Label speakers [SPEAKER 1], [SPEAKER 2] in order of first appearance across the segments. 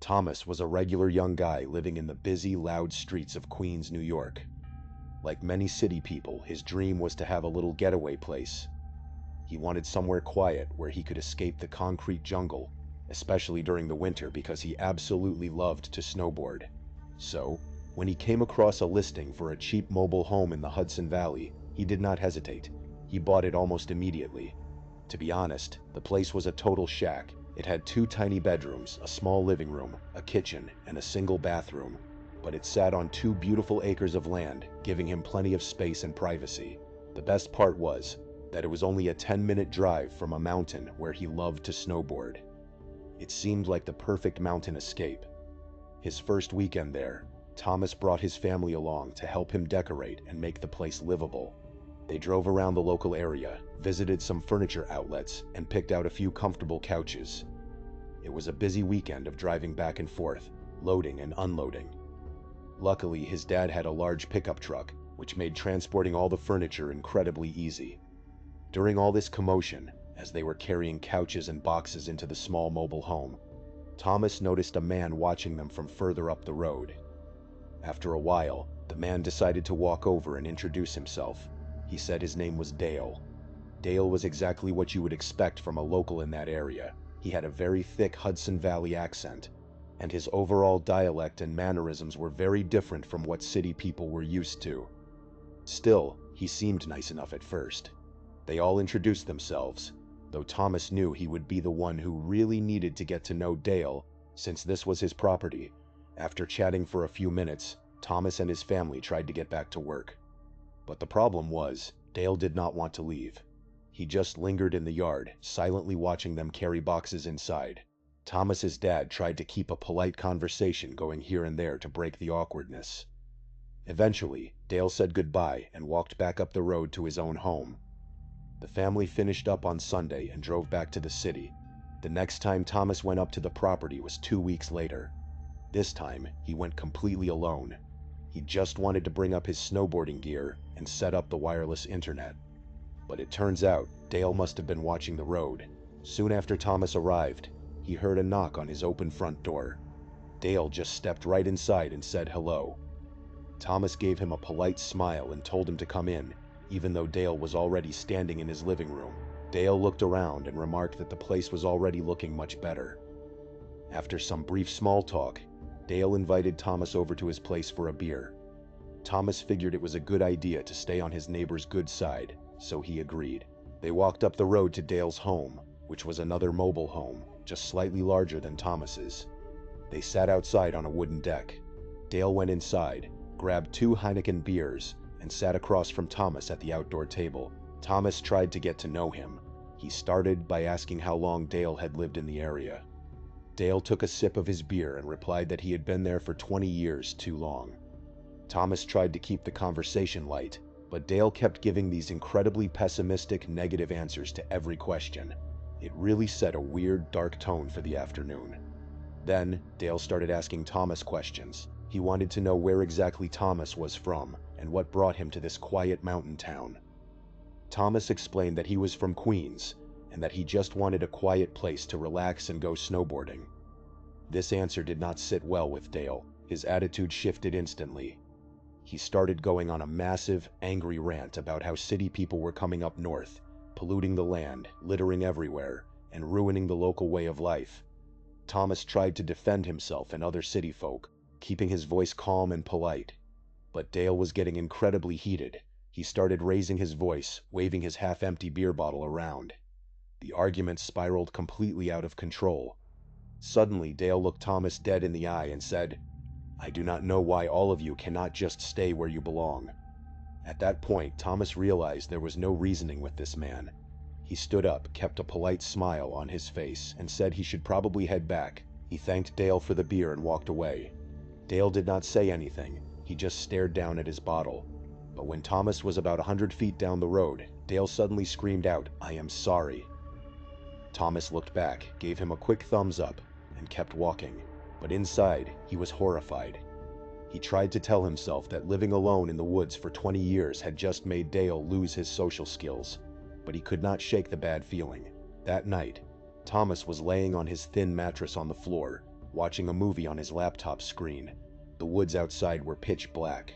[SPEAKER 1] Thomas was a regular young guy living in the busy, loud streets of Queens, New York. Like many city people, his dream was to have a little getaway place. He wanted somewhere quiet where he could escape the concrete jungle, especially during the winter because he absolutely loved to snowboard. So, when he came across a listing for a cheap mobile home in the Hudson Valley, he did not hesitate. He bought it almost immediately. To be honest, the place was a total shack. It had 2 tiny bedrooms, a small living room, a kitchen, and a single bathroom. But it sat on 2 beautiful acres of land, giving him plenty of space and privacy. The best part was that it was only a 10-minute drive from a mountain where he loved to snowboard. It seemed like the perfect mountain escape. His first weekend there, Thomas brought his family along to help him decorate and make the place livable. They drove around the local area, visited some furniture outlets, and picked out a few comfortable couches. It was a busy weekend of driving back and forth, loading and unloading. Luckily, his dad had a large pickup truck, which made transporting all the furniture incredibly easy. During all this commotion, as they were carrying couches and boxes into the small mobile home, Thomas noticed a man watching them from further up the road. After a while, the man decided to walk over and introduce himself. He said his name was Dale. Dale was exactly what you would expect from a local in that area. He had a very thick Hudson Valley accent, and his overall dialect and mannerisms were very different from what city people were used to. Still, he seemed nice enough at first. They all introduced themselves, though Thomas knew he would be the one who really needed to get to know Dale, since this was his property. After chatting for a few minutes, Thomas and his family tried to get back to work. But the problem was, Dale did not want to leave. He just lingered in the yard, silently watching them carry boxes inside. Thomas's dad tried to keep a polite conversation going here and there to break the awkwardness. Eventually, Dale said goodbye and walked back up the road to his own home. The family finished up on Sunday and drove back to the city. The next time Thomas went up to the property was 2 weeks later. This time, he went completely alone. He just wanted to bring up his snowboarding gear and set up the wireless internet. But it turns out, Dale must have been watching the road. Soon after Thomas arrived, he heard a knock on his open front door. Dale just stepped right inside and said hello. Thomas gave him a polite smile and told him to come in, even though Dale was already standing in his living room. Dale looked around and remarked that the place was already looking much better. After some brief small talk, Dale invited Thomas over to his place for a beer. Thomas figured it was a good idea to stay on his neighbor's good side, so he agreed. They walked up the road to Dale's home, which was another mobile home, just slightly larger than Thomas's. They sat outside on a wooden deck. Dale went inside, grabbed 2 Heineken beers, and sat across from Thomas at the outdoor table. Thomas tried to get to know him. He started by asking how long Dale had lived in the area. Dale took a sip of his beer and replied that he had been there for 20 years too long. Thomas tried to keep the conversation light, but Dale kept giving these incredibly pessimistic, negative answers to every question. It really set a weird, dark tone for the afternoon. Then, Dale started asking Thomas questions. He wanted to know where exactly Thomas was from and what brought him to this quiet mountain town. Thomas explained that he was from Queens and that he just wanted a quiet place to relax and go snowboarding. This answer did not sit well with Dale. His attitude shifted instantly. He started going on a massive, angry rant about how city people were coming up north, polluting the land, littering everywhere, and ruining the local way of life. Thomas tried to defend himself and other city folk, keeping his voice calm and polite. But Dale was getting incredibly heated. He started raising his voice, waving his half-empty beer bottle around. The argument spiraled completely out of control. Suddenly, Dale looked Thomas dead in the eye and said, "I do not know why all of you cannot just stay where you belong." At that point, Thomas realized there was no reasoning with this man. He stood up, kept a polite smile on his face, and said he should probably head back. He thanked Dale for the beer and walked away. Dale did not say anything. He just stared down at his bottle. But when Thomas was about 100 feet down the road, Dale suddenly screamed out, "I am sorry." Thomas looked back, gave him a quick thumbs up, and kept walking. But inside, he was horrified. He tried to tell himself that living alone in the woods for 20 years had just made Dale lose his social skills, but he could not shake the bad feeling. That night, Thomas was laying on his thin mattress on the floor, watching a movie on his laptop screen. The woods outside were pitch black.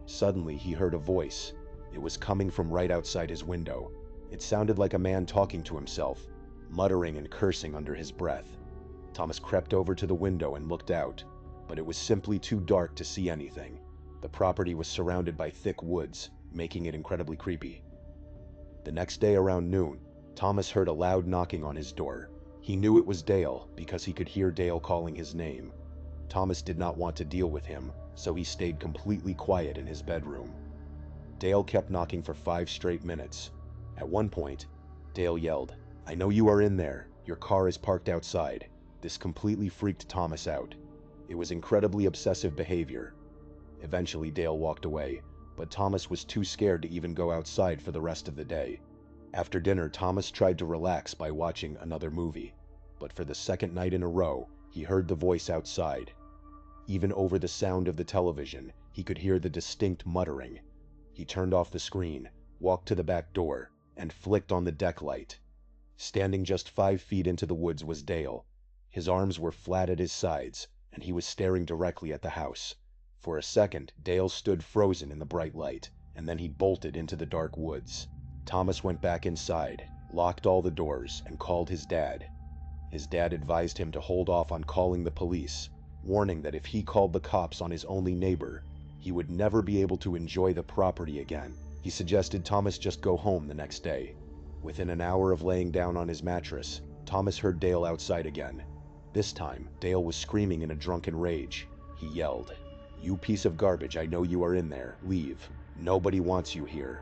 [SPEAKER 1] Suddenly, he heard a voice. It was coming from right outside his window. It sounded like a man talking to himself, muttering and cursing under his breath. Thomas crept over to the window and looked out, but it was simply too dark to see anything. The property was surrounded by thick woods, making it incredibly creepy. The next day around noon, Thomas heard a loud knocking on his door. He knew it was Dale because he could hear Dale calling his name. Thomas did not want to deal with him, so he stayed completely quiet in his bedroom. Dale kept knocking for 5 straight minutes. At one point, Dale yelled, "I know you are in there. Your car is parked outside." This completely freaked Thomas out. It was incredibly obsessive behavior. Eventually, Dale walked away, but Thomas was too scared to even go outside for the rest of the day. After dinner, Thomas tried to relax by watching another movie, but for the second night in a row, he heard the voice outside. Even over the sound of the television, he could hear the distinct muttering. He turned off the screen, walked to the back door, and flicked on the deck light. Standing just 5 feet into the woods was Dale. His arms were flat at his sides, and he was staring directly at the house. For a second, Dale stood frozen in the bright light, and then he bolted into the dark woods. Thomas went back inside, locked all the doors, and called his dad. His dad advised him to hold off on calling the police, warning that if he called the cops on his only neighbor, he would never be able to enjoy the property again. He suggested Thomas just go home the next day. Within an hour of laying down on his mattress, Thomas heard Dale outside again. This time, Dale was screaming in a drunken rage. He yelled, "You piece of garbage, I know you are in there. Leave. Nobody wants you here."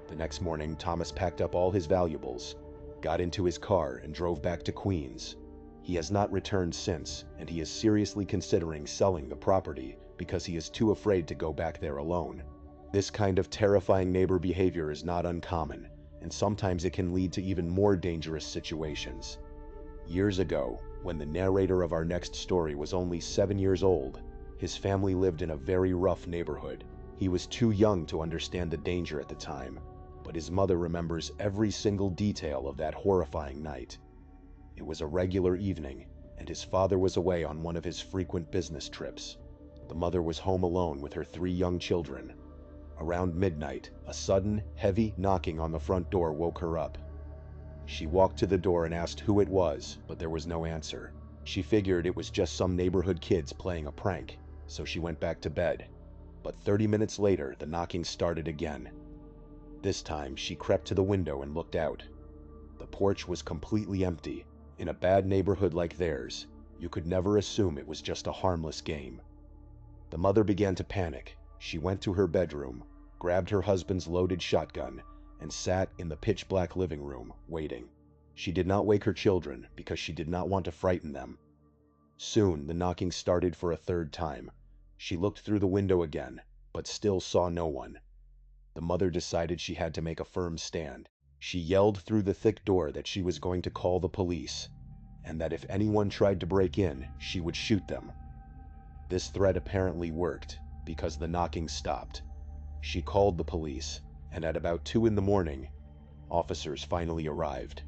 [SPEAKER 1] The next morning, Thomas packed up all his valuables, got into his car, and drove back to Queens. He has not returned since, and he is seriously considering selling the property because he is too afraid to go back there alone. This kind of terrifying neighbor behavior is not uncommon, and sometimes it can lead to even more dangerous situations. Years ago, when the narrator of our next story was only 7 years old, his family lived in a very rough neighborhood. He was too young to understand the danger at the time, but his mother remembers every single detail of that horrifying night. It was a regular evening, and his father was away on one of his frequent business trips. The mother was home alone with her 3 young children. Around midnight, a sudden, heavy knocking on the front door woke her up. She walked to the door and asked who it was, but there was no answer. She figured it was just some neighborhood kids playing a prank, so she went back to bed. But 30 minutes later, the knocking started again. This time, she crept to the window and looked out. The porch was completely empty. In a bad neighborhood like theirs, you could never assume it was just a harmless game. The mother began to panic. She went to her bedroom, grabbed her husband's loaded shotgun, and sat in the pitch-black living room, waiting. She did not wake her children because she did not want to frighten them. Soon, the knocking started for a 3rd time. She looked through the window again, but still saw no one. The mother decided she had to make a firm stand. She yelled through the thick door that she was going to call the police, and that if anyone tried to break in, she would shoot them. This threat apparently worked, because the knocking stopped. She called the police, and at about 2 in the morning, officers finally arrived.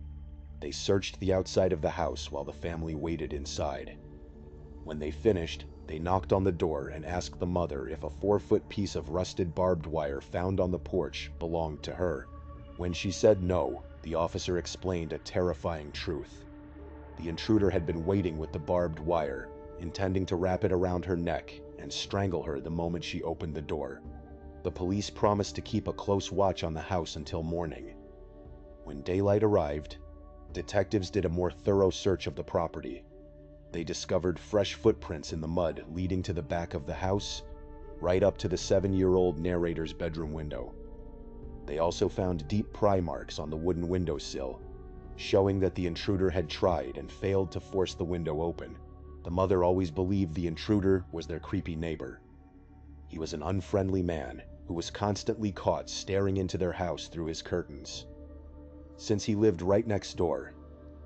[SPEAKER 1] They searched the outside of the house while the family waited inside. When they finished, they knocked on the door and asked the mother if a 4-foot piece of rusted barbed wire found on the porch belonged to her. When she said no, the officer explained a terrifying truth. The intruder had been waiting with the barbed wire, intending to wrap it around her neck and strangle her the moment she opened the door. The police promised to keep a close watch on the house until morning. When daylight arrived, detectives did a more thorough search of the property. They discovered fresh footprints in the mud leading to the back of the house, right up to the 7-year-old narrator's bedroom window. They also found deep pry marks on the wooden windowsill, showing that the intruder had tried and failed to force the window open. The mother always believed the intruder was their creepy neighbor. He was an unfriendly man who was constantly caught staring into their house through his curtains. Since he lived right next door,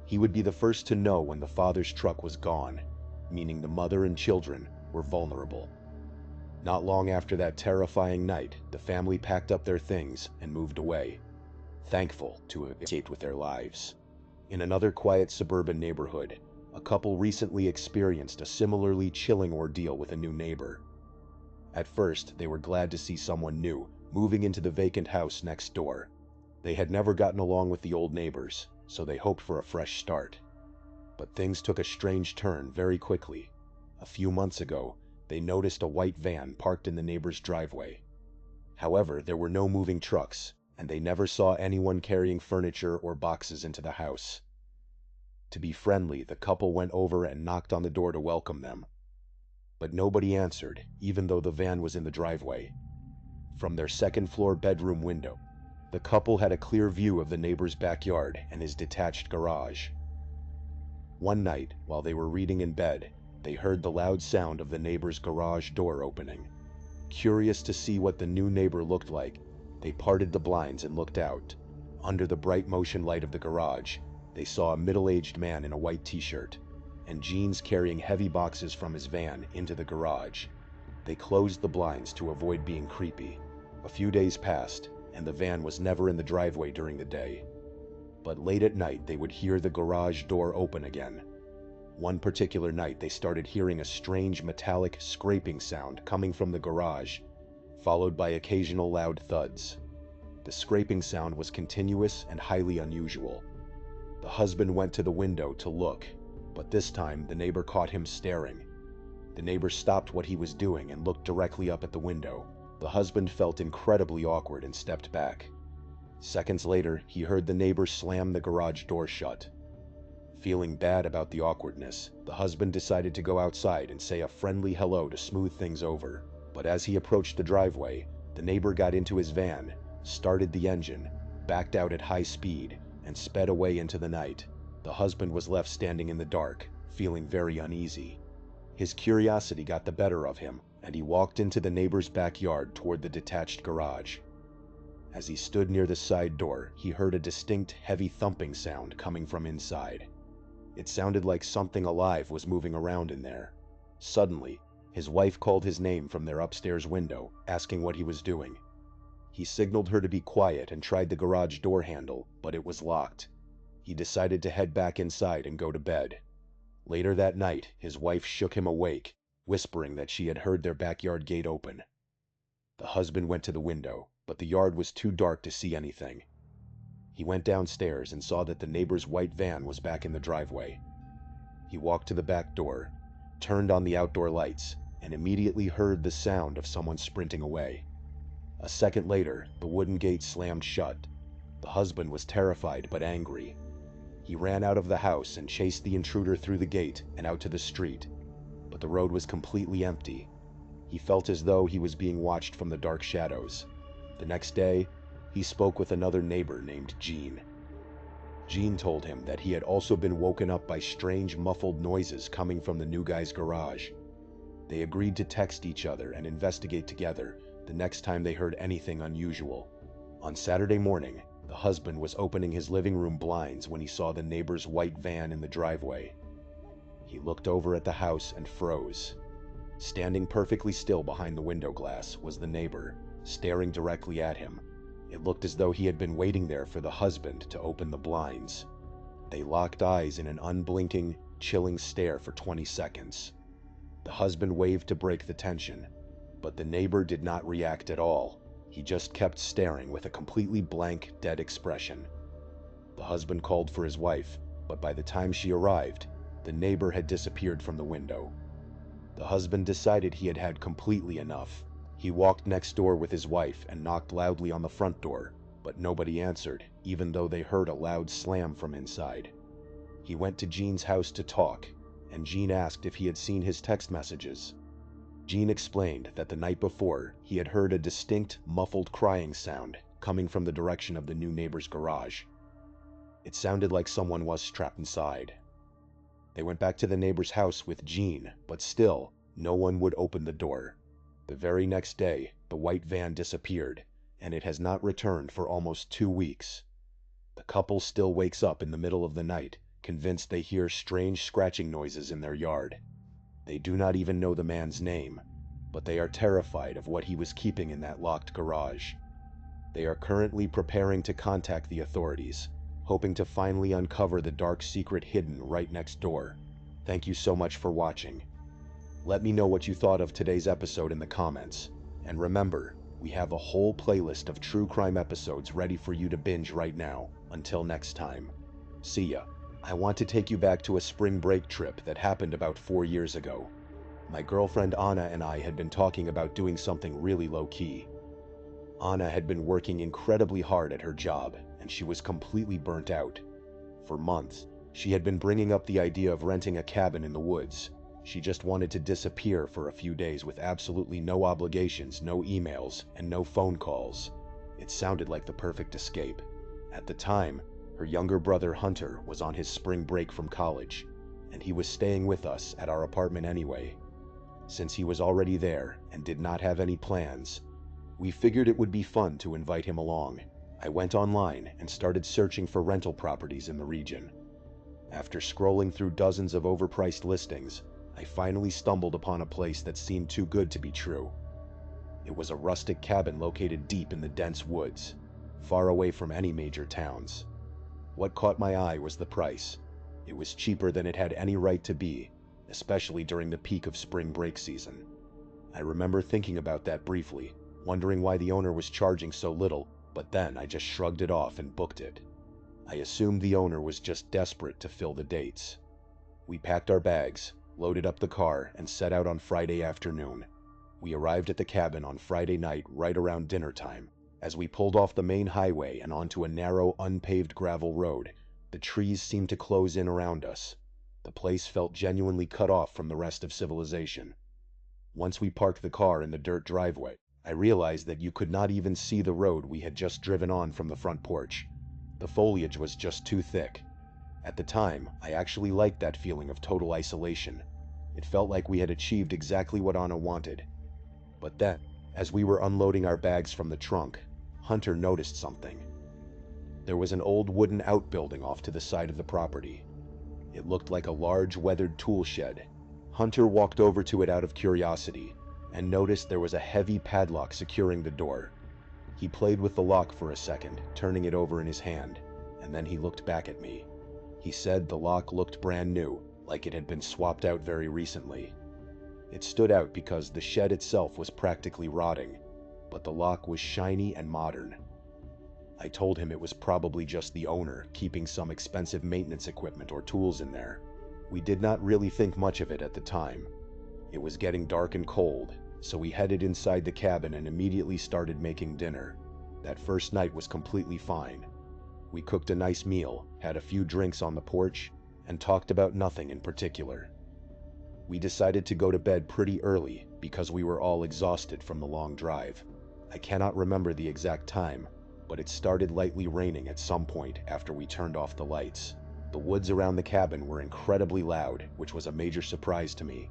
[SPEAKER 1] he would be the first to know when the father's truck was gone, meaning the mother and children were vulnerable. Not long after that terrifying night, the family packed up their things and moved away, thankful to have escaped with their lives. In another quiet suburban neighborhood, a couple recently experienced a similarly chilling ordeal with a new neighbor. At first, they were glad to see someone new moving into the vacant house next door. They had never gotten along with the old neighbors, so they hoped for a fresh start. But things took a strange turn very quickly. A few months ago, they noticed a white van parked in the neighbor's driveway. However, there were no moving trucks, and they never saw anyone carrying furniture or boxes into the house. To be friendly, the couple went over and knocked on the door to welcome them. But nobody answered, even though the van was in the driveway. From their second-floor bedroom window, the couple had a clear view of the neighbor's backyard and his detached garage. One night, while they were reading in bed, they heard the loud sound of the neighbor's garage door opening. Curious to see what the new neighbor looked like, they parted the blinds and looked out. Under the bright motion light of the garage, they saw a middle-aged man in a white t-shirt and jeans carrying heavy boxes from his van into the garage. They closed the blinds to avoid being creepy. A few days passed, and the van was never in the driveway during the day. But late at night, they would hear the garage door open again. One particular night, they started hearing a strange metallic scraping sound coming from the garage, followed by occasional loud thuds. The scraping sound was continuous and highly unusual. The husband went to the window to look, but this time the neighbor caught him staring. The neighbor stopped what he was doing and looked directly up at the window. The husband felt incredibly awkward and stepped back. Seconds later, he heard the neighbor slam the garage door shut. Feeling bad about the awkwardness, the husband decided to go outside and say a friendly hello to smooth things over. But as he approached the driveway, the neighbor got into his van, started the engine, backed out at high speed, and sped away into the night. The husband was left standing in the dark, feeling very uneasy. His curiosity got the better of him, and he walked into the neighbor's backyard toward the detached garage. As he stood near the side door, he heard a distinct, heavy thumping sound coming from inside. It sounded like something alive was moving around in there. Suddenly, his wife called his name from their upstairs window, asking what he was doing. He signaled her to be quiet and tried the garage door handle, but it was locked. He decided to head back inside and go to bed. Later that night, his wife shook him awake, whispering that she had heard their backyard gate open. The husband went to the window, but the yard was too dark to see anything. He went downstairs and saw that the neighbor's white van was back in the driveway. He walked to the back door, turned on the outdoor lights, and immediately heard the sound of someone sprinting away. A second later, the wooden gate slammed shut. The husband was terrified but angry. He ran out of the house and chased the intruder through the gate and out to the street, but the road was completely empty. He felt as though he was being watched from the dark shadows. The next day, he spoke with another neighbor named Gene. Gene told him that he had also been woken up by strange muffled noises coming from the new guy's garage. They agreed to text each other and investigate together the next time they heard anything unusual. On Saturday morning, the husband was opening his living room blinds when he saw the neighbor's white van in the driveway. He looked over at the house and froze. Standing perfectly still behind the window glass was the neighbor, staring directly at him. It looked as though he had been waiting there for the husband to open the blinds. They locked eyes in an unblinking, chilling stare for 20 seconds. The husband waved to break the tension, but the neighbor did not react at all. He just kept staring with a completely blank, dead expression. The husband called for his wife, but by the time she arrived, the neighbor had disappeared from the window. The husband decided he had had completely enough. He walked next door with his wife and knocked loudly on the front door, but nobody answered, even though they heard a loud slam from inside. He went to Gene's house to talk, and Gene asked if he had seen his text messages. Gene explained that the night before, he had heard a distinct, muffled crying sound coming from the direction of the new neighbor's garage. It sounded like someone was trapped inside. They went back to the neighbor's house with Gene, but still, no one would open the door. The very next day, the white van disappeared, and it has not returned for almost 2 weeks. The couple still wakes up in the middle of the night, convinced they hear strange scratching noises in their yard. They do not even know the man's name, but they are terrified of what he was keeping in that locked garage. They are currently preparing to contact the authorities, hoping to finally uncover the dark secret hidden right next door. Thank you so much for watching. Let me know what you thought of today's episode in the comments. And remember, we have a whole playlist of true crime episodes ready for you to binge right now. Until next time. See ya. I want to take you back to a spring break trip that happened about 4 years ago. My girlfriend Anna and I had been talking about doing something really low-key. Anna had been working incredibly hard at her job, and she was completely burnt out. For months, she had been bringing up the idea of renting a cabin in the woods. She just wanted to disappear for a few days with absolutely no obligations, no emails, and no phone calls. It sounded like the perfect escape. At the time, her younger brother Hunter was on his spring break from college, and he was staying with us at our apartment anyway. Since he was already there and did not have any plans, we figured it would be fun to invite him along. I went online and started searching for rental properties in the region. After scrolling through dozens of overpriced listings, I finally stumbled upon a place that seemed too good to be true. It was a rustic cabin located deep in the dense woods, far away from any major towns. What caught my eye was the price. It was cheaper than it had any right to be, especially during the peak of spring break season. I remember thinking about that briefly, wondering why the owner was charging so little, but then I just shrugged it off and booked it. I assumed the owner was just desperate to fill the dates. We packed our bags, loaded up the car, and set out on Friday afternoon. We arrived at the cabin on Friday night right around dinner time. As we pulled off the main highway and onto a narrow, unpaved gravel road, the trees seemed to close in around us. The place felt genuinely cut off from the rest of civilization. Once we parked the car in the dirt driveway, I realized that you could not even see the road we had just driven on from the front porch. The foliage was just too thick. At the time, I actually liked that feeling of total isolation. It felt like we had achieved exactly what Anna wanted. But then, as we were unloading our bags from the trunk, Hunter noticed something. There was an old wooden outbuilding off to the side of the property. It looked like a large, weathered tool shed. Hunter walked over to it out of curiosity, and noticed there was a heavy padlock securing the door. He played with the lock for a second, turning it over in his hand, and then he looked back at me. He said the lock looked brand new, like it had been swapped out very recently. It stood out because the shed itself was practically rotting, but the lock was shiny and modern. I told him it was probably just the owner keeping some expensive maintenance equipment or tools in there. We did not really think much of it at the time. It was getting dark and cold, so we headed inside the cabin and immediately started making dinner. That first night was completely fine. We cooked a nice meal, had a few drinks on the porch, and talked about nothing in particular. We decided to go to bed pretty early because we were all exhausted from the long drive. I cannot remember the exact time, but it started lightly raining at some point after we turned off the lights. The woods around the cabin were incredibly loud, which was a major surprise to me.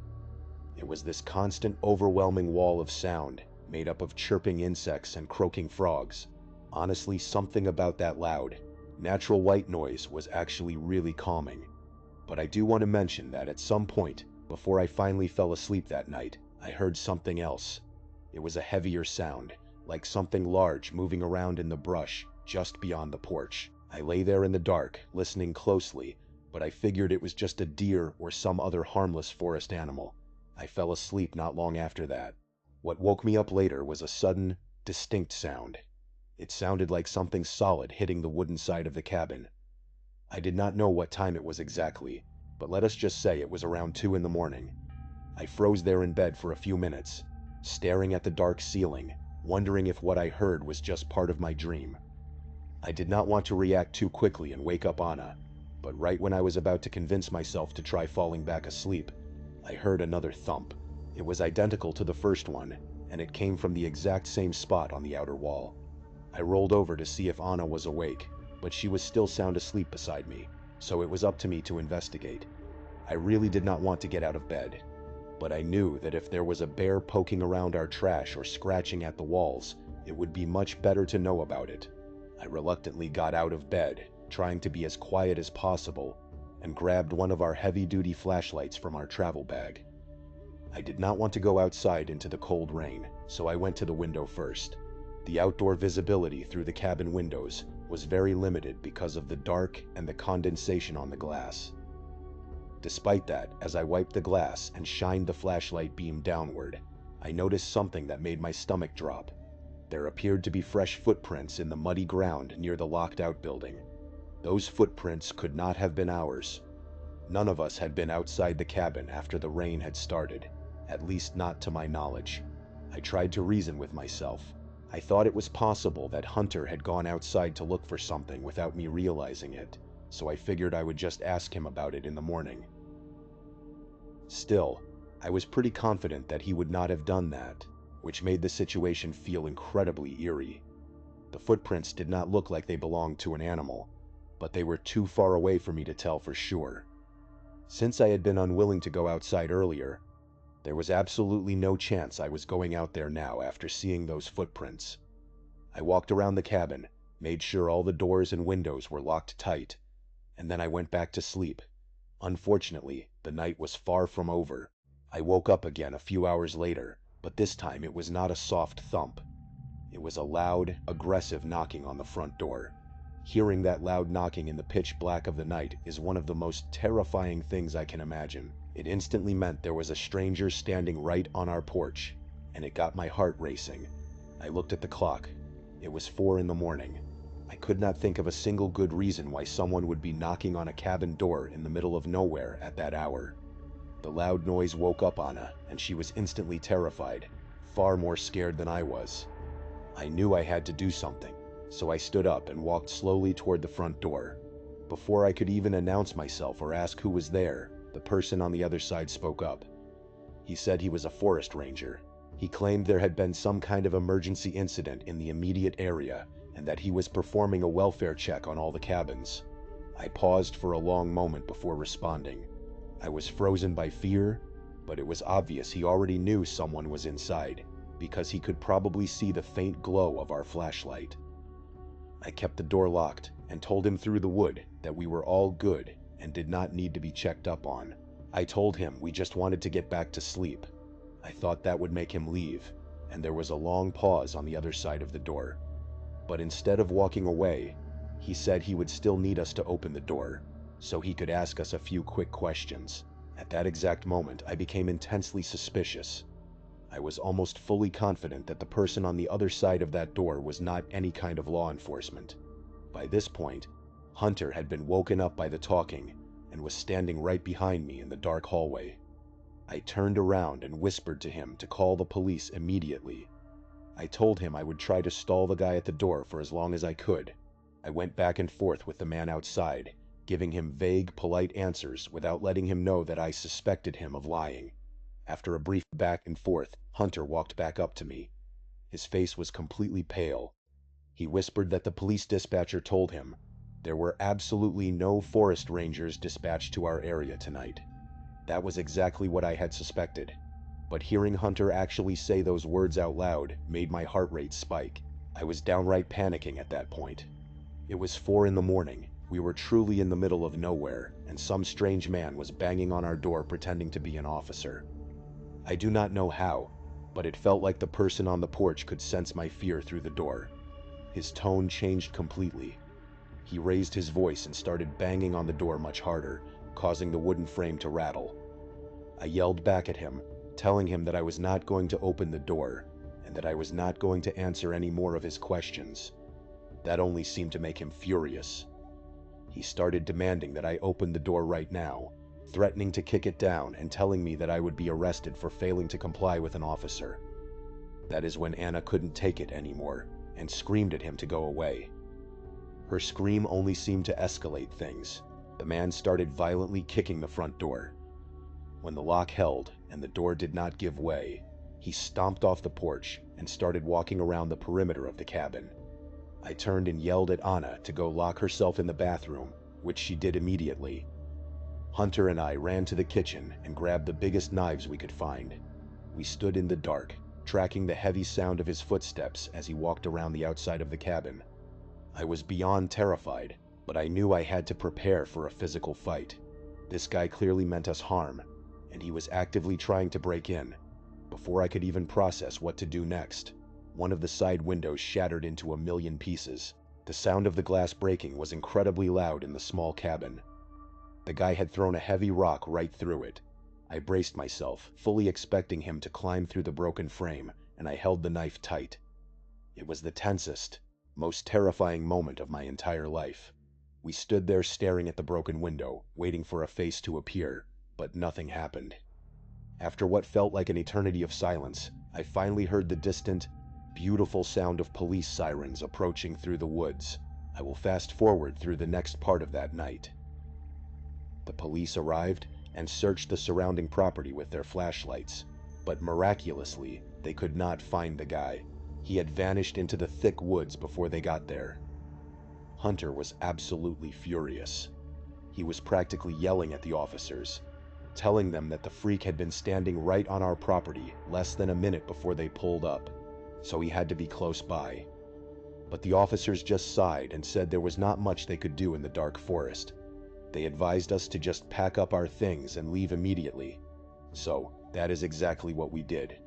[SPEAKER 1] It was this constant, overwhelming wall of sound, made up of chirping insects and croaking frogs. Honestly, something about that loud, natural white noise was actually really calming. But I do want to mention that at some point, before I finally fell asleep that night, I heard something else. It was a heavier sound, like something large moving around in the brush just beyond the porch. I lay there in the dark, listening closely, but I figured it was just a deer or some other harmless forest animal. I fell asleep not long after that. What woke me up later was a sudden, distinct sound. It sounded like something solid hitting the wooden side of the cabin. I did not know what time it was exactly, but let us just say it was around 2 in the morning. I froze there in bed for a few minutes, staring at the dark ceiling, wondering if what I heard was just part of my dream. I did not want to react too quickly and wake up Anna, but right when I was about to convince myself to try falling back asleep, I heard another thump. It was identical to the first one, and it came from the exact same spot on the outer wall. I rolled over to see if Anna was awake, but she was still sound asleep beside me, so it was up to me to investigate. I really did not want to get out of bed, but I knew that if there was a bear poking around our trash or scratching at the walls, it would be much better to know about it. I reluctantly got out of bed, trying to be as quiet as possible, and grabbed one of our heavy-duty flashlights from our travel bag. I did not want to go outside into the cold rain, so I went to the window first. The outdoor visibility through the cabin windows was very limited because of the dark and the condensation on the glass. Despite that, as I wiped the glass and shined the flashlight beam downward, I noticed something that made my stomach drop. There appeared to be fresh footprints in the muddy ground near the locked out building. Those footprints could not have been ours. None of us had been outside the cabin after the rain had started, at least not to my knowledge. I tried to reason with myself. I thought it was possible that Hunter had gone outside to look for something without me realizing it, so I figured I would just ask him about it in the morning. Still, I was pretty confident that he would not have done that, which made the situation feel incredibly eerie. The footprints did not look like they belonged to an animal, but they were too far away for me to tell for sure. Since I had been unwilling to go outside earlier, there was absolutely no chance I was going out there now after seeing those footprints. I walked around the cabin, made sure all the doors and windows were locked tight, and then I went back to sleep. Unfortunately, the night was far from over. I woke up again a few hours later, but this time it was not a soft thump. It was a loud, aggressive knocking on the front door. Hearing that loud knocking in the pitch black of the night is one of the most terrifying things I can imagine. It instantly meant there was a stranger standing right on our porch, and it got my heart racing. I looked at the clock. It was 4 in the morning. I could not think of a single good reason why someone would be knocking on a cabin door in the middle of nowhere at that hour. The loud noise woke up Anna, and she was instantly terrified, far more scared than I was. I knew I had to do something, so I stood up and walked slowly toward the front door. Before I could even announce myself or ask who was there, the person on the other side spoke up. He said he was a forest ranger. He claimed there had been some kind of emergency incident in the immediate area and that he was performing a welfare check on all the cabins. I paused for a long moment before responding. I was frozen by fear, but it was obvious he already knew someone was inside, because he could probably see the faint glow of our flashlight. I kept the door locked and told him through the wood that we were all good and did not need to be checked up on. I told him we just wanted to get back to sleep. I thought that would make him leave, and there was a long pause on the other side of the door. But instead of walking away, he said he would still need us to open the door, so he could ask us a few quick questions. At that exact moment, I became intensely suspicious. I was almost fully confident that the person on the other side of that door was not any kind of law enforcement. By this point, Hunter had been woken up by the talking and was standing right behind me in the dark hallway. I turned around and whispered to him to call the police immediately. I told him I would try to stall the guy at the door for as long as I could. I went back and forth with the man outside, giving him vague, polite answers without letting him know that I suspected him of lying. After a brief back and forth, Hunter walked back up to me. His face was completely pale. He whispered that the police dispatcher told him there were absolutely no forest rangers dispatched to our area tonight. That was exactly what I had suspected, but hearing Hunter actually say those words out loud made my heart rate spike. I was downright panicking at that point. It was 4 in the morning. We were truly in the middle of nowhere, and some strange man was banging on our door pretending to be an officer. I do not know how, but it felt like the person on the porch could sense my fear through the door. His tone changed completely. He raised his voice and started banging on the door much harder, causing the wooden frame to rattle. I yelled back at him, telling him that I was not going to open the door, and that I was not going to answer any more of his questions. That only seemed to make him furious. He started demanding that I open the door right now, threatening to kick it down and telling me that I would be arrested for failing to comply with an officer. That is when Anna couldn't take it anymore and screamed at him to go away. Her scream only seemed to escalate things. The man started violently kicking the front door. When the lock held and the door did not give way, he stomped off the porch and started walking around the perimeter of the cabin. I turned and yelled at Anna to go lock herself in the bathroom, which she did immediately. Hunter and I ran to the kitchen and grabbed the biggest knives we could find. We stood in the dark, tracking the heavy sound of his footsteps as he walked around the outside of the cabin. I was beyond terrified, but I knew I had to prepare for a physical fight. This guy clearly meant us harm, and he was actively trying to break in. Before I could even process what to do next, one of the side windows shattered into a million pieces. The sound of the glass breaking was incredibly loud in the small cabin. The guy had thrown a heavy rock right through it. I braced myself, fully expecting him to climb through the broken frame, and I held the knife tight. It was the tensest, most terrifying moment of my entire life. We stood there staring at the broken window, waiting for a face to appear, but nothing happened. After what felt like an eternity of silence, I finally heard the distant, beautiful sound of police sirens approaching through the woods. I will fast forward through the next part of that night. The police arrived and searched the surrounding property with their flashlights, but miraculously, they could not find the guy. He had vanished into the thick woods before they got there. Hunter was absolutely furious. He was practically yelling at the officers, telling them that the freak had been standing right on our property less than a minute before they pulled up, so he had to be close by. But the officers just sighed and said there was not much they could do in the dark forest. They advised us to just pack up our things and leave immediately. So that is exactly what we did.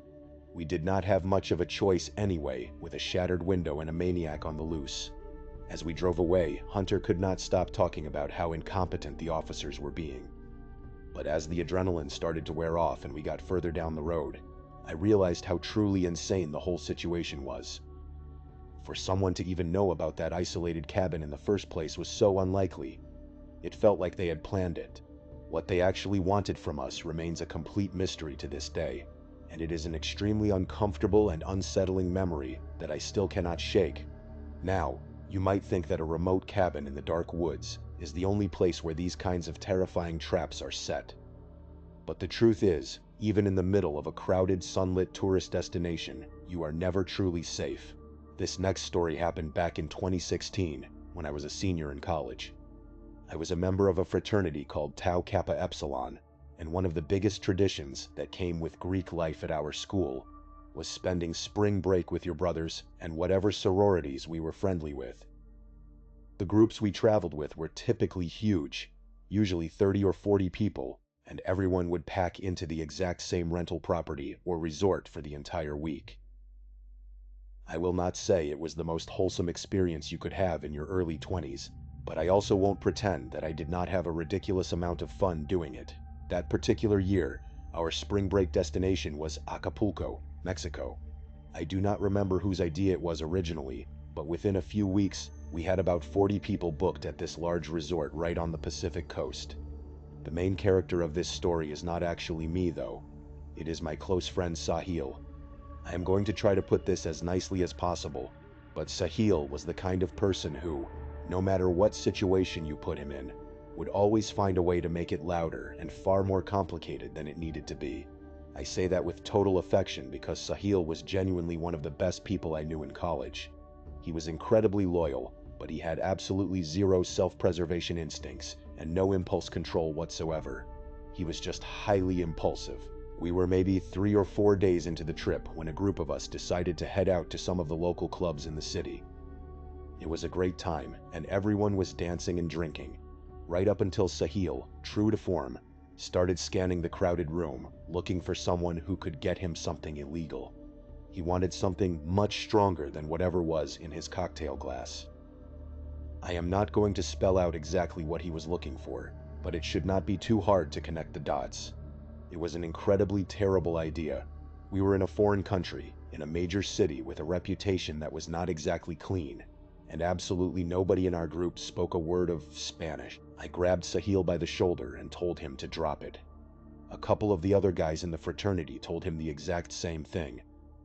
[SPEAKER 1] We did not have much of a choice anyway, with a shattered window and a maniac on the loose. As we drove away, Hunter could not stop talking about how incompetent the officers were being. But as the adrenaline started to wear off and we got further down the road, I realized how truly insane the whole situation was. For someone to even know about that isolated cabin in the first place was so unlikely. It felt like they had planned it. What they actually wanted from us remains a complete mystery to this day, and it is an extremely uncomfortable and unsettling memory that I still cannot shake. Now, you might think that a remote cabin in the dark woods is the only place where these kinds of terrifying traps are set. But the truth is, even in the middle of a crowded, sunlit tourist destination, you are never truly safe. This next story happened back in 2016, when I was a senior in college. I was a member of a fraternity called Tau Kappa Epsilon, and one of the biggest traditions that came with Greek life at our school was spending spring break with your brothers and whatever sororities we were friendly with. The groups we traveled with were typically huge, usually 30 or 40 people, and everyone would pack into the exact same rental property or resort for the entire week. I will not say it was the most wholesome experience you could have in your early 20s, but I also won't pretend that I did not have a ridiculous amount of fun doing it. That particular year, our spring break destination was Acapulco, Mexico. I do not remember whose idea it was originally, but within a few weeks, we had about 40 people booked at this large resort right on the Pacific coast. The main character of this story is not actually me, though. It is my close friend Sahil. I am going to try to put this as nicely as possible, but Sahil was the kind of person who, no matter what situation you put him in, would always find a way to make it louder and far more complicated than it needed to be. I say that with total affection because Sahil was genuinely one of the best people I knew in college. He was incredibly loyal, but he had absolutely zero self-preservation instincts and no impulse control whatsoever. He was just highly impulsive. We were maybe 3 or 4 days into the trip when a group of us decided to head out to some of the local clubs in the city. It was a great time, and everyone was dancing and drinking, right up until Sahil, true to form, started scanning the crowded room, looking for someone who could get him something illegal. He wanted something much stronger than whatever was in his cocktail glass. I am not going to spell out exactly what he was looking for, but it should not be too hard to connect the dots. It was an incredibly terrible idea. We were in a foreign country, in a major city with a reputation that was not exactly clean, and absolutely nobody in our group spoke a word of Spanish. I grabbed Sahil by the shoulder and told him to drop it. A couple of the other guys in the fraternity told him the exact same thing.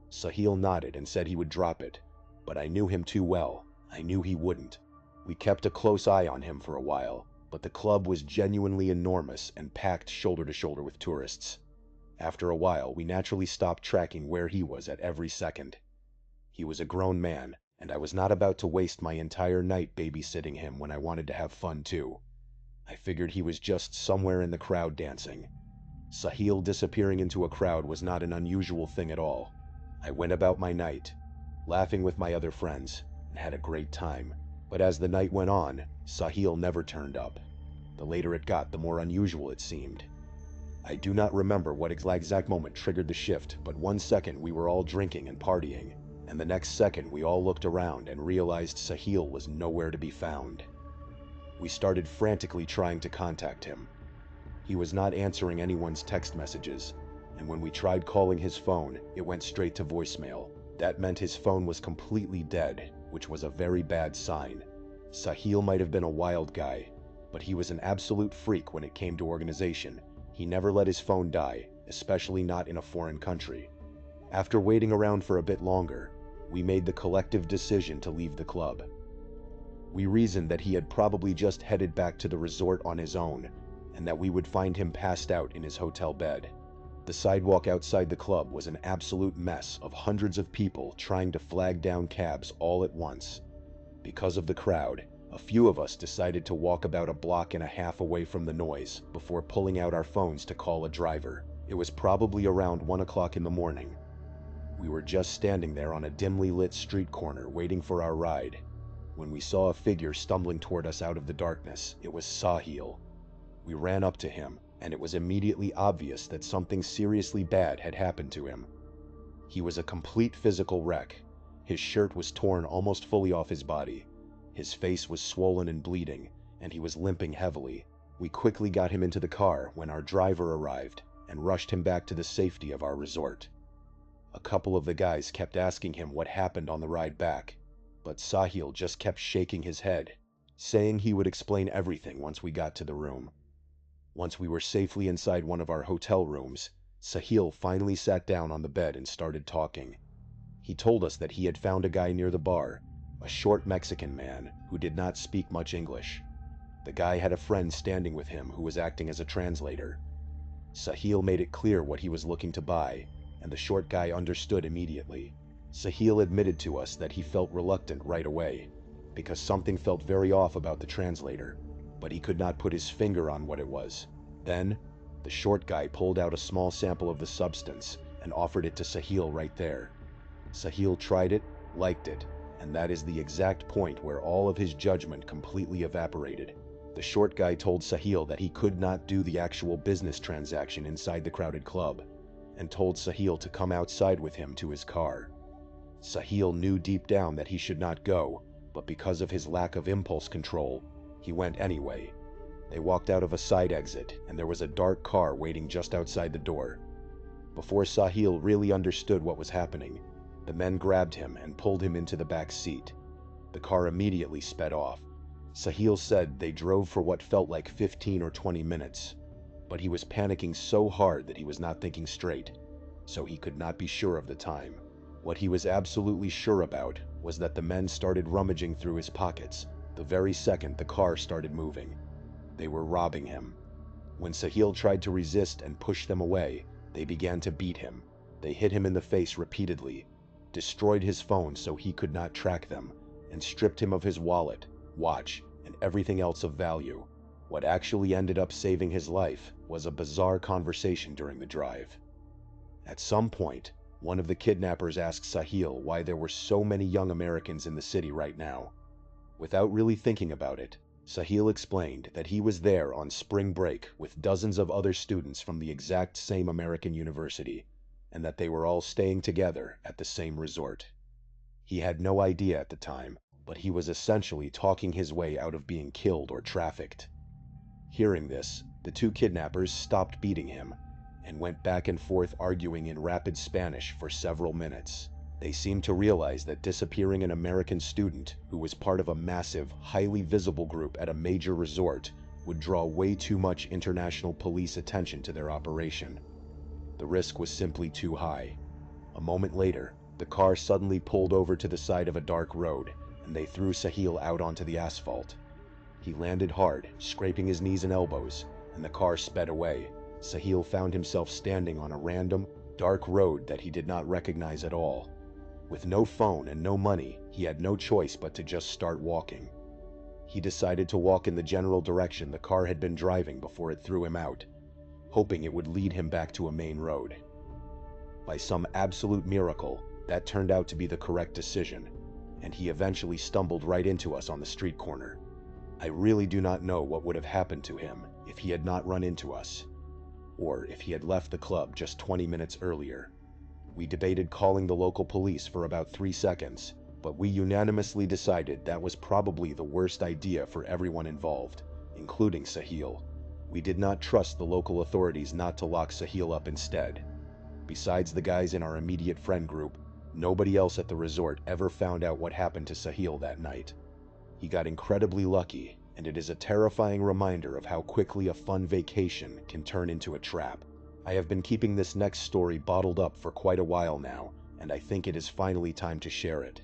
[SPEAKER 1] Sahil nodded and said he would drop it, but I knew him too well. I knew he wouldn't. We kept a close eye on him for a while, but the club was genuinely enormous and packed shoulder to shoulder with tourists. After a while, we naturally stopped tracking where he was at every second. He was a grown man, and I was not about to waste my entire night babysitting him when I wanted to have fun too. I figured he was just somewhere in the crowd dancing. Sahil disappearing into a crowd was not an unusual thing at all. I went about my night, laughing with my other friends, and had a great time. But as the night went on, Sahil never turned up. The later it got, the more unusual it seemed. I do not remember what exact moment triggered the shift, but one second we were all drinking and partying, and the next second we all looked around and realized Sahil was nowhere to be found. We started frantically trying to contact him. He was not answering anyone's text messages, and when we tried calling his phone, it went straight to voicemail. That meant his phone was completely dead, which was a very bad sign. Sahil might have been a wild guy, but he was an absolute freak when it came to organization. He never let his phone die, especially not in a foreign country. After waiting around for a bit longer, we made the collective decision to leave the club. We reasoned that he had probably just headed back to the resort on his own, and that we would find him passed out in his hotel bed. The sidewalk outside the club was an absolute mess of hundreds of people trying to flag down cabs all at once. Because of the crowd, a few of us decided to walk about a block and a half away from the noise before pulling out our phones to call a driver. It was probably around 1 o'clock in the morning. We were just standing there on a dimly lit street corner waiting for our ride, when we saw a figure stumbling toward us out of the darkness. It was Sahil. We ran up to him, and it was immediately obvious that something seriously bad had happened to him. He was a complete physical wreck. His shirt was torn almost fully off his body. His face was swollen and bleeding, and he was limping heavily. We quickly got him into the car when our driver arrived and rushed him back to the safety of our resort. A couple of the guys kept asking him what happened on the ride back, but Sahil just kept shaking his head, saying he would explain everything once we got to the room. Once we were safely inside one of our hotel rooms, Sahil finally sat down on the bed and started talking. He told us that he had found a guy near the bar, a short Mexican man who did not speak much English. The guy had a friend standing with him who was acting as a translator. Sahil made it clear what he was looking to buy, and the short guy understood immediately. Sahil admitted to us that he felt reluctant right away, because something felt very off about the translator, but he could not put his finger on what it was. Then, the short guy pulled out a small sample of the substance and offered it to Sahil right there. Sahil tried it, liked it, and that is the exact point where all of his judgment completely evaporated. The short guy told Sahil that he could not do the actual business transaction inside the crowded club, and told Sahil to come outside with him to his car. Sahil knew deep down that he should not go, but because of his lack of impulse control, he went anyway. They walked out of a side exit, and there was a dark car waiting just outside the door. Before Sahil really understood what was happening, the men grabbed him and pulled him into the back seat. The car immediately sped off. Sahil said they drove for what felt like 15 or 20 minutes, but he was panicking so hard that he was not thinking straight, so he could not be sure of the time. What he was absolutely sure about was that the men started rummaging through his pockets the very second the car started moving. They were robbing him. When Sahil tried to resist and push them away, they began to beat him. They hit him in the face repeatedly, destroyed his phone so he could not track them, and stripped him of his wallet, watch, and everything else of value. What actually ended up saving his life was a bizarre conversation during the drive. At some point, one of the kidnappers asked Sahil why there were so many young Americans in the city right now. Without really thinking about it, Sahil explained that he was there on spring break with dozens of other students from the exact same American university, and that they were all staying together at the same resort. He had no idea at the time, but he was essentially talking his way out of being killed or trafficked. Hearing this, the two kidnappers stopped beating him and went back and forth arguing in rapid Spanish for several minutes. They seemed to realize that disappearing an American student who was part of a massive, highly visible group at a major resort would draw way too much international police attention to their operation. The risk was simply too high. A moment later, the car suddenly pulled over to the side of a dark road, and they threw Sahil out onto the asphalt. He landed hard, scraping his knees and elbows, and the car sped away. Sahil found himself standing on a random, dark road that he did not recognize at all. With no phone and no money, he had no choice but to just start walking. He decided to walk in the general direction the car had been driving before it threw him out, hoping it would lead him back to a main road. By some absolute miracle, that turned out to be the correct decision, and he eventually stumbled right into us on the street corner. I really do not know what would have happened to him if he had not run into us, or if he had left the club just 20 minutes earlier. We debated calling the local police for about 3 seconds, but we unanimously decided that was probably the worst idea for everyone involved, including Sahil. We did not trust the local authorities not to lock Sahil up instead. Besides the guys in our immediate friend group, nobody else at the resort ever found out what happened to Sahil that night. He got incredibly lucky, and it is a terrifying reminder of how quickly a fun vacation can turn into a trap. I have been keeping this next story bottled up for quite a while now, and I think it is finally time to share it.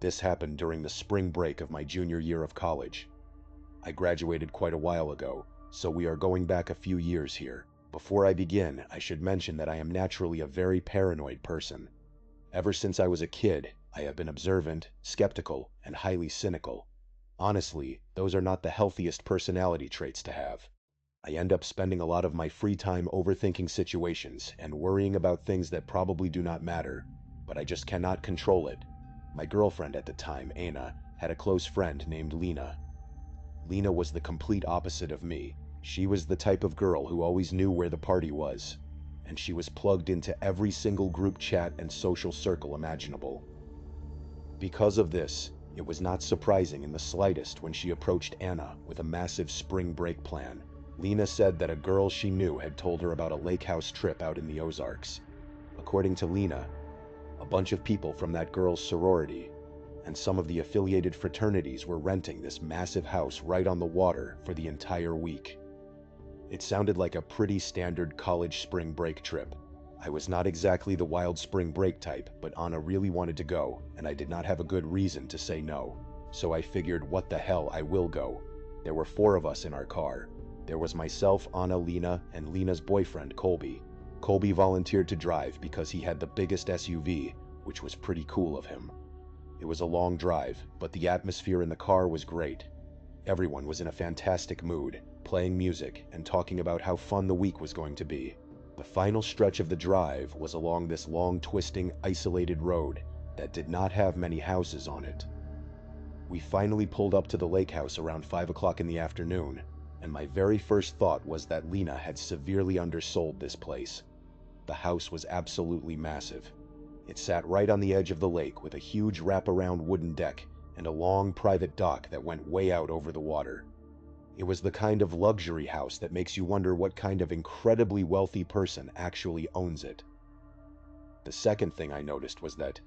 [SPEAKER 1] This happened during the spring break of my junior year of college. I graduated quite a while ago, so we are going back a few years here. Before I begin, I should mention that I am naturally a very paranoid person. Ever since I was a kid, I have been observant, skeptical, and highly cynical. Honestly, those are not the healthiest personality traits to have. I end up spending a lot of my free time overthinking situations and worrying about things that probably do not matter, but I just cannot control it. My girlfriend at the time, Anna, had a close friend named Lena. Lena was the complete opposite of me. She was the type of girl who always knew where the party was, and she was plugged into every single group chat and social circle imaginable. Because of this, it was not surprising in the slightest when she approached Anna with a massive spring break plan. Lena said that a girl she knew had told her about a lake house trip out in the Ozarks. According to Lena, a bunch of people from that girl's sorority and some of the affiliated fraternities were renting this massive house right on the water for the entire week. It sounded like a pretty standard college spring break trip. I was not exactly the wild spring break type, but Anna really wanted to go, and I did not have a good reason to say no. So I figured, what the hell, I will go. There were 4 of us in our car. There was myself, Anna, Lena, and Lena's boyfriend, Colby. Colby volunteered to drive because he had the biggest SUV, which was pretty cool of him. It was a long drive, but the atmosphere in the car was great. Everyone was in a fantastic mood, playing music and talking about how fun the week was going to be. The final stretch of the drive was along this long, twisting, isolated road that did not have many houses on it. We finally pulled up to the lake house around 5 o'clock in the afternoon, and my very first thought was that Lena had severely undersold this place. The house was absolutely massive. It sat right on the edge of the lake with a huge wraparound wooden deck and a long private dock that went way out over the water. It was the kind of luxury house that makes you wonder what kind of incredibly wealthy person actually owns it. The second thing I noticed was that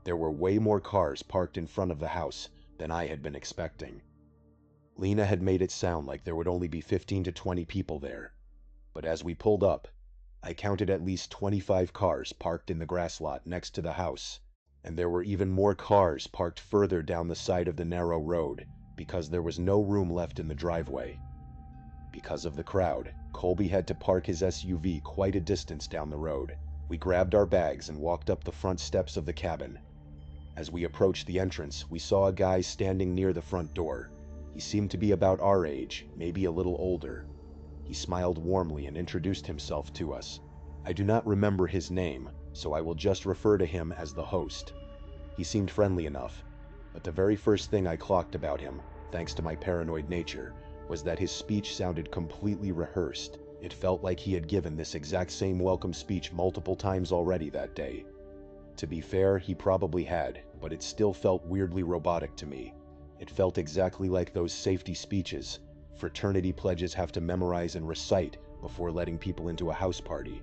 [SPEAKER 1] there were way more cars parked in front of the house than I had been expecting. Lena had made it sound like there would only be 15 to 20 people there, but as we pulled up, I counted at least 25 cars parked in the grass lot next to the house, and there were even more cars parked further down the side of the narrow road because there was no room left in the driveway. Because of the crowd, Colby had to park his SUV quite a distance down the road. We grabbed our bags and walked up the front steps of the cabin. As we approached the entrance, we saw a guy standing near the front door. He seemed to be about our age, maybe a little older. He smiled warmly and introduced himself to us. I do not remember his name, so I will just refer to him as the host. He seemed friendly enough, but the very first thing I clocked about him, thanks to my paranoid nature, was that his speech sounded completely rehearsed. It felt like he had given this exact same welcome speech multiple times already that day. To be fair, he probably had, but it still felt weirdly robotic to me. It felt exactly like those safety speeches fraternity pledges have to memorize and recite before letting people into a house party.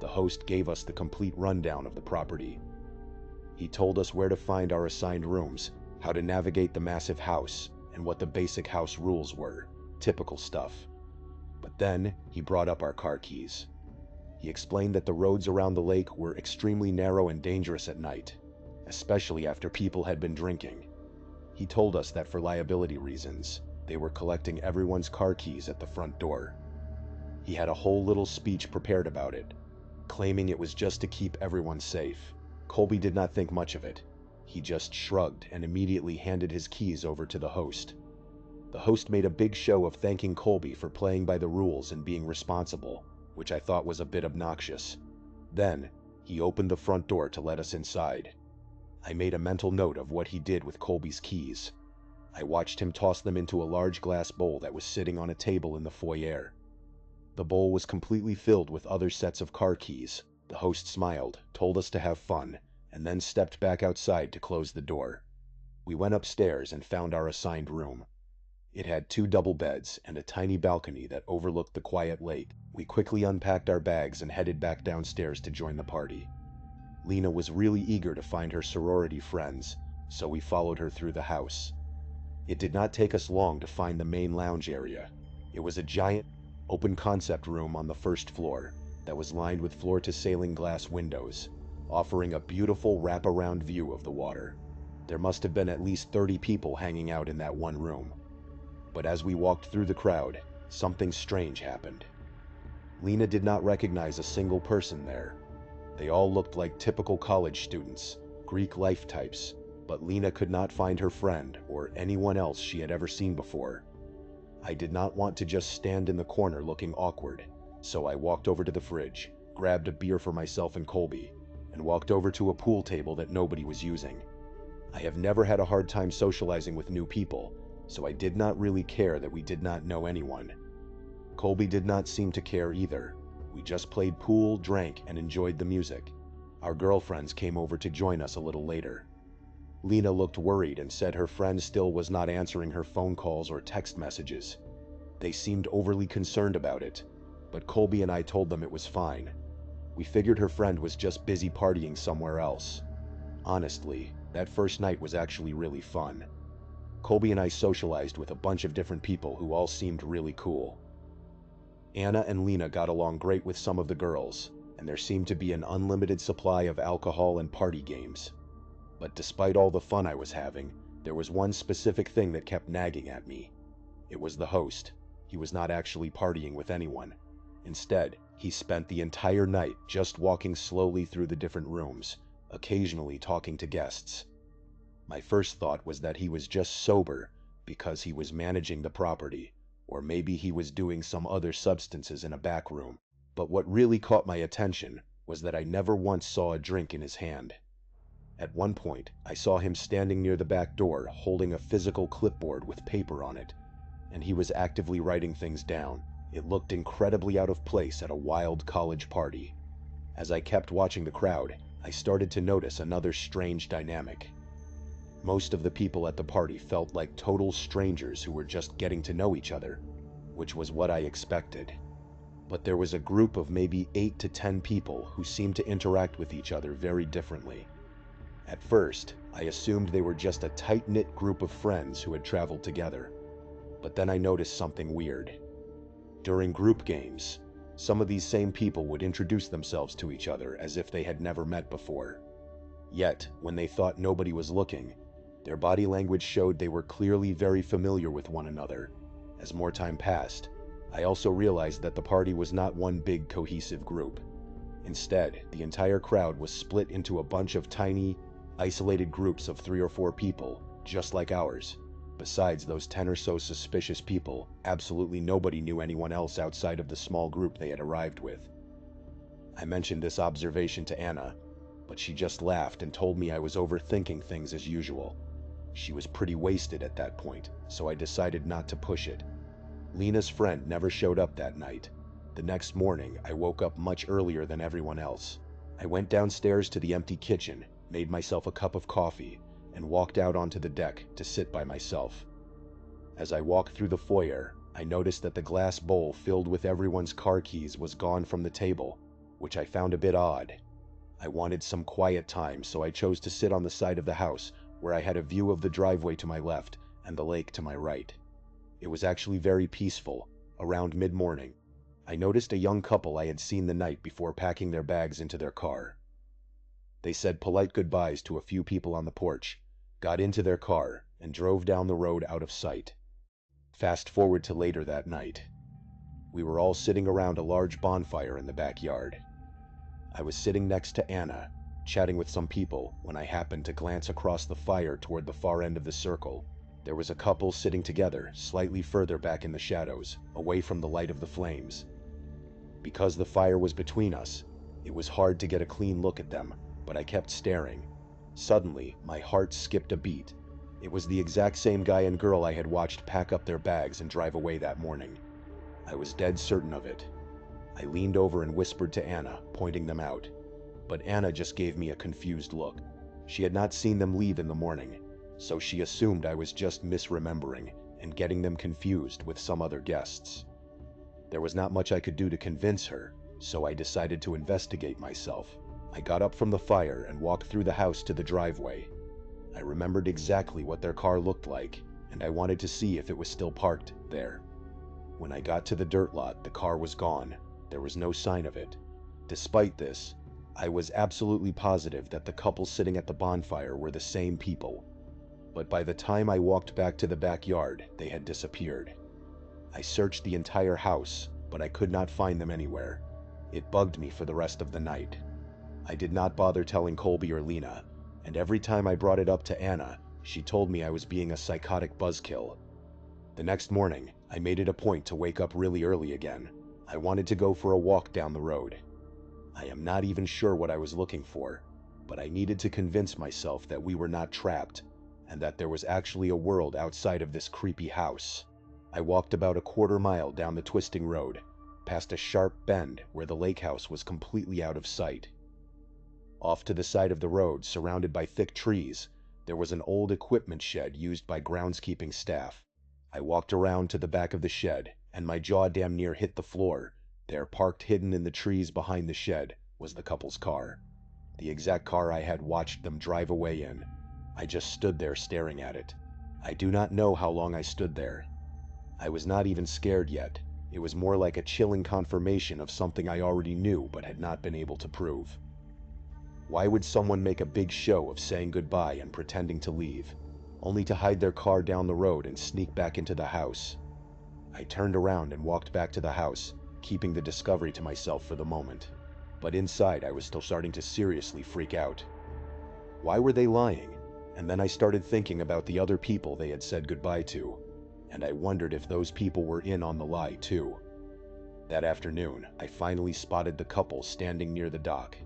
[SPEAKER 1] The host gave us the complete rundown of the property. He told us where to find our assigned rooms, how to navigate the massive house, and what the basic house rules were. Typical stuff. But then, he brought up our car keys. He explained that the roads around the lake were extremely narrow and dangerous at night, especially after people had been drinking. He told us that for liability reasons, they were collecting everyone's car keys at the front door. He had a whole little speech prepared about it, claiming it was just to keep everyone safe. Colby did not think much of it. He just shrugged and immediately handed his keys over to the host. The host made a big show of thanking Colby for playing by the rules and being responsible, which I thought was a bit obnoxious. Then, he opened the front door to let us inside. I made a mental note of what he did with Colby's keys. I watched him toss them into a large glass bowl that was sitting on a table in the foyer. The bowl was completely filled with other sets of car keys. The host smiled, told us to have fun, and then stepped back outside to close the door. We went upstairs and found our assigned room. It had 2 double beds and a tiny balcony that overlooked the quiet lake. We quickly unpacked our bags and headed back downstairs to join the party. Lena was really eager to find her sorority friends, so we followed her through the house. It did not take us long to find the main lounge area. It was a giant, open-concept room on the first floor that was lined with floor-to-ceiling glass windows, offering a beautiful wraparound view of the water. There must have been at least 30 people hanging out in that one room. But as we walked through the crowd, something strange happened. Lena did not recognize a single person there. They all looked like typical college students, Greek life types, but Lena could not find her friend or anyone else she had ever seen before. I did not want to just stand in the corner looking awkward, so I walked over to the fridge, grabbed a beer for myself and Colby, and walked over to a pool table that nobody was using. I have never had a hard time socializing with new people, so I did not really care that we did not know anyone. Colby did not seem to care either. We just played pool, drank, and enjoyed the music. Our girlfriends came over to join us a little later. Lena looked worried and said her friend still was not answering her phone calls or text messages. They seemed overly concerned about it, but Colby and I told them it was fine. We figured her friend was just busy partying somewhere else. Honestly, that first night was actually really fun. Colby and I socialized with a bunch of different people who all seemed really cool. Anna and Lena got along great with some of the girls, and there seemed to be an unlimited supply of alcohol and party games. But despite all the fun I was having, there was one specific thing that kept nagging at me. It was the host. He was not actually partying with anyone. Instead, he spent the entire night just walking slowly through the different rooms, occasionally talking to guests. My first thought was that he was just sober because he was managing the property, or maybe he was doing some other substances in a back room. But what really caught my attention was that I never once saw a drink in his hand. At one point, I saw him standing near the back door holding a physical clipboard with paper on it, and he was actively writing things down. It looked incredibly out of place at a wild college party. As I kept watching the crowd, I started to notice another strange dynamic. Most of the people at the party felt like total strangers who were just getting to know each other, which was what I expected. But there was a group of maybe 8 to 10 people who seemed to interact with each other very differently. At first, I assumed they were just a tight-knit group of friends who had traveled together. But then I noticed something weird. During group games, some of these same people would introduce themselves to each other as if they had never met before. Yet, when they thought nobody was looking, their body language showed they were clearly very familiar with one another. As more time passed, I also realized that the party was not one big cohesive group. Instead, the entire crowd was split into a bunch of tiny, isolated groups of 3 or 4 people, just like ours. Besides those 10 or so suspicious people, absolutely nobody knew anyone else outside of the small group they had arrived with. I mentioned this observation to Anna, but she just laughed and told me I was overthinking things as usual. She was pretty wasted at that point, so I decided not to push it. Lena's friend never showed up that night. The next morning, I woke up much earlier than everyone else. I went downstairs to the empty kitchen, made myself a cup of coffee, and walked out onto the deck to sit by myself. As I walked through the foyer, I noticed that the glass bowl filled with everyone's car keys was gone from the table, which I found a bit odd. I wanted some quiet time, so I chose to sit on the side of the house where I had a view of the driveway to my left and the lake to my right. It was actually very peaceful. Around mid-morning, I noticed a young couple I had seen the night before packing their bags into their car. They said polite goodbyes to a few people on the porch, got into their car, and drove down the road out of sight. Fast forward to later that night. We were all sitting around a large bonfire in the backyard. I was sitting next to Anna, chatting with some people, when I happened to glance across the fire toward the far end of the circle. There was a couple sitting together, slightly further back in the shadows, away from the light of the flames. Because the fire was between us, it was hard to get a clean look at them, but I kept staring. Suddenly, my heart skipped a beat. It was the exact same guy and girl I had watched pack up their bags and drive away that morning. I was dead certain of it. I leaned over and whispered to Anna, pointing them out. but Anna just gave me a confused look. She had not seen them leave in the morning, so she assumed I was just misremembering and getting them confused with some other guests. There was not much I could do to convince her, so I decided to investigate myself. I got up from the fire and walked through the house to the driveway. I remembered exactly what their car looked like, and I wanted to see if it was still parked there. When I got to the dirt lot, the car was gone. There was no sign of it. Despite this, I was absolutely positive that the couple sitting at the bonfire were the same people. But by the time I walked back to the backyard, they had disappeared. I searched the entire house, but I could not find them anywhere. It bugged me for the rest of the night. I did not bother telling Colby or Lena, and every time I brought it up to Anna, she told me I was being a psychotic buzzkill. The next morning, I made it a point to wake up really early again. I wanted to go for a walk down the road. I am not even sure what I was looking for, but I needed to convince myself that we were not trapped, and that there was actually a world outside of this creepy house. I walked about a quarter-mile down the twisting road, past a sharp bend where the lake house was completely out of sight. Off to the side of the road, surrounded by thick trees, there was an old equipment shed used by groundskeeping staff. I walked around to the back of the shed, and my jaw damn near hit the floor. There, parked hidden in the trees behind the shed, was the couple's car. The exact car I had watched them drive away in. I just stood there staring at it. I do not know how long I stood there. I was not even scared yet. It was more like a chilling confirmation of something I already knew but had not been able to prove. Why would someone make a big show of saying goodbye and pretending to leave, only to hide their car down the road and sneak back into the house? I turned around and walked back to the house, keeping the discovery to myself for the moment. But inside, I was still starting to seriously freak out. Why were they lying? And then I started thinking about the other people they had said goodbye to, and I wondered if those people were in on the lie too. That afternoon, I finally spotted the couple standing near the dock.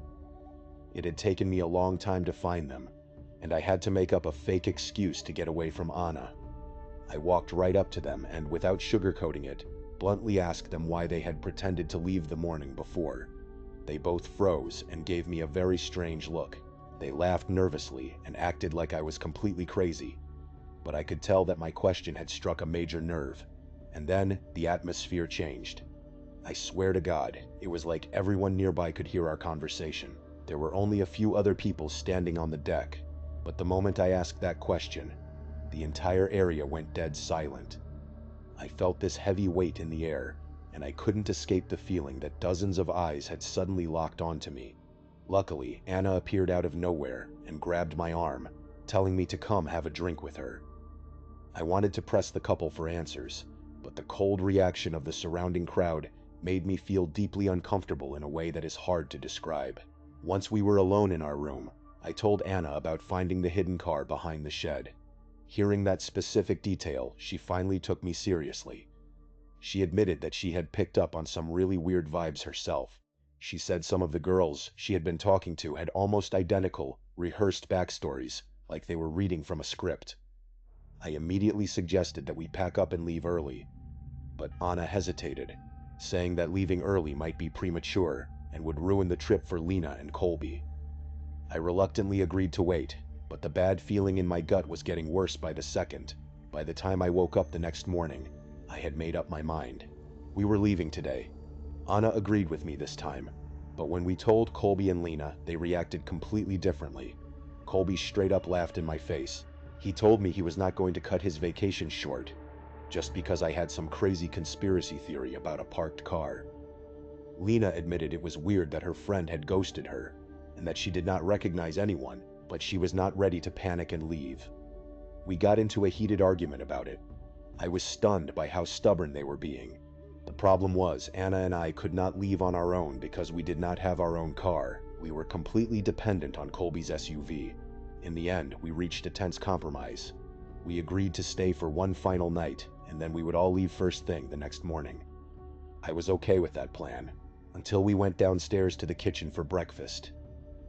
[SPEAKER 1] It had taken me a long time to find them, and I had to make up a fake excuse to get away from Anna. I walked right up to them and, without sugarcoating it, bluntly asked them why they had pretended to leave the morning before. They both froze and gave me a very strange look. They laughed nervously and acted like I was completely crazy, but I could tell that my question had struck a major nerve. And then the atmosphere changed. I swear to God, it was like everyone nearby could hear our conversation. There were only a few other people standing on the deck, but the moment I asked that question, the entire area went dead silent. I felt this heavy weight in the air, and I couldn't escape the feeling that dozens of eyes had suddenly locked onto me. Luckily, Anna appeared out of nowhere and grabbed my arm, telling me to come have a drink with her. I wanted to press the couple for answers, but the cold reaction of the surrounding crowd made me feel deeply uncomfortable in a way that is hard to describe. Once we were alone in our room, I told Anna about finding the hidden car behind the shed. Hearing that specific detail, she finally took me seriously. She admitted that she had picked up on some really weird vibes herself. She said some of the girls she had been talking to had almost identical, rehearsed backstories, like they were reading from a script. I immediately suggested that we pack up and leave early, but Anna hesitated, saying that leaving early might be premature and would ruin the trip for Lena and Colby. I reluctantly agreed to wait, but the bad feeling in my gut was getting worse by the second. By the time I woke up the next morning, I had made up my mind. We were leaving today. Anna agreed with me this time, but when we told Colby and Lena, they reacted completely differently. Colby straight up laughed in my face. He told me he was not going to cut his vacation short, just because I had some crazy conspiracy theory about a parked car. Lena admitted it was weird that her friend had ghosted her, and that she did not recognize anyone, but she was not ready to panic and leave. We got into a heated argument about it. I was stunned by how stubborn they were being. The problem was, Anna and I could not leave on our own because we did not have our own car. We were completely dependent on Colby's SUV. In the end, we reached a tense compromise. We agreed to stay for one final night, and then we would all leave first thing the next morning. I was okay with that plan, until we went downstairs to the kitchen for breakfast.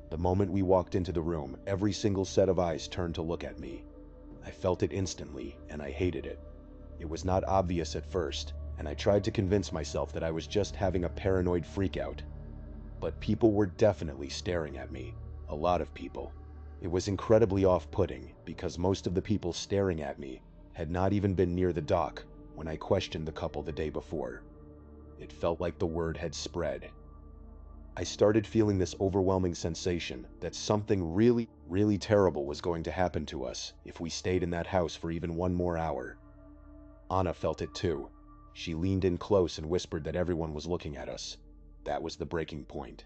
[SPEAKER 1] The moment we walked into the room, every single set of eyes turned to look at me. I felt it instantly, and I hated it. It was not obvious at first, and I tried to convince myself that I was just having a paranoid freakout. but people were definitely staring at me. A lot of people. It was incredibly off-putting because most of the people staring at me had not even been near the dock when I questioned the couple the day before. It felt like the word had spread. I started feeling this overwhelming sensation that something really, really terrible was going to happen to us if we stayed in that house for even one more hour. Anna felt it too. She leaned in close and whispered that everyone was looking at us. That was the breaking point.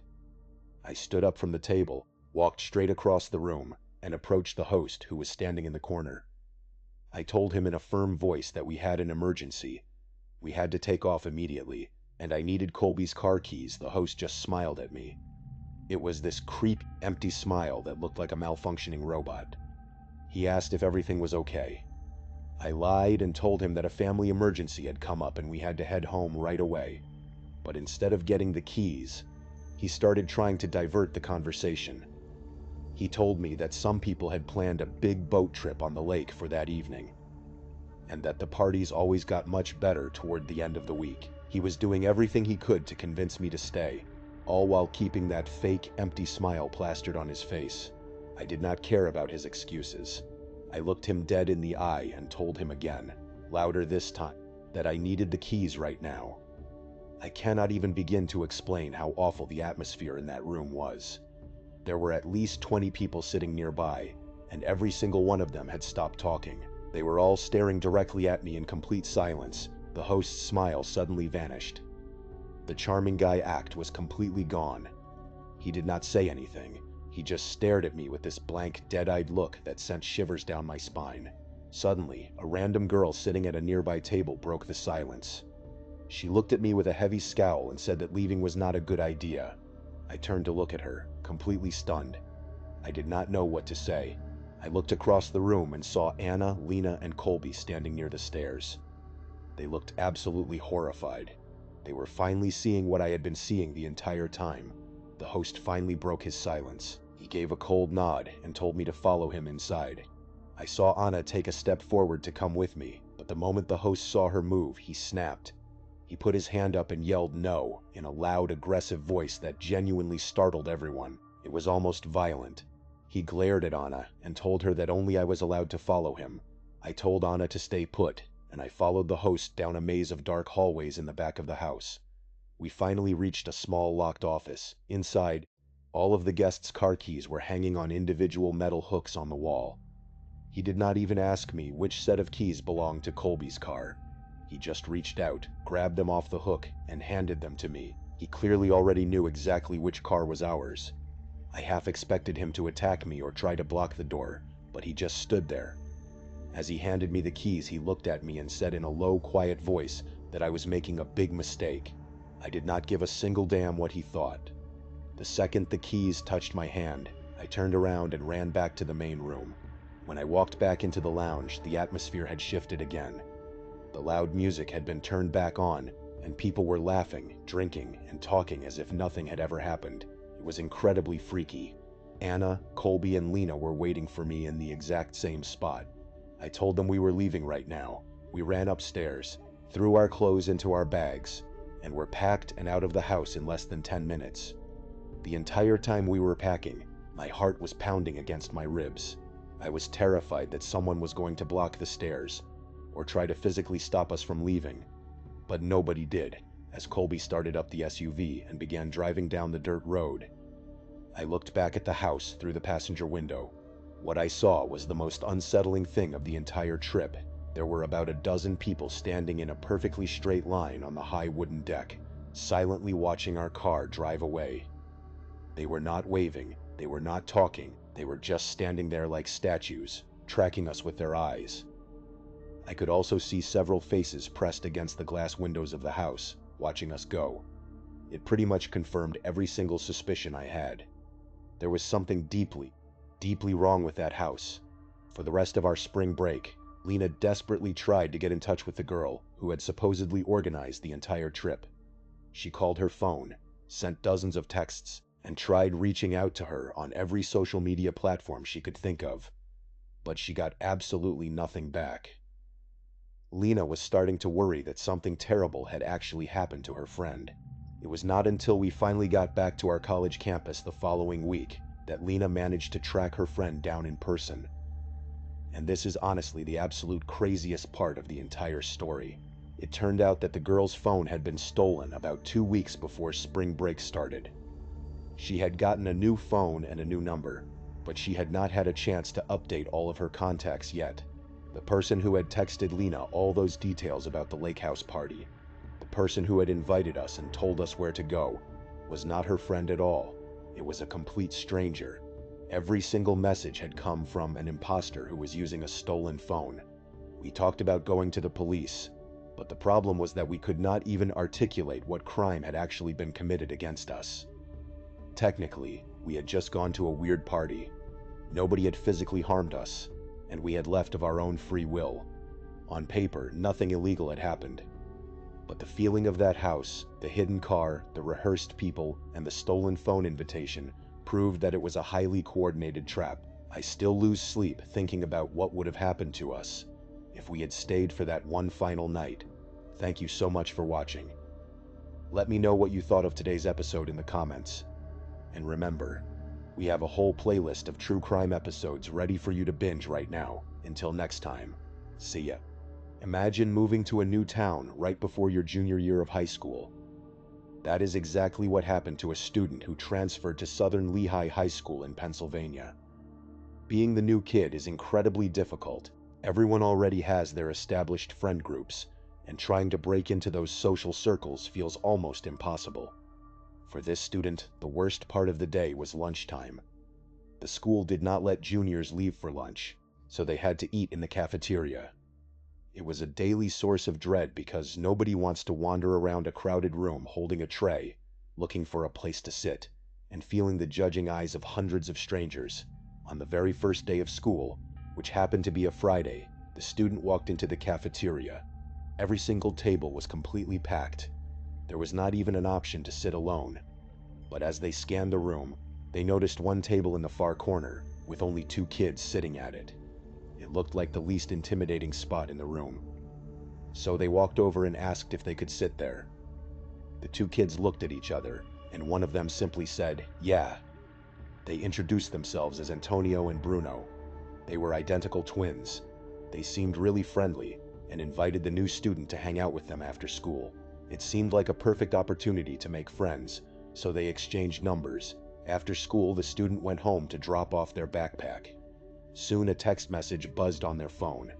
[SPEAKER 1] I stood up from the table, walked straight across the room, and approached the host, who was standing in the corner. I told him in a firm voice that we had an emergency. We had to take off immediately, and I needed Colby's car keys. The host just smiled at me. It was this creepy, empty smile that looked like a malfunctioning robot. He asked if everything was okay. I lied and told him that a family emergency had come up and we had to head home right away. But instead of getting the keys, he started trying to divert the conversation. He told me that some people had planned a big boat trip on the lake for that evening, and that the parties always got much better toward the end of the week. He was doing everything he could to convince me to stay, all while keeping that fake, empty smile plastered on his face. I did not care about his excuses. I looked him dead in the eye and told him again, louder this time, that I needed the keys right now. I cannot even begin to explain how awful the atmosphere in that room was. There were at least 20 people sitting nearby, and every single one of them had stopped talking. They were all staring directly at me in complete silence. The host's smile suddenly vanished. The charming guy act was completely gone. He did not say anything. He just stared at me with this blank, dead-eyed look that sent shivers down my spine. Suddenly, a random girl sitting at a nearby table broke the silence. She looked at me with a heavy scowl and said that leaving was not a good idea. I turned to look at her, completely stunned. I did not know what to say. I looked across the room and saw Anna, Lena, and Colby standing near the stairs. They looked absolutely horrified. They were finally seeing what I had been seeing the entire time. The host finally broke his silence. He gave a cold nod and told me to follow him inside. I saw Anna take a step forward to come with me, but the moment the host saw her move, he snapped. He put his hand up and yelled no in a loud, aggressive voice that genuinely startled everyone. It was almost violent. He glared at Anna and told her that only I was allowed to follow him. I told Anna to stay put, and I followed the host down a maze of dark hallways in the back of the house. We finally reached a small locked office. Inside, all of the guests' car keys were hanging on individual metal hooks on the wall. He did not even ask me which set of keys belonged to Colby's car. He just reached out, grabbed them off the hook, and handed them to me. He clearly already knew exactly which car was ours. I half expected him to attack me or try to block the door, but he just stood there. As he handed me the keys, he looked at me and said in a low, quiet voice that I was making a big mistake. I did not give a single damn what he thought. The second the keys touched my hand, I turned around and ran back to the main room. When I walked back into the lounge, the atmosphere had shifted again. The loud music had been turned back on, and people were laughing, drinking, and talking as if nothing had ever happened. It was incredibly freaky. Anna, Colby, and Lena were waiting for me in the exact same spot. I told them we were leaving right now. We ran upstairs, threw our clothes into our bags, and were packed and out of the house in less than 10 minutes. The entire time we were packing, my heart was pounding against my ribs. I was terrified that someone was going to block the stairs, or try to physically stop us from leaving. But nobody did, as Colby started up the SUV and began driving down the dirt road. I looked back at the house through the passenger window. What I saw was the most unsettling thing of the entire trip. There were about a dozen people standing in a perfectly straight line on the high wooden deck, silently watching our car drive away. They were not waving, they were not talking, they were just standing there like statues, tracking us with their eyes. I could also see several faces pressed against the glass windows of the house, watching us go. It pretty much confirmed every single suspicion I had. There was something deeply, deeply wrong with that house. For the rest of our spring break, Lena desperately tried to get in touch with the girl who had supposedly organized the entire trip. She called her phone, sent dozens of texts, and tried reaching out to her on every social media platform she could think of. But she got absolutely nothing back. Lena was starting to worry that something terrible had actually happened to her friend. It was not until we finally got back to our college campus the following week that Lena managed to track her friend down in person. And this is honestly the absolute craziest part of the entire story. It turned out that the girl's phone had been stolen about 2 weeks before spring break started. She had gotten a new phone and a new number, but she had not had a chance to update all of her contacts yet. The person who had texted Lena all those details about the lake house party, the person who had invited us and told us where to go, was not her friend at all. It was a complete stranger. Every single message had come from an imposter who was using a stolen phone. We talked about going to the police, but the problem was that we could not even articulate what crime had actually been committed against us. Technically, we had just gone to a weird party. Nobody had physically harmed us, and we had left of our own free will. On paper, nothing illegal had happened. But the feeling of that house, the hidden car, the rehearsed people, and the stolen phone invitation proved that it was a highly coordinated trap. I still lose sleep thinking about what would have happened to us if we had stayed for that one final night. Thank you so much for watching. Let me know what you thought of today's episode in the comments. And remember, we have a whole playlist of true crime episodes ready for you to binge right now. Until next time, see ya. Imagine moving to a new town right before your junior year of high school. That is exactly what happened to a student who transferred to Southern Lehigh High School in Pennsylvania. Being the new kid is incredibly difficult. Everyone already has their established friend groups, and trying to break into those social circles feels almost impossible. For this student, the worst part of the day was lunchtime. The school did not let juniors leave for lunch, so they had to eat in the cafeteria. It was a daily source of dread because nobody wants to wander around a crowded room holding a tray, looking for a place to sit, and feeling the judging eyes of hundreds of strangers. On the very first day of school, which happened to be a Friday, the student walked into the cafeteria. Every single table was completely packed. There was not even an option to sit alone. But as they scanned the room, they noticed one table in the far corner, with only 2 kids sitting at it. It looked like the least intimidating spot in the room. So they walked over and asked if they could sit there. The 2 kids looked at each other, and one of them simply said, "Yeah." They introduced themselves as Antonio and Bruno. They were identical twins. They seemed really friendly, and invited the new student to hang out with them after school. It seemed like a perfect opportunity to make friends, so they exchanged numbers. After school, the student went home to drop off their backpack. Soon a text message buzzed on their phone.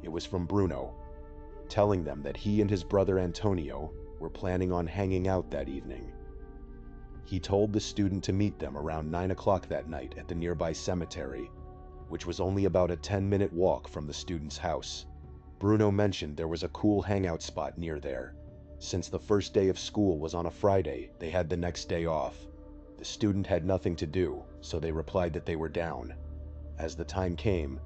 [SPEAKER 1] It was from Bruno, telling them that he and his brother Antonio were planning on hanging out that evening. He told the student to meet them around 9 o'clock that night at the nearby cemetery, which was only about a 10-minute walk from the student's house. Bruno mentioned there was a cool hangout spot near there. Since the first day of school was on a Friday, they had the next day off. The student had nothing to do, so they replied that they were down. As the time came,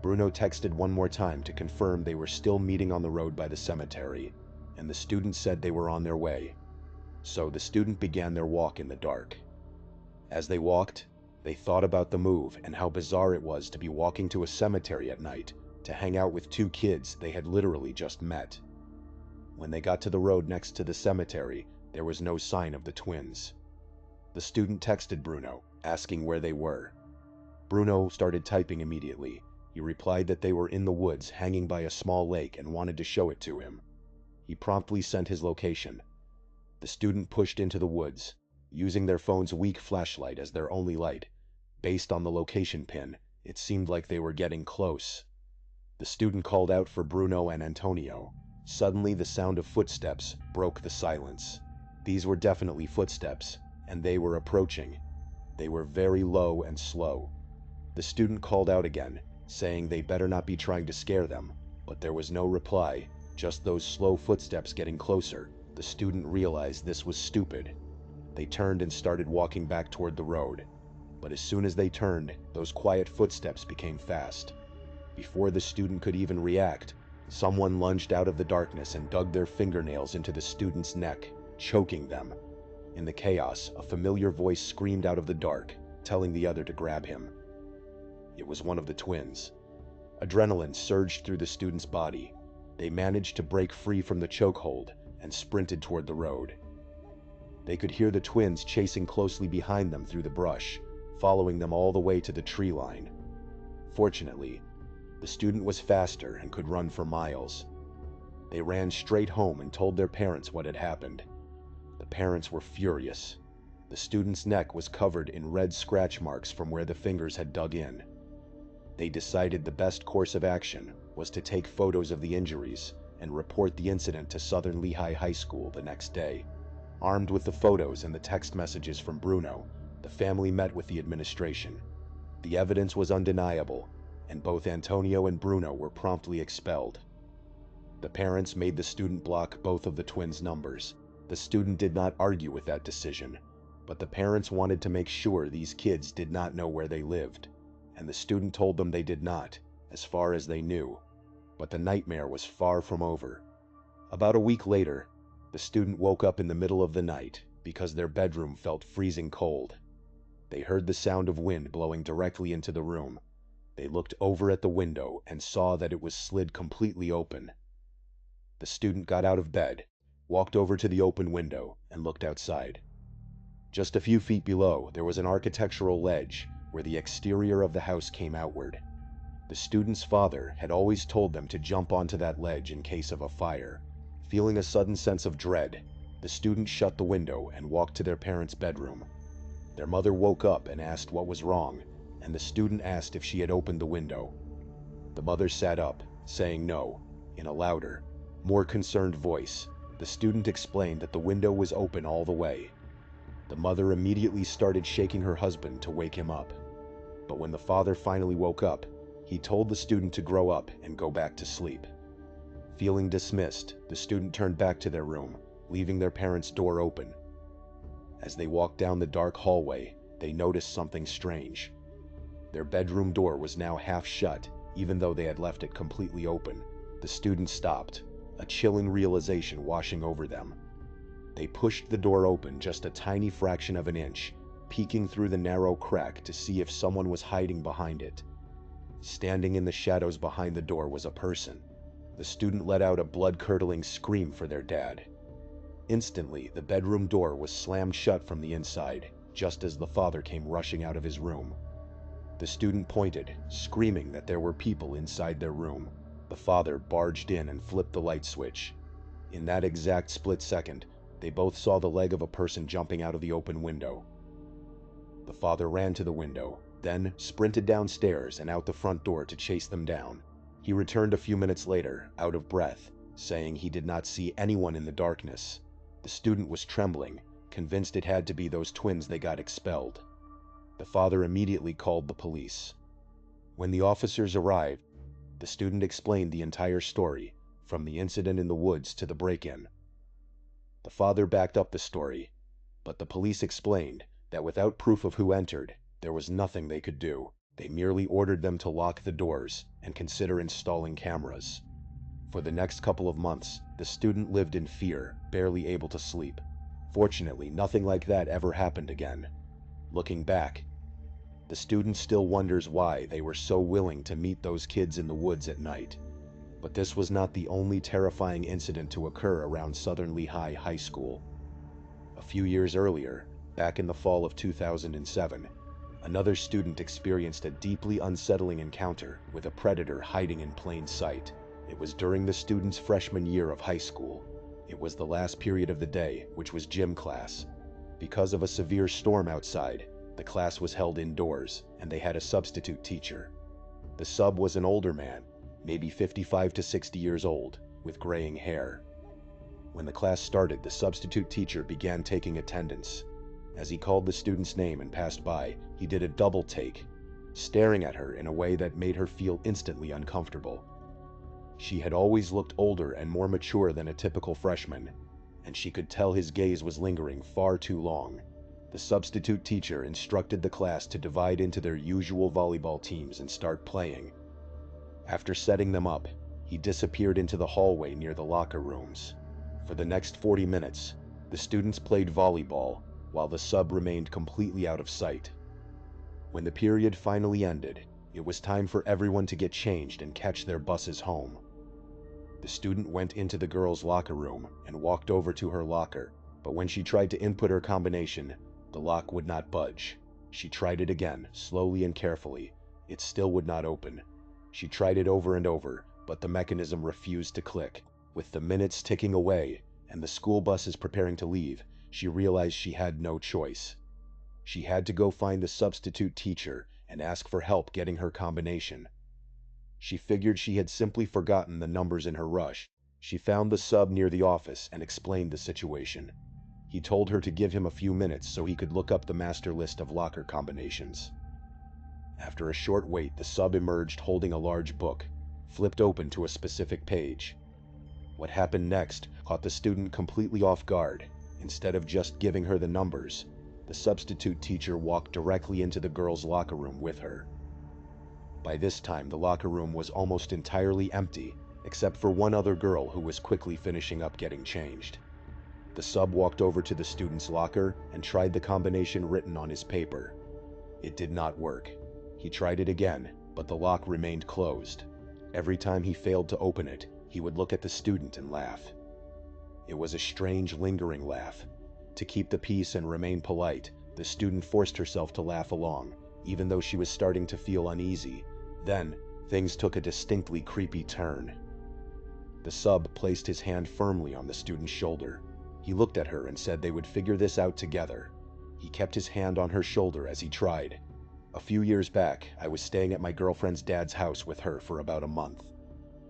[SPEAKER 1] Bruno texted one more time to confirm they were still meeting on the road by the cemetery, and the student said they were on their way. So the student began their walk in the dark. As they walked, they thought about the move and how bizarre it was to be walking to a cemetery at night to hang out with 2 kids they had literally just met. When they got to the road next to the cemetery, there was no sign of the twins. The student texted Bruno, asking where they were. Bruno started typing immediately. He replied that they were in the woods hanging by a small lake and wanted to show it to him. He promptly sent his location. The student pushed into the woods, using their phone's weak flashlight as their only light. Based on the location pin, it seemed like they were getting close. The student called out for Bruno and Antonio. Suddenly, the sound of footsteps broke the silence. These were definitely footsteps, and they were approaching. They were very low and slow. The student called out again, saying they better not be trying to scare them, but there was no reply, just those slow footsteps getting closer. The student realized this was stupid. They turned and started walking back toward the road. But as soon as they turned, those quiet footsteps became fast. Before the student could even react, someone lunged out of the darkness and dug their fingernails into the student's neck, choking them. In the chaos, a familiar voice screamed out of the dark, telling the other to grab him. It was one of the twins. Adrenaline surged through the student's body. They managed to break free from the chokehold and sprinted toward the road. They could hear the twins chasing closely behind them through the brush, following them all the way to the tree line. Fortunately, the student was faster and could run for miles. They ran straight home and told their parents what had happened. The parents were furious. The student's neck was covered in red scratch marks from where the fingers had dug in. They decided the best course of action was to take photos of the injuries and report the incident to Southern Lehigh High School the next day. Armed with the photos and the text messages from Bruno, the family met with the administration. The evidence was undeniable, and both Antonio and Bruno were promptly expelled. The parents made the student block both of the twins' numbers. The student did not argue with that decision, but the parents wanted to make sure these kids did not know where they lived, and the student told them they did not, as far as they knew. But the nightmare was far from over. About a week later, the student woke up in the middle of the night because their bedroom felt freezing cold. They heard the sound of wind blowing directly into the room. They looked over at the window and saw that it was slid completely open. The student got out of bed, walked over to the open window, and looked outside. Just a few feet below, there was an architectural ledge where the exterior of the house came outward. The student's father had always told them to jump onto that ledge in case of a fire. Feeling a sudden sense of dread, the student shut the window and walked to their parents' bedroom. Their mother woke up and asked what was wrong, and the student asked if she had opened the window. The mother sat up, saying no, in a louder, more concerned voice. The student explained that the window was open all the way. The mother immediately started shaking her husband to wake him up. But when the father finally woke up, he told the student to grow up and go back to sleep. Feeling dismissed, the student turned back to their room, leaving their parents' door open. As they walked down the dark hallway, they noticed something strange. Their bedroom door was now half shut, even though they had left it completely open. The student stopped, a chilling realization washing over them. They pushed the door open just a tiny fraction of an inch, peeking through the narrow crack to see if someone was hiding behind it. Standing in the shadows behind the door was a person. The student let out a blood-curdling scream for their dad. Instantly, the bedroom door was slammed shut from the inside, just as the father came rushing out of his room. The student pointed, screaming that there were people inside their room. The father barged in and flipped the light switch. In that exact split second, they both saw the leg of a person jumping out of the open window. The father ran to the window, then sprinted downstairs and out the front door to chase them down. He returned a few minutes later, out of breath, saying he did not see anyone in the darkness. The student was trembling, convinced it had to be those twins they got expelled. The father immediately called the police. When the officers arrived, the student explained the entire story, from the incident in the woods to the break-in. The father backed up the story, but the police explained that without proof of who entered, there was nothing they could do. They merely ordered them to lock the doors and consider installing cameras. For the next couple of months, the student lived in fear, barely able to sleep. Fortunately, nothing like that ever happened again. Looking back, the student still wonders why they were so willing to meet those kids in the woods at night. But this was not the only terrifying incident to occur around Southern Lehigh High School. A few years earlier, back in the fall of 2007, another student experienced a deeply unsettling encounter with a predator hiding in plain sight. It was during the student's freshman year of high school. It was the last period of the day, which was gym class. Because of a severe storm outside, the class was held indoors, and they had a substitute teacher. The sub was an older man, maybe 55 to 60 years old, with graying hair. When the class started, the substitute teacher began taking attendance. As he called the student's name and passed by, he did a double take, staring at her in a way that made her feel instantly uncomfortable. She had always looked older and more mature than a typical freshman, and she could tell his gaze was lingering far too long. The substitute teacher instructed the class to divide into their usual volleyball teams and start playing. After setting them up, he disappeared into the hallway near the locker rooms. For the next 40 minutes, the students played volleyball, while the sub remained completely out of sight. When the period finally ended, it was time for everyone to get changed and catch their buses home. The student went into the girls' locker room and walked over to her locker, But when she tried to input her combination, the lock would not budge. She tried it again, slowly and carefully. It still would not open. She tried it over and over, but the mechanism refused to click. With the minutes ticking away, and the school buses preparing to leave, she realized she had no choice. She had to go find the substitute teacher and ask for help getting her combination. She figured she had simply forgotten the numbers in her rush. She found the sub near the office and explained the situation. He told her to give him a few minutes so he could look up the master list of locker combinations. After a short wait, the sub emerged holding a large book, flipped open to a specific page. What happened next caught the student completely off guard. Instead of just giving her the numbers, the substitute teacher walked directly into the girls' locker room with her. By this time, the locker room was almost entirely empty, except for one other girl who was quickly finishing up getting changed. The sub walked over to the student's locker and tried the combination written on his paper. It did not work. He tried it again, but the lock remained closed. Every time he failed to open it, he would look at the student and laugh. It was a strange, lingering laugh. To keep the peace and remain polite, the student forced herself to laugh along, even though she was starting to feel uneasy. Then, things took a distinctly creepy turn. The sub placed his hand firmly on the student's shoulder. He looked at her and said they would figure this out together. He kept his hand on her shoulder as he tried. A few years back, I was staying at my girlfriend's dad's house with her for about a month.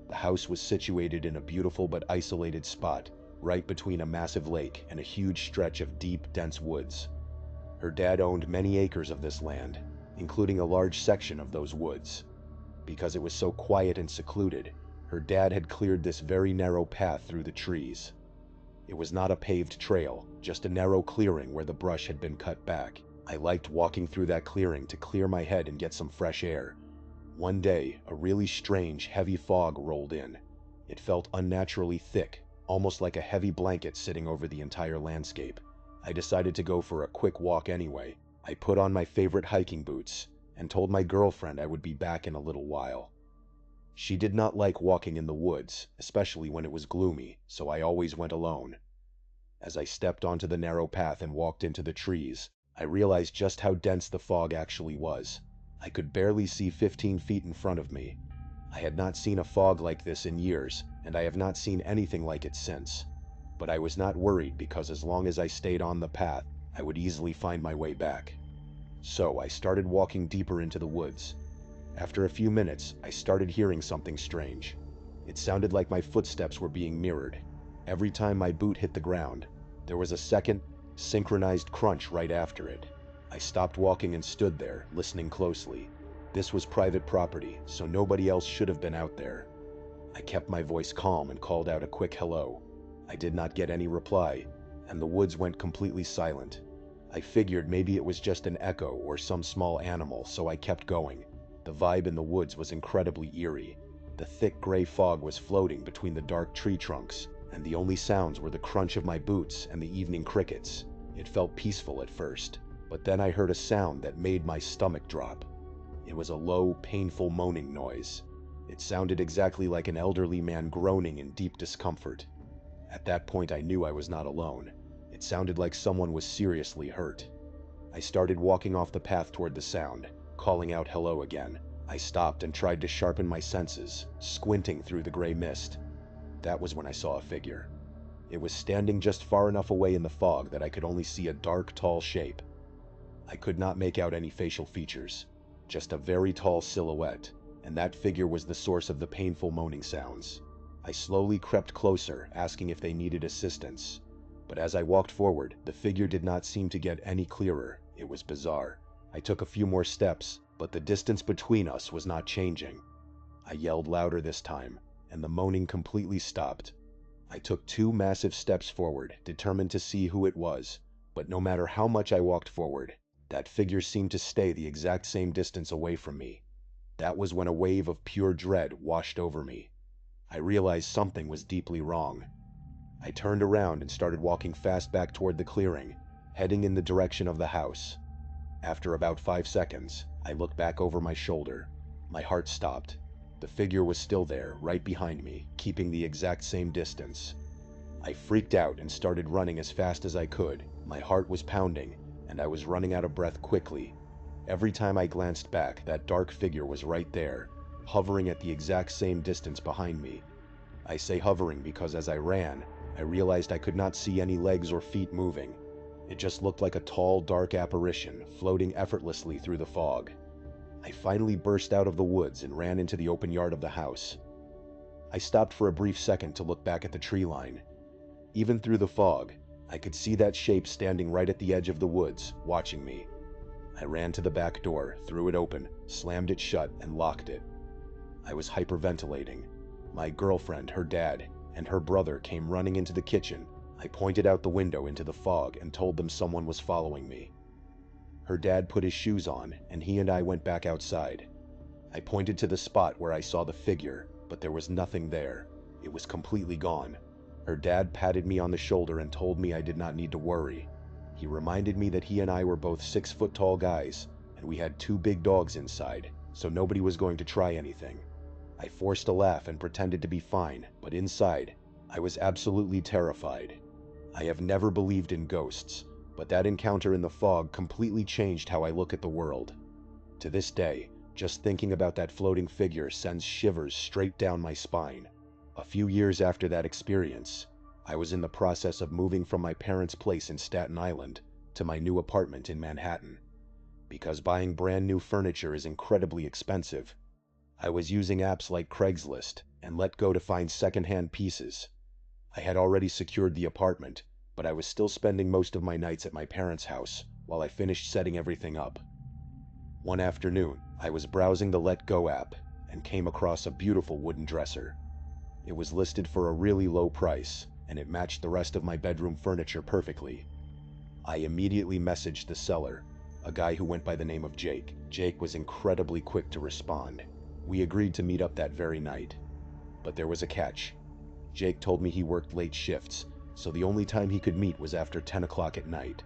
[SPEAKER 1] The house was situated in a beautiful but isolated spot, right between a massive lake and a huge stretch of deep, dense woods. Her dad owned many acres of this land, including a large section of those woods. Because it was so quiet and secluded, her dad had cleared this very narrow path through the trees. It was not a paved trail, just a narrow clearing where the brush had been cut back. I liked walking through that clearing to clear my head and get some fresh air. One day, a really strange, heavy fog rolled in. It felt unnaturally thick, almost like a heavy blanket sitting over the entire landscape. I decided to go for a quick walk anyway. I put on my favorite hiking boots and told my girlfriend I would be back in a little while. She did not like walking in the woods, especially when it was gloomy, so I always went alone. As I stepped onto the narrow path and walked into the trees, I realized just how dense the fog actually was. I could barely see 15 feet in front of me. I had not seen a fog like this in years, and I have not seen anything like it since. But I was not worried because as long as I stayed on the path, I would easily find my way back. So I started walking deeper into the woods. After a few minutes, I started hearing something strange. It sounded like my footsteps were being mirrored. Every time my boot hit the ground, there was a second, synchronized crunch right after it. I stopped walking and stood there, listening closely. This was private property, so nobody else should have been out there. I kept my voice calm and called out a quick hello. I did not get any reply, and the woods went completely silent. I figured maybe it was just an echo or some small animal, so I kept going. The vibe in the woods was incredibly eerie. The thick gray fog was floating between the dark tree trunks, and the only sounds were the crunch of my boots and the evening crickets. It felt peaceful at first, but then I heard a sound that made my stomach drop. It was a low, painful moaning noise. It sounded exactly like an elderly man groaning in deep discomfort. At that point, I knew I was not alone. It sounded like someone was seriously hurt. I started walking off the path toward the sound, calling out hello again. I stopped and tried to sharpen my senses, squinting through the gray mist. That was when I saw a figure. It was standing just far enough away in the fog that I could only see a dark, tall shape. I could not make out any facial features, just a very tall silhouette, and that figure was the source of the painful moaning sounds. I slowly crept closer, asking if they needed assistance. But as I walked forward, the figure did not seem to get any clearer. It was bizarre. I took a few more steps, but the distance between us was not changing. I yelled louder this time, and the moaning completely stopped. I took 2 massive steps forward, determined to see who it was, but no matter how much I walked forward, that figure seemed to stay the exact same distance away from me. That was when a wave of pure dread washed over me. I realized something was deeply wrong. I turned around and started walking fast back toward the clearing, heading in the direction of the house. After about 5 seconds, I looked back over my shoulder. My heart stopped. The figure was still there, right behind me, keeping the exact same distance. I freaked out and started running as fast as I could. My heart was pounding, and I was running out of breath quickly. Every time I glanced back, that dark figure was right there, hovering at the exact same distance behind me. I say hovering because as I ran, I realized I could not see any legs or feet moving. It just looked like a tall, dark apparition floating effortlessly through the fog. I finally burst out of the woods and ran into the open yard of the house. I stopped for a brief second to look back at the tree line. Even through the fog, I could see that shape standing right at the edge of the woods, watching me. I ran to the back door, threw it open, slammed it shut, and locked it. I was hyperventilating. My girlfriend, her dad, and her brother came running into the kitchen. I pointed out the window into the fog and told them someone was following me. Her dad put his shoes on, and he and I went back outside. I pointed to the spot where I saw the figure, but there was nothing there. It was completely gone. Her dad patted me on the shoulder and told me I did not need to worry. He reminded me that he and I were both 6-foot-tall guys, and we had 2 big dogs inside, so nobody was going to try anything. I forced a laugh and pretended to be fine, but inside, I was absolutely terrified. I have never believed in ghosts, but that encounter in the fog completely changed how I look at the world. To this day, just thinking about that floating figure sends shivers straight down my spine. A few years after that experience, I was in the process of moving from my parents' place in Staten Island to my new apartment in Manhattan. Because buying brand new furniture is incredibly expensive, I was using apps like Craigslist and Let Go to find secondhand pieces. I had already secured the apartment, but I was still spending most of my nights at my parents' house while I finished setting everything up. One afternoon, I was browsing the Let Go app and came across a beautiful wooden dresser. It was listed for a really low price, and it matched the rest of my bedroom furniture perfectly. I immediately messaged the seller, a guy who went by the name of Jake. Jake was incredibly quick to respond. We agreed to meet up that very night. But there was a catch. Jake told me he worked late shifts, so the only time he could meet was after 10 o'clock at night.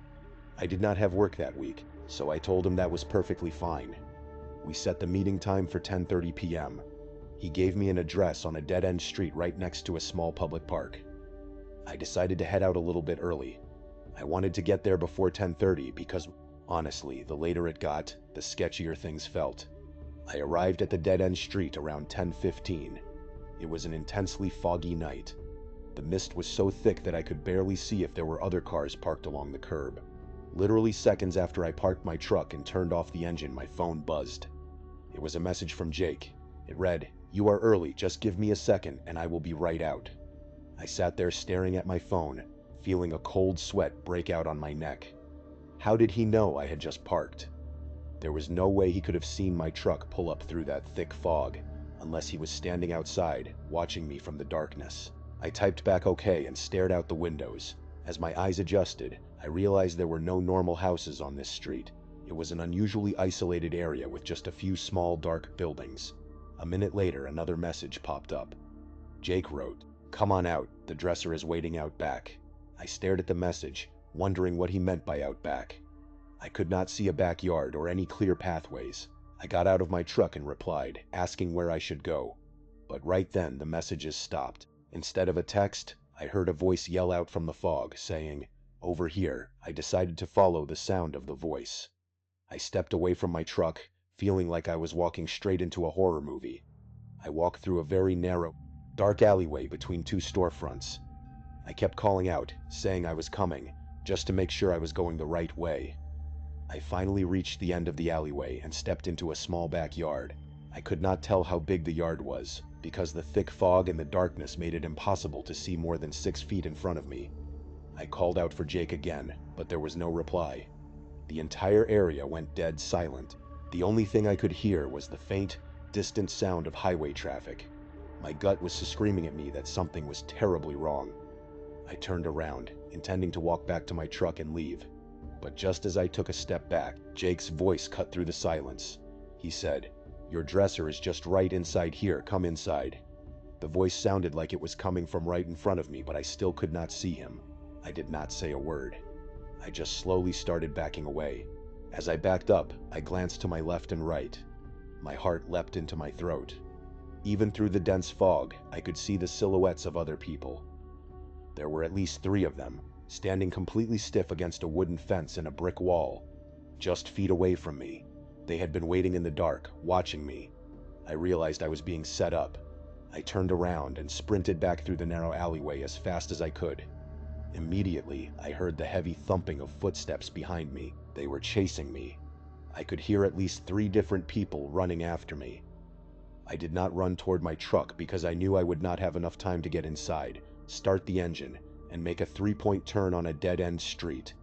[SPEAKER 1] I did not have work that week, so I told him that was perfectly fine. We set the meeting time for 10:30 p.m. He gave me an address on a dead-end street right next to a small public park. I decided to head out a little bit early. I wanted to get there before 10:30 because, honestly, the later it got, the sketchier things felt. I arrived at the dead-end street around 10:15. It was an intensely foggy night. The mist was so thick that I could barely see if there were other cars parked along the curb. Literally seconds after I parked my truck and turned off the engine, my phone buzzed. It was a message from Jake. It read, "You are early, just give me a second and I will be right out." I sat there staring at my phone, feeling a cold sweat break out on my neck. How did he know I had just parked? There was no way he could have seen my truck pull up through that thick fog, unless he was standing outside, watching me from the darkness. I typed back okay and stared out the windows. As my eyes adjusted, I realized there were no normal houses on this street. It was an unusually isolated area with just a few small, dark buildings. A minute later, another message popped up. Jake wrote, "Come on out, the dresser is waiting out back." I stared at the message, wondering what he meant by out back. I could not see a backyard or any clear pathways. I got out of my truck and replied, asking where I should go. But right then, the messages stopped. Instead of a text, I heard a voice yell out from the fog, saying, "Over here." I decided to follow the sound of the voice. I stepped away from my truck, feeling like I was walking straight into a horror movie. I walked through a very narrow, dark alleyway between 2 storefronts. I kept calling out, saying I was coming, just to make sure I was going the right way. I finally reached the end of the alleyway and stepped into a small backyard. I could not tell how big the yard was, because the thick fog and the darkness made it impossible to see more than 6 feet in front of me. I called out for Jake again, but there was no reply. The entire area went dead silent. The only thing I could hear was the faint, distant sound of highway traffic. My gut was screaming at me that something was terribly wrong. I turned around, intending to walk back to my truck and leave. But just as I took a step back, Jake's voice cut through the silence. He said, "Your dresser is just right inside here, come inside." The voice sounded like it was coming from right in front of me, but I still could not see him. I did not say a word. I just slowly started backing away. As I backed up, I glanced to my left and right. My heart leapt into my throat. Even through the dense fog, I could see the silhouettes of other people. There were at least 3 of them, standing completely stiff against a wooden fence and a brick wall, just feet away from me. They had been waiting in the dark, watching me. I realized I was being set up. I turned around and sprinted back through the narrow alleyway as fast as I could. Immediately, I heard the heavy thumping of footsteps behind me. They were chasing me. I could hear at least 3 different people running after me. I did not run toward my truck because I knew I would not have enough time to get inside, start the engine, and make a 3-point turn on a dead-end street.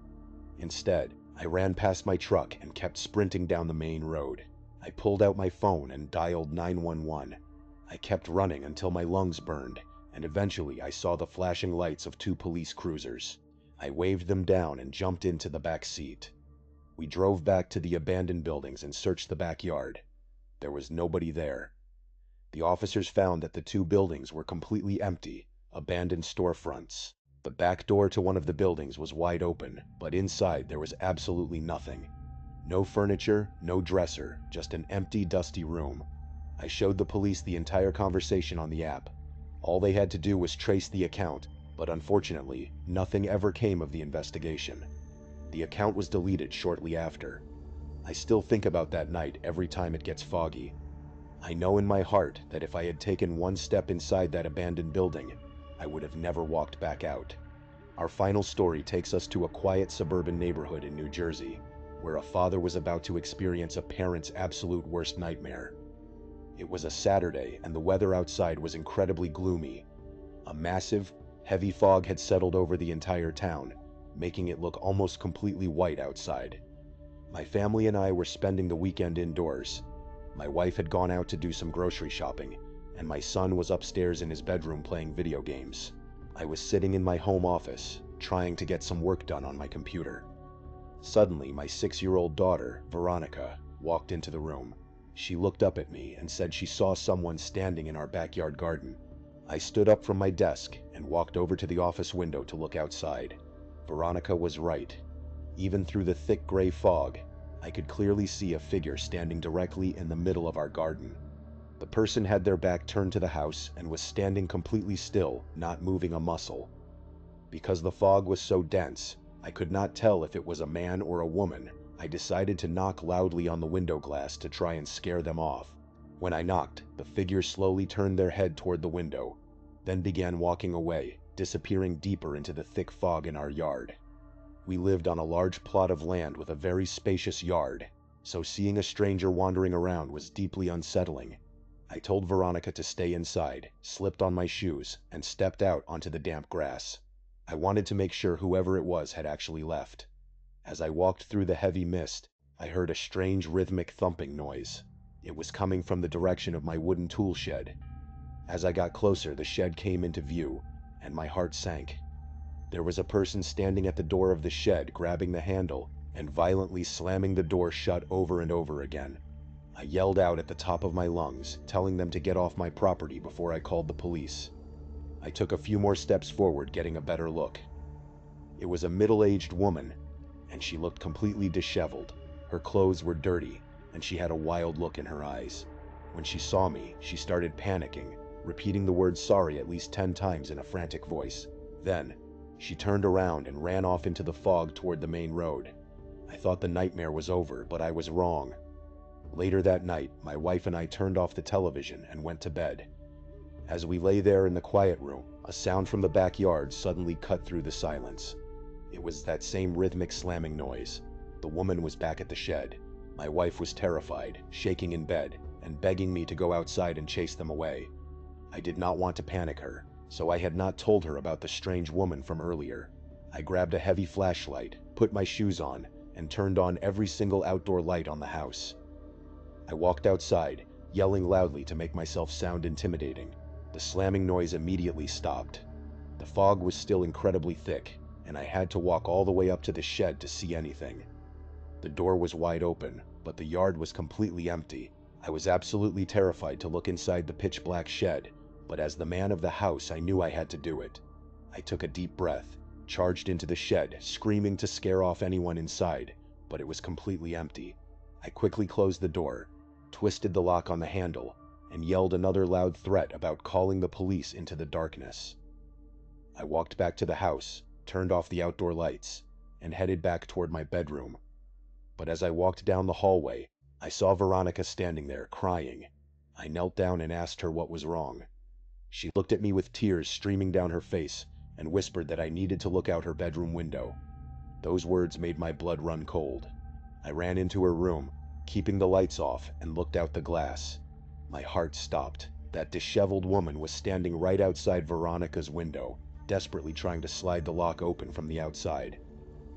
[SPEAKER 1] Instead, I ran past my truck and kept sprinting down the main road. I pulled out my phone and dialed 911. I kept running until my lungs burned, and eventually I saw the flashing lights of 2 police cruisers. I waved them down and jumped into the back seat. We drove back to the abandoned buildings and searched the backyard. There was nobody there. The officers found that the 2 buildings were completely empty, abandoned storefronts. The back door to one of the buildings was wide open, but inside there was absolutely nothing. No furniture, no dresser, just an empty, dusty room. I showed the police the entire conversation on the app. All they had to do was trace the account, but unfortunately, nothing ever came of the investigation. The account was deleted shortly after. I still think about that night every time it gets foggy. I know in my heart that if I had taken 1 step inside that abandoned building, I would have never walked back out. Our final story takes us to a quiet suburban neighborhood in New Jersey, where a father was about to experience a parent's absolute worst nightmare. It was a Saturday, and the weather outside was incredibly gloomy. A massive, heavy fog had settled over the entire town, making it look almost completely white outside. My family and I were spending the weekend indoors. My wife had gone out to do some grocery shopping, and my son was upstairs in his bedroom playing video games. I was sitting in my home office, trying to get some work done on my computer. Suddenly, my 6-year-old daughter, Veronica, walked into the room. She looked up at me and said she saw someone standing in our backyard garden. I stood up from my desk and walked over to the office window to look outside. Veronica was right. Even through the thick gray fog, I could clearly see a figure standing directly in the middle of our garden. The person had their back turned to the house and was standing completely still, not moving a muscle. Because the fog was so dense, I could not tell if it was a man or a woman. I decided to knock loudly on the window glass to try and scare them off. When I knocked, the figure slowly turned their head toward the window, then began walking away, disappearing deeper into the thick fog in our yard. We lived on a large plot of land with a very spacious yard, so seeing a stranger wandering around was deeply unsettling. I told Veronica to stay inside, slipped on my shoes, and stepped out onto the damp grass. I wanted to make sure whoever it was had actually left. As I walked through the heavy mist, I heard a strange rhythmic thumping noise. It was coming from the direction of my wooden tool shed. As I got closer, the shed came into view, and my heart sank. There was a person standing at the door of the shed, grabbing the handle and violently slamming the door shut over and over again. I yelled out at the top of my lungs, telling them to get off my property before I called the police. I took a few more steps forward, getting a better look. It was a middle-aged woman, and she looked completely disheveled. Her clothes were dirty, and she had a wild look in her eyes. When she saw me, she started panicking, repeating the word sorry at least 10 times in a frantic voice. Then, she turned around and ran off into the fog toward the main road. I thought the nightmare was over, but I was wrong. Later that night, my wife and I turned off the television and went to bed. As we lay there in the quiet room, a sound from the backyard suddenly cut through the silence. It was that same rhythmic slamming noise. The woman was back at the shed. My wife was terrified, shaking in bed, and begging me to go outside and chase them away. I did not want to panic her, so I had not told her about the strange woman from earlier. I grabbed a heavy flashlight, put my shoes on, and turned on every single outdoor light on the house. I walked outside, yelling loudly to make myself sound intimidating. The slamming noise immediately stopped. The fog was still incredibly thick, and I had to walk all the way up to the shed to see anything. The door was wide open, but the yard was completely empty. I was absolutely terrified to look inside the pitch-black shed, but as the man of the house, I knew I had to do it. I took a deep breath, charged into the shed, screaming to scare off anyone inside, but it was completely empty. I quickly closed the door, twisted the lock on the handle, and yelled another loud threat about calling the police into the darkness. I walked back to the house, turned off the outdoor lights, and headed back toward my bedroom. But as I walked down the hallway, I saw Veronica standing there, crying. I knelt down and asked her what was wrong. She looked at me with tears streaming down her face and whispered that I needed to look out her bedroom window. Those words made my blood run cold. I ran into her room, keeping the lights off, and looked out the glass. My heart stopped. That disheveled woman was standing right outside Veronica's window, desperately trying to slide the lock open from the outside.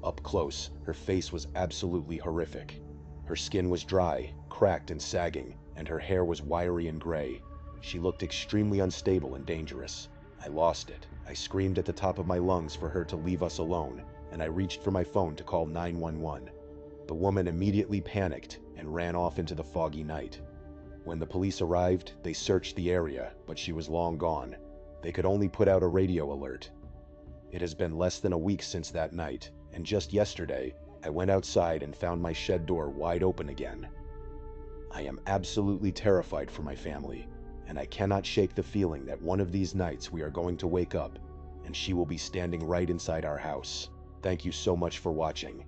[SPEAKER 1] Up close, her face was absolutely horrific. Her skin was dry, cracked and sagging, and her hair was wiry and gray. She looked extremely unstable and dangerous. I lost it. I screamed at the top of my lungs for her to leave us alone, and I reached for my phone to call 911. The woman immediately panicked and ran off into the foggy night. When the police arrived, they searched the area, but she was long gone. They could only put out a radio alert. It has been less than a week since that night, and just yesterday, I went outside and found my shed door wide open again. I am absolutely terrified for my family, and I cannot shake the feeling that one of these nights we are going to wake up, and she will be standing right inside our house. Thank you so much for watching.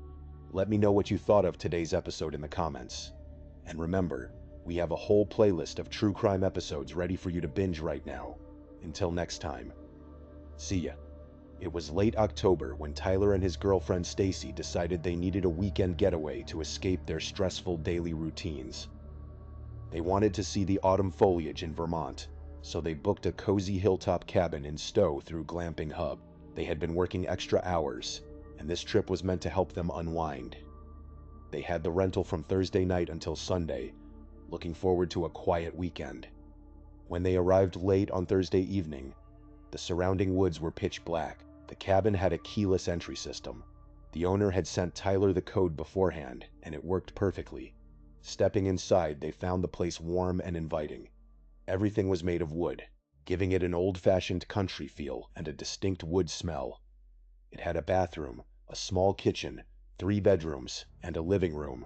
[SPEAKER 1] Let me know what you thought of today's episode in the comments. And remember, we have a whole playlist of true crime episodes ready for you to binge right now. Until next time. See ya. It was late October when Tyler and his girlfriend Stacy decided they needed a weekend getaway to escape their stressful daily routines. They wanted to see the autumn foliage in Vermont, so they booked a cozy hilltop cabin in Stowe through Glamping Hub. They had been working extra hours, and this trip was meant to help them unwind. They had the rental from Thursday night until Sunday, looking forward to a quiet weekend. When they arrived late on Thursday evening, the surrounding woods were pitch black. The cabin had a keyless entry system. The owner had sent Tyler the code beforehand, and it worked perfectly. Stepping inside, they found the place warm and inviting. Everything was made of wood, giving it an old-fashioned country feel and a distinct wood smell. It had a bathroom, a small kitchen, 3 bedrooms, and a living room.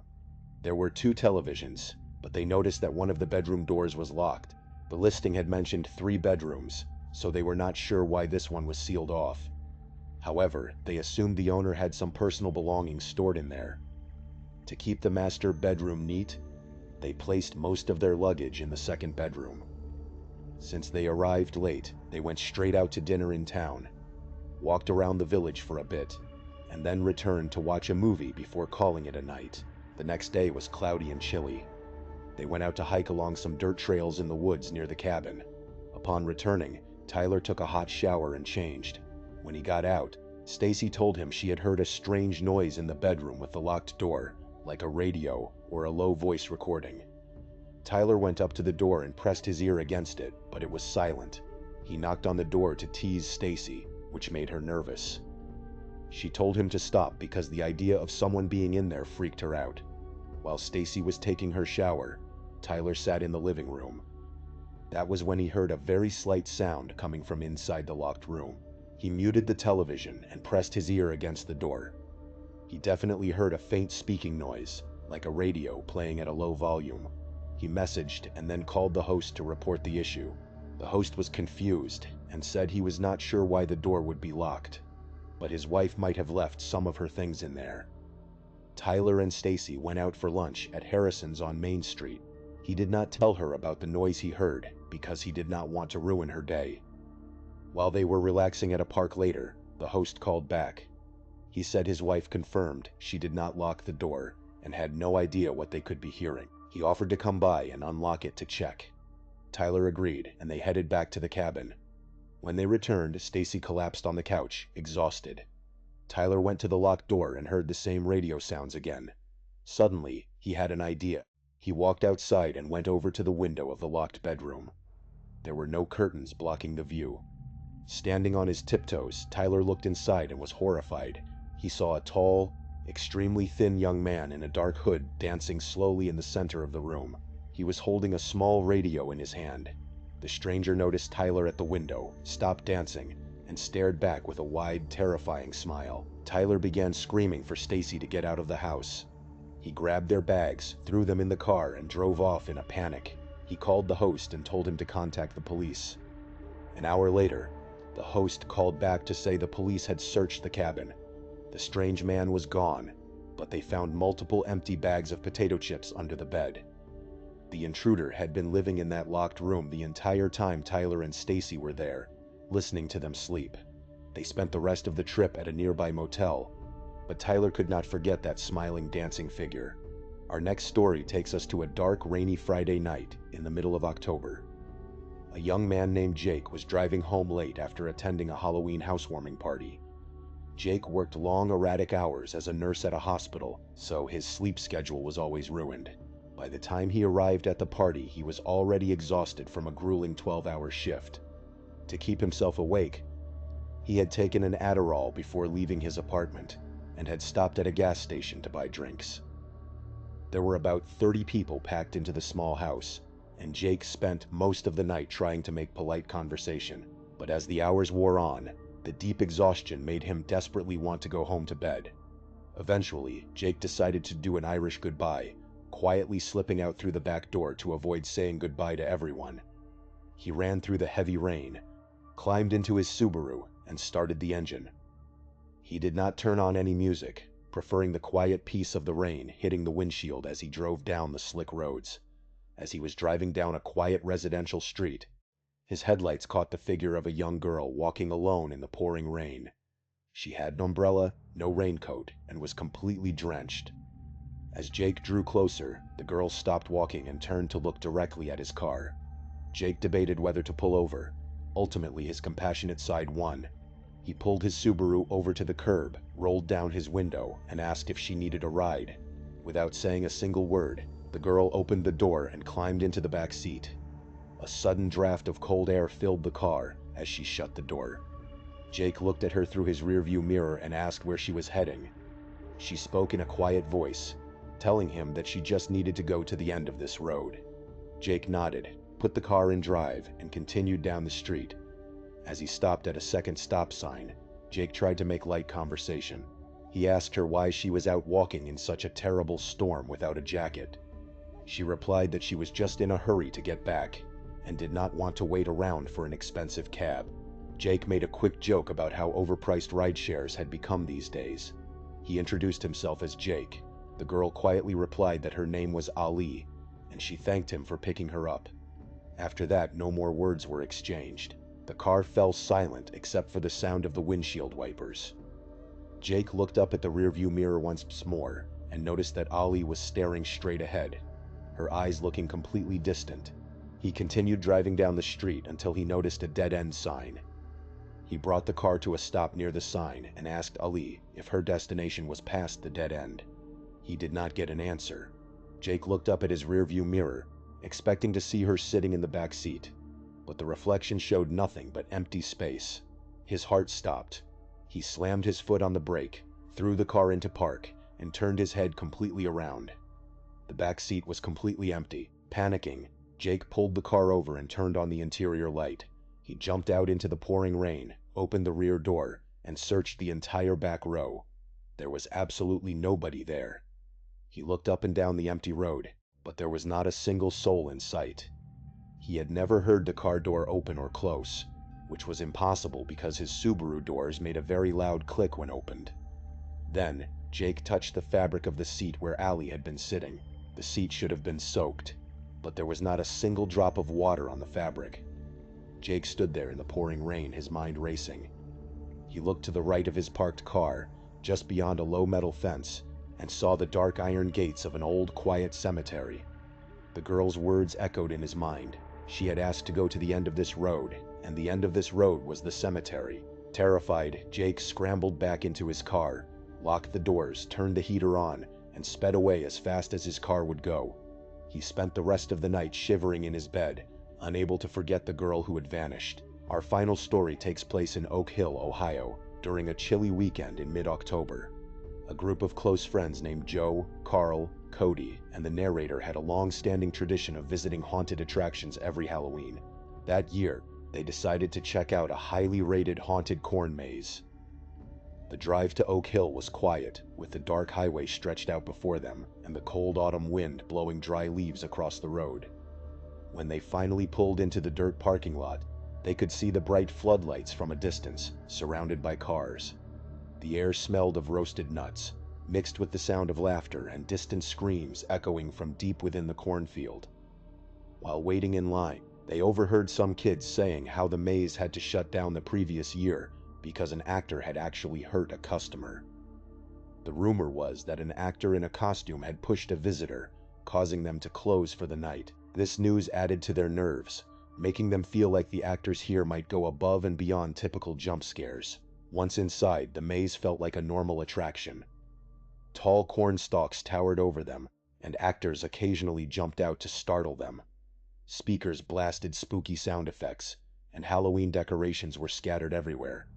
[SPEAKER 1] There were 2 televisions, but they noticed that one of the bedroom doors was locked. The listing had mentioned 3 bedrooms, so they were not sure why this one was sealed off. However, they assumed the owner had some personal belongings stored in there. To keep the master bedroom neat, they placed most of their luggage in the 2nd bedroom. Since they arrived late, they went straight out to dinner in town, walked around the village for a bit, and then returned to watch a movie before calling it a night. The next day was cloudy and chilly. They went out to hike along some dirt trails in the woods near the cabin. Upon returning, Tyler took a hot shower and changed. When he got out, Stacy told him she had heard a strange noise in the bedroom with the locked door, like a radio or a low voice recording. Tyler went up to the door and pressed his ear against it, but it was silent. He knocked on the door to tease Stacy, which made her nervous. She told him to stop because the idea of someone being in there freaked her out. While Stacy was taking her shower, Tyler sat in the living room. That was when he heard a very slight sound coming from inside the locked room. He muted the television and pressed his ear against the door. He definitely heard a faint speaking noise, like a radio playing at a low volume. He messaged and then called the host to report the issue. The host was confused and said he was not sure why the door would be locked, but his wife might have left some of her things in there. Tyler and Stacy went out for lunch at Harrison's on Main Street. He did not tell her about the noise he heard because he did not want to ruin her day. While they were relaxing at a park later, the host called back. He said his wife confirmed she did not lock the door and had no idea what they could be hearing. He offered to come by and unlock it to check. Tyler agreed, and they headed back to the cabin. When they returned, Stacy collapsed on the couch, exhausted. Tyler went to the locked door and heard the same radio sounds again. Suddenly, he had an idea. He walked outside and went over to the window of the locked bedroom. There were no curtains blocking the view. Standing on his tiptoes, Tyler looked inside and was horrified. He saw a tall, extremely thin young man in a dark hood dancing slowly in the center of the room. He was holding a small radio in his hand. The stranger noticed Tyler at the window, stopped dancing, and stared back with a wide, terrifying smile. Tyler began screaming for Stacy to get out of the house. He grabbed their bags, threw them in the car, and drove off in a panic. He called the host and told him to contact the police. An hour later, The host called back to say the police had searched the cabin. The strange man was gone, but they found multiple empty bags of potato chips under the bed. The intruder had been living in that locked room the entire time Tyler and Stacy were there, listening to them sleep. They spent the rest of the trip at a nearby motel, but Tyler could not forget that smiling, dancing figure. Our next story takes us to a dark, rainy Friday night in the middle of October. A young man named Jake was driving home late after attending a Halloween housewarming party. Jake worked long, erratic hours as a nurse at a hospital, so his sleep schedule was always ruined. By the time he arrived at the party, he was already exhausted from a grueling 12-hour shift. To keep himself awake, he had taken an Adderall before leaving his apartment and had stopped at a gas station to buy drinks. There were about 30 people packed into the small house, and Jake spent most of the night trying to make polite conversation. But as the hours wore on, the deep exhaustion made him desperately want to go home to bed. Eventually, Jake decided to do an Irish goodbye, quietly slipping out through the back door to avoid saying goodbye to everyone. He ran through the heavy rain, climbed into his Subaru, and started the engine. He did not turn on any music, preferring the quiet peace of the rain hitting the windshield as he drove down the slick roads. As he was driving down a quiet residential street, his headlights caught the figure of a young girl walking alone in the pouring rain. She had an umbrella, no raincoat, and was completely drenched. As Jake drew closer, the girl stopped walking and turned to look directly at his car. Jake debated whether to pull over. Ultimately, his compassionate side won. He pulled his Subaru over to the curb, rolled down his window, and asked if she needed a ride. Without saying a single word, the girl opened the door and climbed into the back seat. A sudden draft of cold air filled the car as she shut the door. Jake looked at her through his rearview mirror and asked where she was heading. She spoke in a quiet voice, telling him that she just needed to go to the end of this road. Jake nodded, put the car in drive, and continued down the street. As he stopped at a second stop sign, Jake tried to make light conversation. He asked her why she was out walking in such a terrible storm without a jacket. She replied that she was just in a hurry to get back and did not want to wait around for an expensive cab. Jake made a quick joke about how overpriced rideshares had become these days. He introduced himself as Jake. The girl quietly replied that her name was Ali, and she thanked him for picking her up. After that, no more words were exchanged. The car fell silent except for the sound of the windshield wipers. Jake looked up at the rearview mirror once more and noticed that Ali was staring straight ahead, her eyes looking completely distant. He continued driving down the street until he noticed a dead-end sign. He brought the car to a stop near the sign and asked Ali if her destination was past the dead end. He did not get an answer. Jake looked up at his rearview mirror, expecting to see her sitting in the back seat, but the reflection showed nothing but empty space. His heart stopped. He slammed his foot on the brake, threw the car into park, and turned his head completely around. The back seat was completely empty. Panicking, Jake pulled the car over and turned on the interior light. He jumped out into the pouring rain, opened the rear door, and searched the entire back row. There was absolutely nobody there. He looked up and down the empty road, but there was not a single soul in sight. He had never heard the car door open or close, which was impossible because his Subaru doors made a very loud click when opened. Then, Jake touched the fabric of the seat where Ali had been sitting. The seat should have been soaked, but there was not a single drop of water on the fabric. Jake stood there in the pouring rain, his mind racing. He looked to the right of his parked car, just beyond a low metal fence, and saw the dark iron gates of an old, quiet cemetery. The girl's words echoed in his mind. She had asked to go to the end of this road, and the end of this road was the cemetery. Terrified, Jake scrambled back into his car, locked the doors, turned the heater on, and sped away as fast as his car would go. He spent the rest of the night shivering in his bed, unable to forget the girl who had vanished. Our final story takes place in Oak Hill, Ohio, during a chilly weekend in mid-October. A group of close friends named Joe, Carl, Cody, and the narrator had a long-standing tradition of visiting haunted attractions every Halloween. That year, they decided to check out a highly rated haunted corn maze. The drive to Oak Hill was quiet, with the dark highway stretched out before them and the cold autumn wind blowing dry leaves across the road. When they finally pulled into the dirt parking lot, They could see the bright floodlights from a distance, surrounded by cars. The air smelled of roasted nuts, mixed with the sound of laughter and distant screams echoing from deep within the cornfield. While waiting in line, they overheard some kids saying how the maze had to shut down the previous year because an actor had actually hurt a customer. The rumor was that an actor in a costume had pushed a visitor, causing them to close for the night. This news added to their nerves, making them feel like the actors here might go above and beyond typical jump scares. Once inside, the maze felt like a normal attraction. Tall corn stalks towered over them, and actors occasionally jumped out to startle them. Speakers blasted spooky sound effects, and Halloween decorations were scattered everywhere.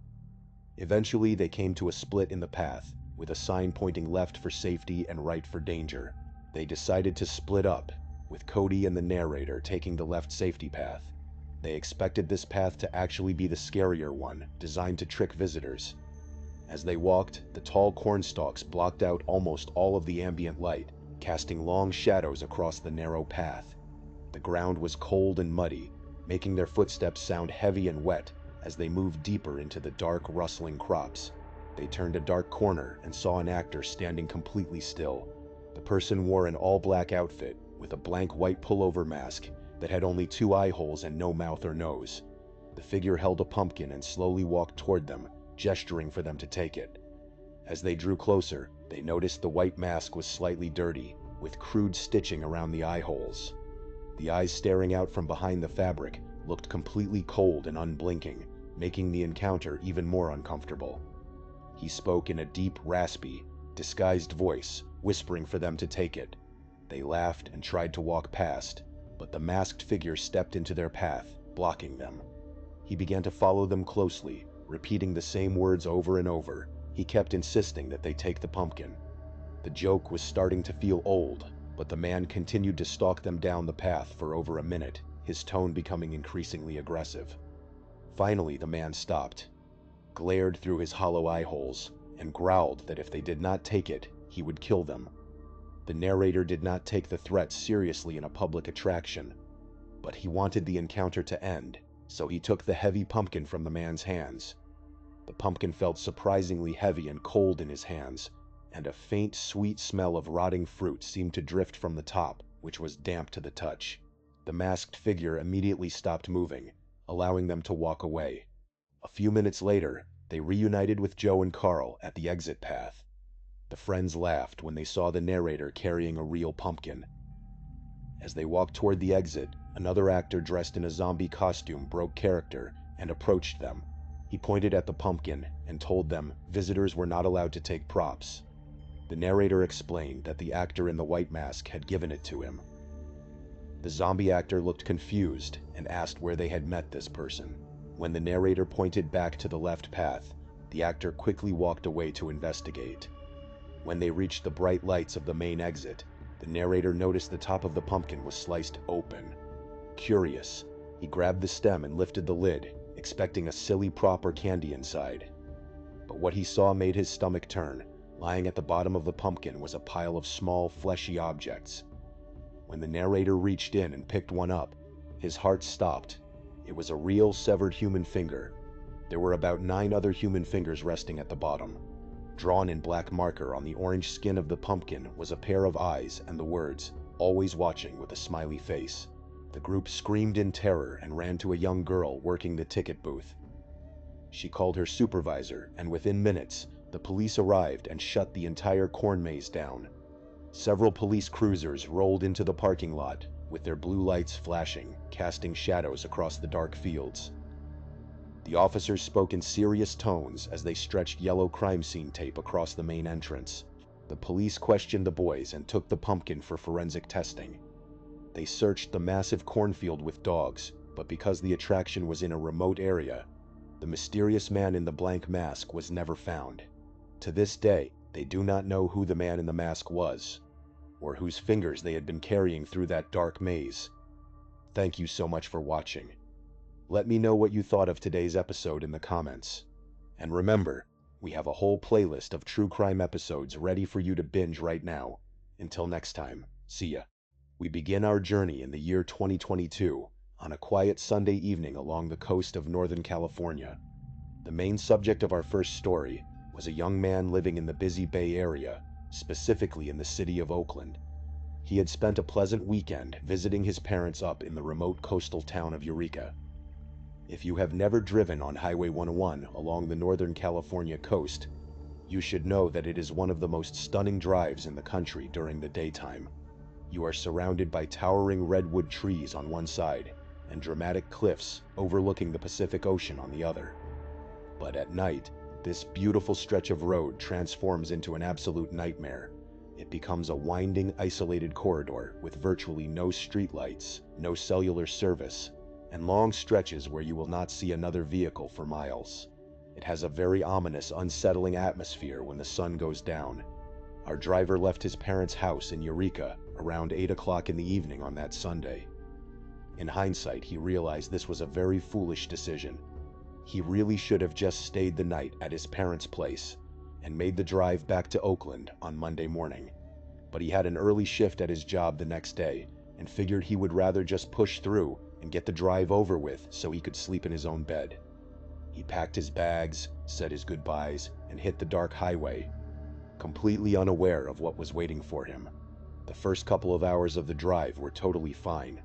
[SPEAKER 1] Eventually, they came to a split in the path, with a sign pointing left for safety and right for danger. They decided to split up, with Cody and the narrator taking the left safety path. They expected this path to actually be the scarier one, designed to trick visitors. As they walked, the tall corn stalks blocked out almost all of the ambient light, casting long shadows across the narrow path. The ground was cold and muddy, making their footsteps sound heavy and wet as they moved deeper into the dark, rustling crops. They turned a dark corner and saw an actor standing completely still. The person wore an all-black outfit with a blank white pullover mask that had only 2 eye holes and no mouth or nose. The figure held a pumpkin and slowly walked toward them, gesturing for them to take it. As they drew closer, they noticed the white mask was slightly dirty, with crude stitching around the eye holes. The eyes staring out from behind the fabric looked completely cold and unblinking, making the encounter even more uncomfortable. He spoke in a deep, raspy, disguised voice, whispering for them to take it. They laughed and tried to walk past, but the masked figure stepped into their path, blocking them. He began to follow them closely, repeating the same words over and over. He kept insisting that they take the pumpkin. The joke was starting to feel old, but the man continued to stalk them down the path for over a minute, his tone becoming increasingly aggressive. Finally, the man stopped, glared through his hollow eye holes, and growled that if they did not take it, he would kill them. The narrator did not take the threat seriously in a public attraction, but he wanted the encounter to end, so he took the heavy pumpkin from the man's hands. The pumpkin felt surprisingly heavy and cold in his hands, and a faint, sweet smell of rotting fruit seemed to drift from the top, which was damp to the touch. The masked figure immediately stopped moving, allowing them to walk away. A few minutes later, they reunited with Joe and Carl at the exit path. The friends laughed when they saw the narrator carrying a real pumpkin. As they walked toward the exit, another actor dressed in a zombie costume broke character and approached them. He pointed at the pumpkin and told them visitors were not allowed to take props. The narrator explained that the actor in the white mask had given it to him. The zombie actor looked confused and asked where they had met this person. When the narrator pointed back to the left path, the actor quickly walked away to investigate. When they reached the bright lights of the main exit, the narrator noticed the top of the pumpkin was sliced open. Curious, he grabbed the stem and lifted the lid, expecting a silly prop or candy inside. But what he saw made his stomach turn. Lying at the bottom of the pumpkin was a pile of small, fleshy objects. When the narrator reached in and picked one up, his heart stopped. It was a real severed human finger. There were about 9 other human fingers resting at the bottom. Drawn in black marker on the orange skin of the pumpkin was a pair of eyes and the words, "Always watching," with a smiley face. The group screamed in terror and ran to a young girl working the ticket booth. She called her supervisor, and within minutes, the police arrived and shut the entire corn maze down. Several police cruisers rolled into the parking lot, with their blue lights flashing, casting shadows across the dark fields. The officers spoke in serious tones as they stretched yellow crime scene tape across the main entrance. The police questioned the boys and took the pumpkin for forensic testing. They searched the massive cornfield with dogs, but because the attraction was in a remote area, the mysterious man in the blank mask was never found. To this day, they do not know who the man in the mask was, or whose fingers they had been carrying through that dark maze. Thank you so much for watching. Let me know what you thought of today's episode in the comments. And remember, we have a whole playlist of true crime episodes ready for you to binge right now. Until next time, see ya. We begin our journey in the year 2022 On a quiet Sunday evening along the coast of Northern California, the main subject of our first story was a young man living in the busy Bay Area, specifically in the city of Oakland. He had spent a pleasant weekend visiting his parents up in the remote coastal town of Eureka. If you have never driven on Highway 101 along the Northern California coast, you should know that it is one of the most stunning drives in the country during the daytime. You are surrounded by towering redwood trees on one side and dramatic cliffs overlooking the Pacific Ocean on the other. But at night, this beautiful stretch of road transforms into an absolute nightmare. It becomes a winding, isolated corridor with virtually no streetlights, no cellular service, and long stretches where you will not see another vehicle for miles. It has a very ominous, unsettling atmosphere when the sun goes down. Our driver left his parents' house in Eureka around 8 o'clock in the evening on that Sunday. In hindsight, he realized this was a very foolish decision. He really should have just stayed the night at his parents' place and made the drive back to Oakland on Monday morning. But he had an early shift at his job the next day and figured he would rather just push through and get the drive over with so he could sleep in his own bed. He packed his bags, said his goodbyes, and hit the dark highway, completely unaware of what was waiting for him. The first couple of hours of the drive were totally fine.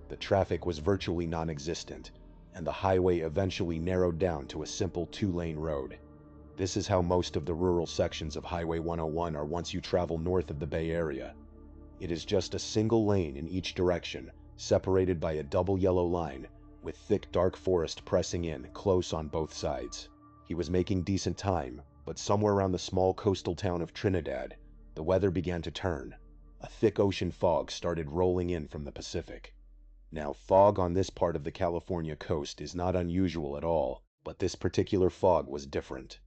[SPEAKER 1] The traffic was virtually non-existent, and the highway eventually narrowed down to a simple 2-lane road. This is how most of the rural sections of Highway 101 are once you travel north of the Bay Area. It is just a single lane in each direction, separated by a double yellow line, with thick dark forest pressing in close on both sides. He was making decent time, but somewhere around the small coastal town of Trinidad, the weather began to turn. A thick ocean fog started rolling in from the Pacific. Now, fog on this part of the California coast is not unusual at all, but this particular fog was different.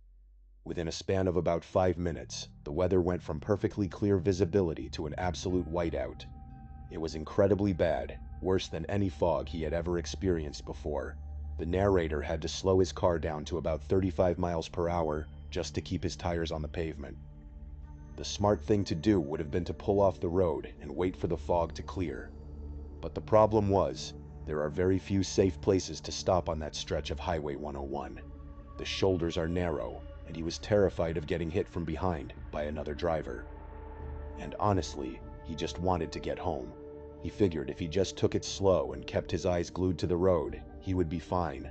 [SPEAKER 1] Within a span of about 5 minutes, the weather went from perfectly clear visibility to an absolute whiteout. It was incredibly bad, worse than any fog he had ever experienced before. The narrator had to slow his car down to about 35 miles per hour just to keep his tires on the pavement. The smart thing to do would have been to pull off the road and wait for the fog to clear. But the problem was, there are very few safe places to stop on that stretch of Highway 101. The shoulders are narrow, and he was terrified of getting hit from behind by another driver. And honestly, he just wanted to get home. He figured if he just took it slow and kept his eyes glued to the road, he would be fine.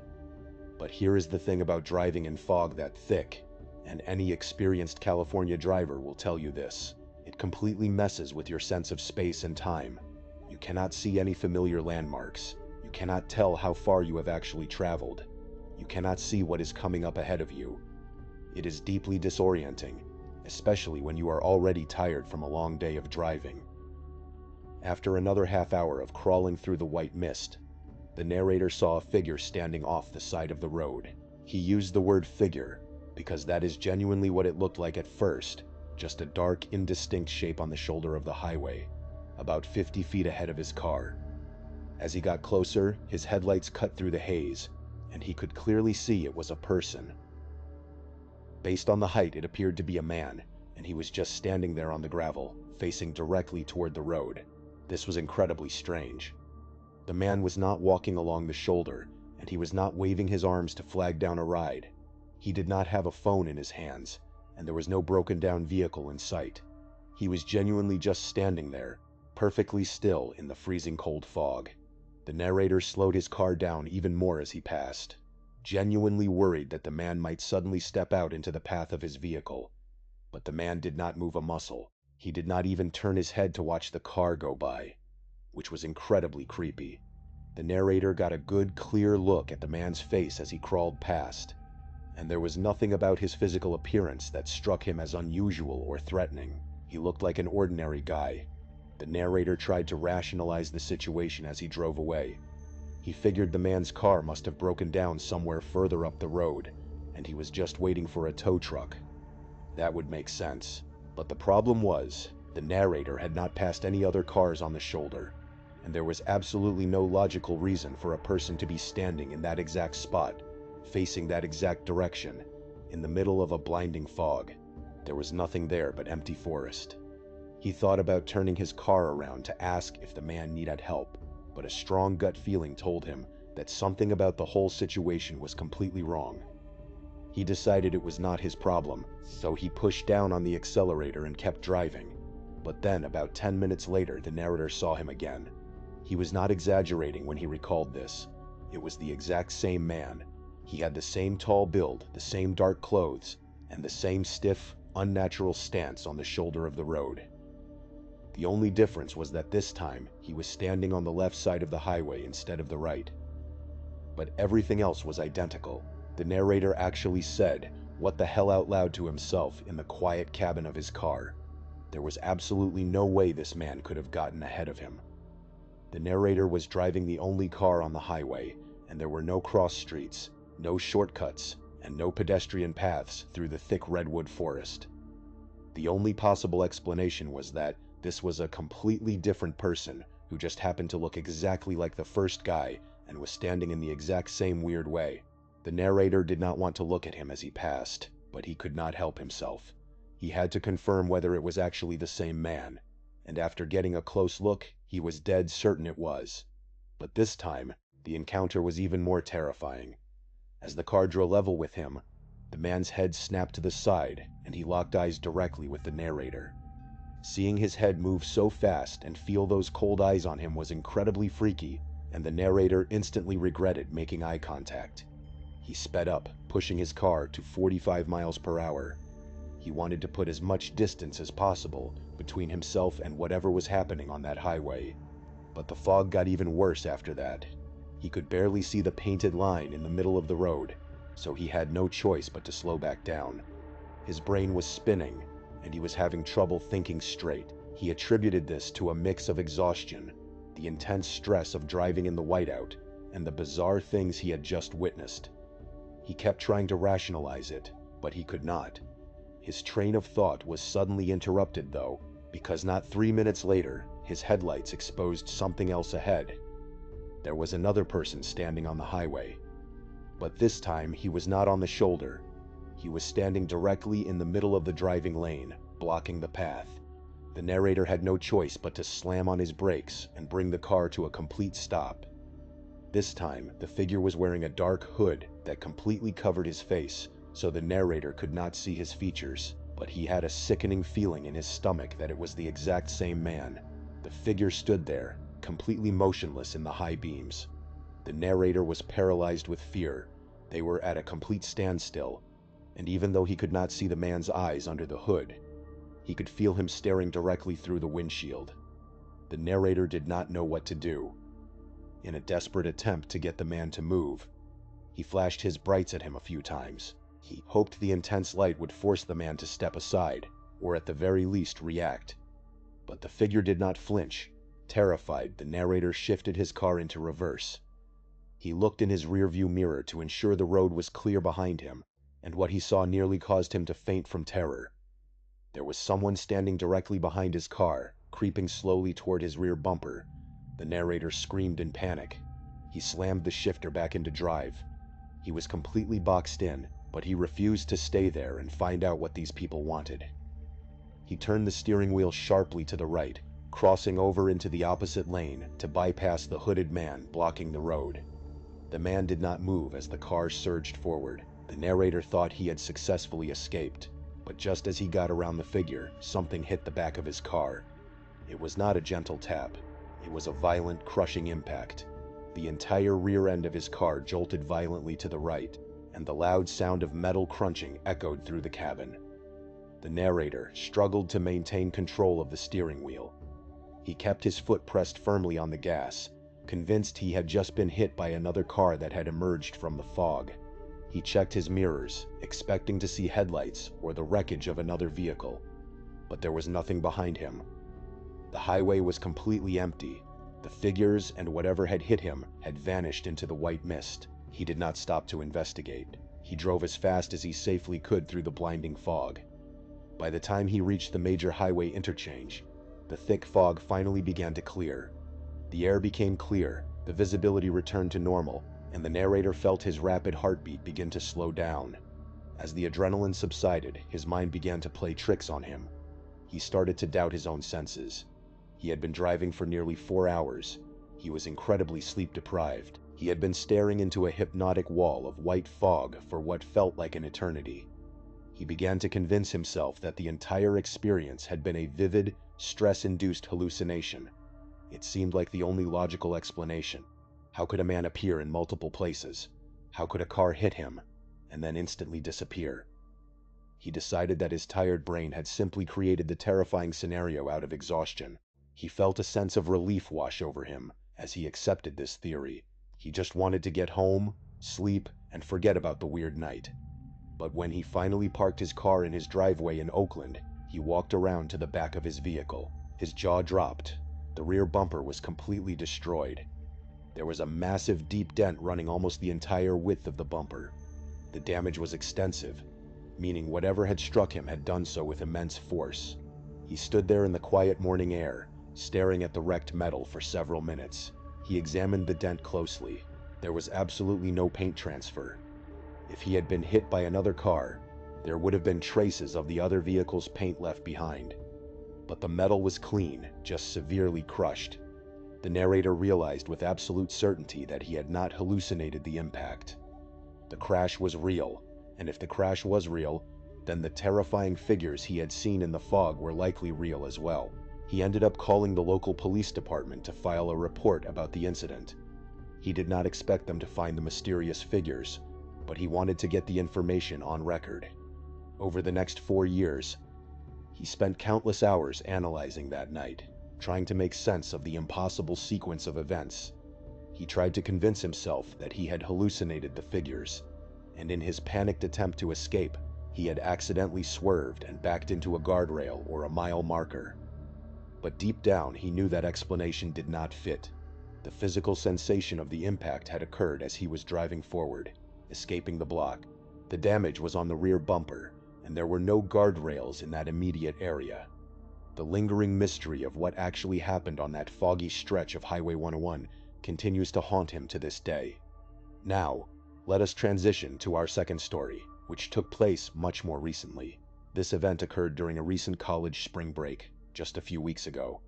[SPEAKER 1] But here is the thing about driving in fog that thick, and any experienced California driver will tell you this: it completely messes with your sense of space and time. You cannot see any familiar landmarks. You cannot tell how far you have actually traveled. You cannot see what is coming up ahead of you. It is deeply disorienting, especially when you are already tired from a long day of driving. After another half hour of crawling through the white mist, the narrator saw a figure standing off the side of the road. He used the word figure because that is genuinely what it looked like at first, just a dark, indistinct shape on the shoulder of the highway, about 50 feet ahead of his car. As he got closer, his headlights cut through the haze, and he could clearly see it was a person. Based on the height, it appeared to be a man, and he was just standing there on the gravel, facing directly toward the road. This was incredibly strange. The man was not walking along the shoulder, and he was not waving his arms to flag down a ride. He did not have a phone in his hands, and there was no broken down vehicle in sight. He was genuinely just standing there, perfectly still in the freezing cold fog. The narrator slowed his car down even more as he passed, genuinely worried that the man might suddenly step out into the path of his vehicle. But the man did not move a muscle. He did not even turn his head to watch the car go by, which was incredibly creepy. The narrator got a good, clear look at the man's face as he crawled past, and there was nothing about his physical appearance that struck him as unusual or threatening. He looked like an ordinary guy. The narrator tried to rationalize the situation as he drove away. He figured the man's car must have broken down somewhere further up the road, and he was just waiting for a tow truck. That would make sense. But the problem was, the narrator had not passed any other cars on the shoulder, and there was absolutely no logical reason for a person to be standing in that exact spot, facing that exact direction, in the middle of a blinding fog. There was nothing there but empty forest. He thought about turning his car around to ask if the man needed help, but a strong gut feeling told him that something about the whole situation was completely wrong. He decided it was not his problem, so he pushed down on the accelerator and kept driving. But then, about 10 minutes later, the narrator saw him again. He was not exaggerating when he recalled this. It was the exact same man. He had the same tall build, the same dark clothes, and the same stiff, unnatural stance on the shoulder of the road. The only difference was that this time, he was standing on the left side of the highway instead of the right. But everything else was identical. The narrator actually said, "What the hell," out loud to himself in the quiet cabin of his car. There was absolutely no way this man could have gotten ahead of him. The narrator was driving the only car on the highway, and there were no cross streets, no shortcuts, and no pedestrian paths through the thick redwood forest. The only possible explanation was that this was a completely different person who just happened to look exactly like the first guy and was standing in the exact same weird way. The narrator did not want to look at him as he passed, but he could not help himself. He had to confirm whether it was actually the same man, and after getting a close look, he was dead certain it was. But this time, the encounter was even more terrifying. As the car drew level with him, the man's head snapped to the side, and he locked eyes directly with the narrator. Seeing his head move so fast and feel those cold eyes on him was incredibly freaky, and the narrator instantly regretted making eye contact. He sped up, pushing his car to 45 miles per hour. He wanted to put as much distance as possible between himself and whatever was happening on that highway. But the fog got even worse after that. He could barely see the painted line in the middle of the road, so he had no choice but to slow back down. His brain was spinning, and he was having trouble thinking straight. He attributed this to a mix of exhaustion, the intense stress of driving in the whiteout, and the bizarre things he had just witnessed. He kept trying to rationalize it, but he could not. His train of thought was suddenly interrupted, though, because not 3 minutes later, his headlights exposed something else ahead. There was another person standing on the highway. But this time, he was not on the shoulder. He was standing directly in the middle of the driving lane, blocking the path. The narrator had no choice but to slam on his brakes and bring the car to a complete stop. This time, the figure was wearing a dark hood that completely covered his face, so the narrator could not see his features, but he had a sickening feeling in his stomach that it was the exact same man. The figure stood there, completely motionless in the high beams. The narrator was paralyzed with fear. They were at a complete standstill, and even though he could not see the man's eyes under the hood, he could feel him staring directly through the windshield. The narrator did not know what to do. In a desperate attempt to get the man to move, he flashed his brights at him a few times. He hoped the intense light would force the man to step aside, or at the very least react. But the figure did not flinch. Terrified, the narrator shifted his car into reverse. He looked in his rearview mirror to ensure the road was clear behind him, and what he saw nearly caused him to faint from terror. There was someone standing directly behind his car, creeping slowly toward his rear bumper. The narrator screamed in panic. He slammed the shifter back into drive. He was completely boxed in, but he refused to stay there and find out what these people wanted. He turned the steering wheel sharply to the right, crossing over into the opposite lane to bypass the hooded man blocking the road. The man did not move as the car surged forward. The narrator thought he had successfully escaped, but just as he got around the figure, something hit the back of his car. It was not a gentle tap. It was a violent, crushing impact. The entire rear end of his car jolted violently to the right, and the loud sound of metal crunching echoed through the cabin. The narrator struggled to maintain control of the steering wheel. He kept his foot pressed firmly on the gas, convinced he had just been hit by another car that had emerged from the fog. He checked his mirrors, expecting to see headlights or the wreckage of another vehicle, but there was nothing behind him. The highway was completely empty. The figures and whatever had hit him had vanished into the white mist. He did not stop to investigate. He drove as fast as he safely could through the blinding fog. By the time he reached the major highway interchange, the thick fog finally began to clear. The air became clear, the visibility returned to normal, and the narrator felt his rapid heartbeat begin to slow down. As the adrenaline subsided, his mind began to play tricks on him. He started to doubt his own senses. He had been driving for nearly 4 hours. He was incredibly sleep-deprived. He had been staring into a hypnotic wall of white fog for what felt like an eternity. He began to convince himself that the entire experience had been a vivid, stress-induced hallucination. It seemed like the only logical explanation. How could a man appear in multiple places? How could a car hit him and then instantly disappear? He decided that his tired brain had simply created the terrifying scenario out of exhaustion. He felt a sense of relief wash over him as he accepted this theory. He just wanted to get home, sleep, and forget about the weird night. But when he finally parked his car in his driveway in Oakland, he walked around to the back of his vehicle. His jaw dropped. The rear bumper was completely destroyed. There was a massive deep dent running almost the entire width of the bumper. The damage was extensive, meaning whatever had struck him had done so with immense force. He stood there in the quiet morning air, staring at the wrecked metal for several minutes. He examined the dent closely. There was absolutely no paint transfer. If he had been hit by another car, there would have been traces of the other vehicle's paint left behind. But the metal was clean, just severely crushed. The narrator realized with absolute certainty that he had not hallucinated the impact. The crash was real, and if the crash was real, then the terrifying figures he had seen in the fog were likely real as well. He ended up calling the local police department to file a report about the incident. He did not expect them to find the mysterious figures, but he wanted to get the information on record. Over the next 4 years, he spent countless hours analyzing that night, trying to make sense of the impossible sequence of events. He tried to convince himself that he had hallucinated the figures, and in his panicked attempt to escape, he had accidentally swerved and backed into a guardrail or a mile marker. But deep down, he knew that explanation did not fit. The physical sensation of the impact had occurred as he was driving forward, escaping the block. The damage was on the rear bumper, and there were no guardrails in that immediate area. The lingering mystery of what actually happened on that foggy stretch of Highway 101 continues to haunt him to this day. Now, let us transition to our second story, which took place much more recently. This event occurred during a recent college spring break, just a few weeks ago.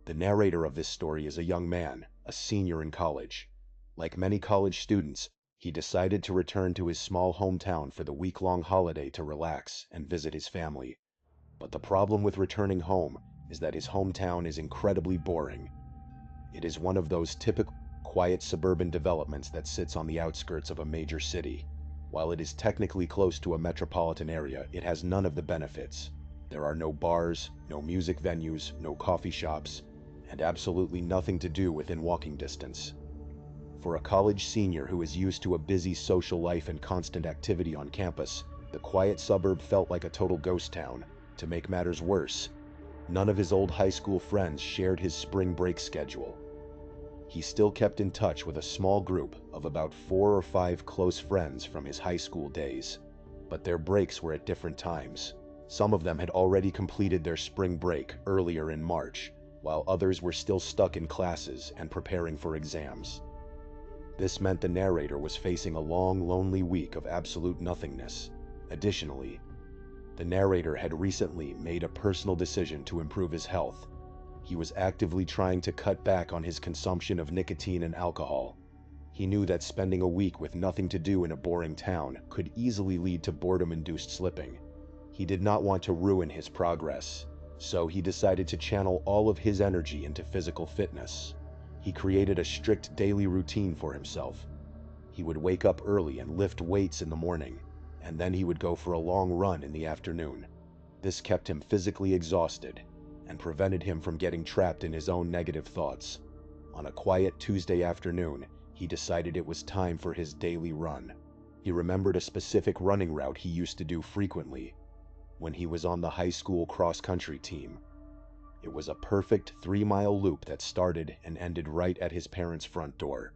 [SPEAKER 1] The narrator of this story is a young man, a senior in college. Like many college students, he decided to return to his small hometown for the week-long holiday to relax and visit his family. But the problem with returning home is that his hometown is incredibly boring. It is one of those typical, quiet suburban developments that sits on the outskirts of a major city. While it is technically close to a metropolitan area, it has none of the benefits. There are no bars, no music venues, no coffee shops, and absolutely nothing to do within walking distance. For a college senior who is used to a busy social life and constant activity on campus, the quiet suburb felt like a total ghost town. To make matters worse, none of his old high school friends shared his spring break schedule. He still kept in touch with a small group of about 4 or 5 close friends from his high school days, but their breaks were at different times. Some of them had already completed their spring break earlier in March, while others were still stuck in classes and preparing for exams. This meant the narrator was facing a long, lonely week of absolute nothingness. Additionally, the narrator had recently made a personal decision to improve his health. He was actively trying to cut back on his consumption of nicotine and alcohol. He knew that spending a week with nothing to do in a boring town could easily lead to boredom-induced slipping. He did not want to ruin his progress, so he decided to channel all of his energy into physical fitness. He created a strict daily routine for himself. He would wake up early and lift weights in the morning, and then he would go for a long run in the afternoon. This kept him physically exhausted and prevented him from getting trapped in his own negative thoughts. On a quiet Tuesday afternoon, he decided it was time for his daily run. He remembered a specific running route he used to do frequently when he was on the high school cross-country team. It was a perfect 3-mile loop that started and ended right at his parents' front door.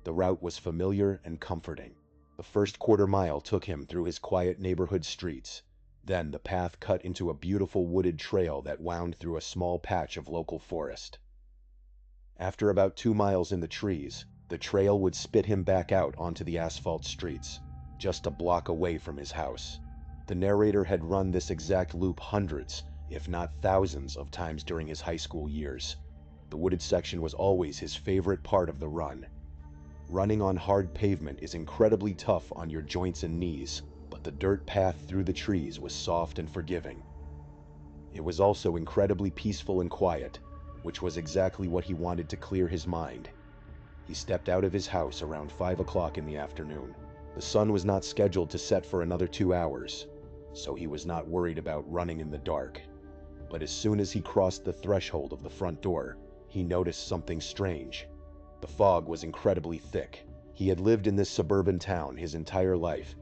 [SPEAKER 1] The route was familiar and comforting. The first quarter mile took him through his quiet neighborhood streets. Then the path cut into a beautiful wooded trail that wound through a small patch of local forest. After about 2 miles in the trees, the trail would spit him back out onto the asphalt streets, just a block away from his house. The narrator had run this exact loop hundreds, if not thousands, of times during his high school years. The wooded section was always his favorite part of the run. Running on hard pavement is incredibly tough on your joints and knees, but the dirt path through the trees was soft and forgiving. It was also incredibly peaceful and quiet, which was exactly what he wanted to clear his mind. He stepped out of his house around 5 o'clock in the afternoon. The sun was not scheduled to set for another 2 hours, so he was not worried about running in the dark. But as soon as he crossed the threshold of the front door, he noticed something strange. The fog was incredibly thick. He had lived in this suburban town his entire life,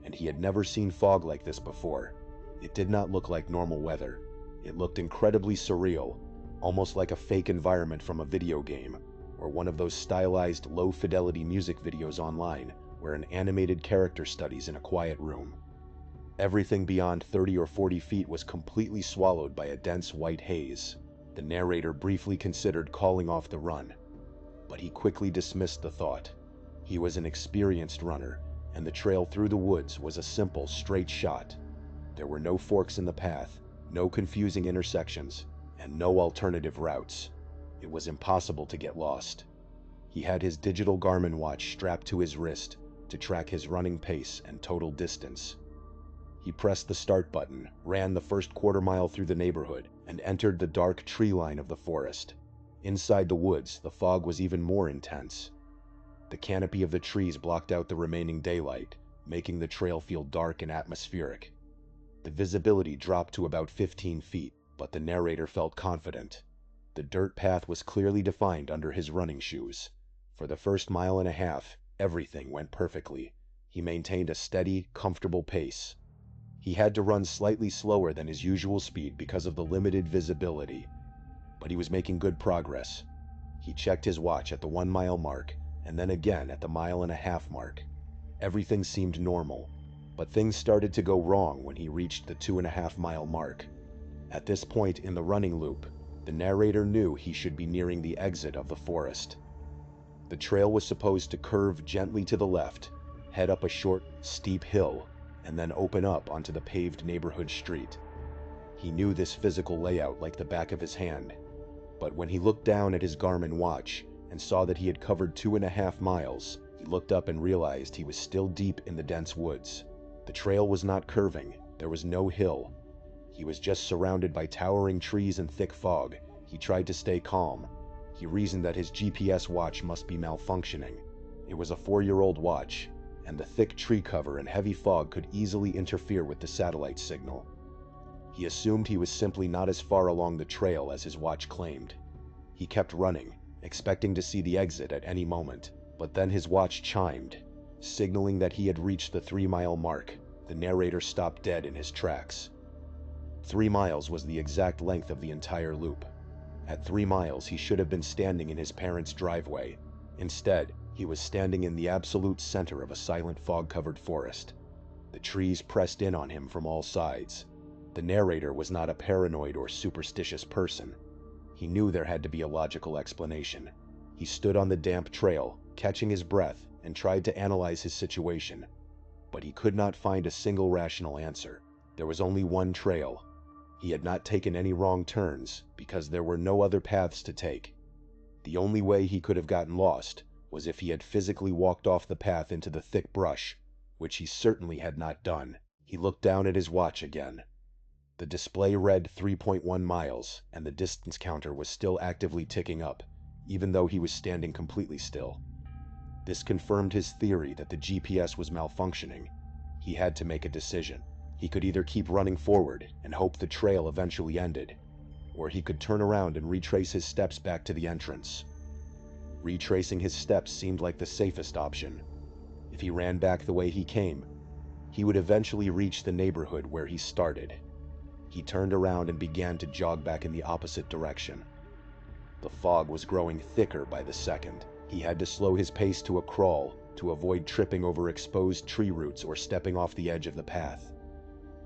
[SPEAKER 1] and he had never seen fog like this before. It did not look like normal weather. It looked incredibly surreal, almost like a fake environment from a video game, or one of those stylized low-fidelity music videos online where an animated character studies in a quiet room. Everything beyond 30 or 40 feet was completely swallowed by a dense white haze. The narrator briefly considered calling off the run, but he quickly dismissed the thought. He was an experienced runner, and the trail through the woods was a simple, straight shot. There were no forks in the path, no confusing intersections, and no alternative routes. It was impossible to get lost. He had his digital Garmin watch strapped to his wrist to track his running pace and total distance. He pressed the start button, ran the first quarter mile through the neighborhood, and entered the dark tree line of the forest. Inside the woods, the fog was even more intense. The canopy of the trees blocked out the remaining daylight, making the trail feel dark and atmospheric. The visibility dropped to about 15 feet, but the narrator felt confident. The dirt path was clearly defined under his running shoes. For the first mile and a half, everything went perfectly. He maintained a steady, comfortable pace. He had to run slightly slower than his usual speed because of the limited visibility, but he was making good progress. He checked his watch at the 1 mile mark, and then again at the 1.5 mile mark. Everything seemed normal, but things started to go wrong when he reached the 2.5 mile mark. At this point in the running loop, the narrator knew he should be nearing the exit of the forest. The trail was supposed to curve gently to the left, head up a short, steep hill, and then open up onto the paved neighborhood street. He knew this physical layout like the back of his hand, but when he looked down at his Garmin watch and saw that he had covered 2.5 miles, he looked up and realized he was still deep in the dense woods. The trail was not curving, there was no hill. He was just surrounded by towering trees and thick fog. He tried to stay calm. He reasoned that his GPS watch must be malfunctioning. It was a 4-year-old watch, and the thick tree cover and heavy fog could easily interfere with the satellite signal. He assumed he was simply not as far along the trail as his watch claimed. He kept running, expecting to see the exit at any moment, but then his watch chimed, signaling that he had reached the 3-mile mark. The narrator stopped dead in his tracks. 3 miles was the exact length of the entire loop. At 3 miles, he should have been standing in his parents' driveway. Instead, he was standing in the absolute center of a silent fog-covered forest. The trees pressed in on him from all sides. The narrator was not a paranoid or superstitious person. He knew there had to be a logical explanation. He stood on the damp trail, catching his breath, and tried to analyze his situation. But he could not find a single rational answer. There was only one trail. He had not taken any wrong turns, because there were no other paths to take. The only way he could have gotten lost was if he had physically walked off the path into the thick brush, which he certainly had not done. He looked down at his watch again. The display read 3.1 miles, and the distance counter was still actively ticking up, even though he was standing completely still. This confirmed his theory that the GPS was malfunctioning. He had to make a decision. He could either keep running forward and hope the trail eventually ended, or he could turn around and retrace his steps back to the entrance. Retracing his steps seemed like the safest option. If he ran back the way he came, he would eventually reach the neighborhood where he started. He turned around and began to jog back in the opposite direction. The fog was growing thicker by the second. He had to slow his pace to a crawl to avoid tripping over exposed tree roots or stepping off the edge of the path.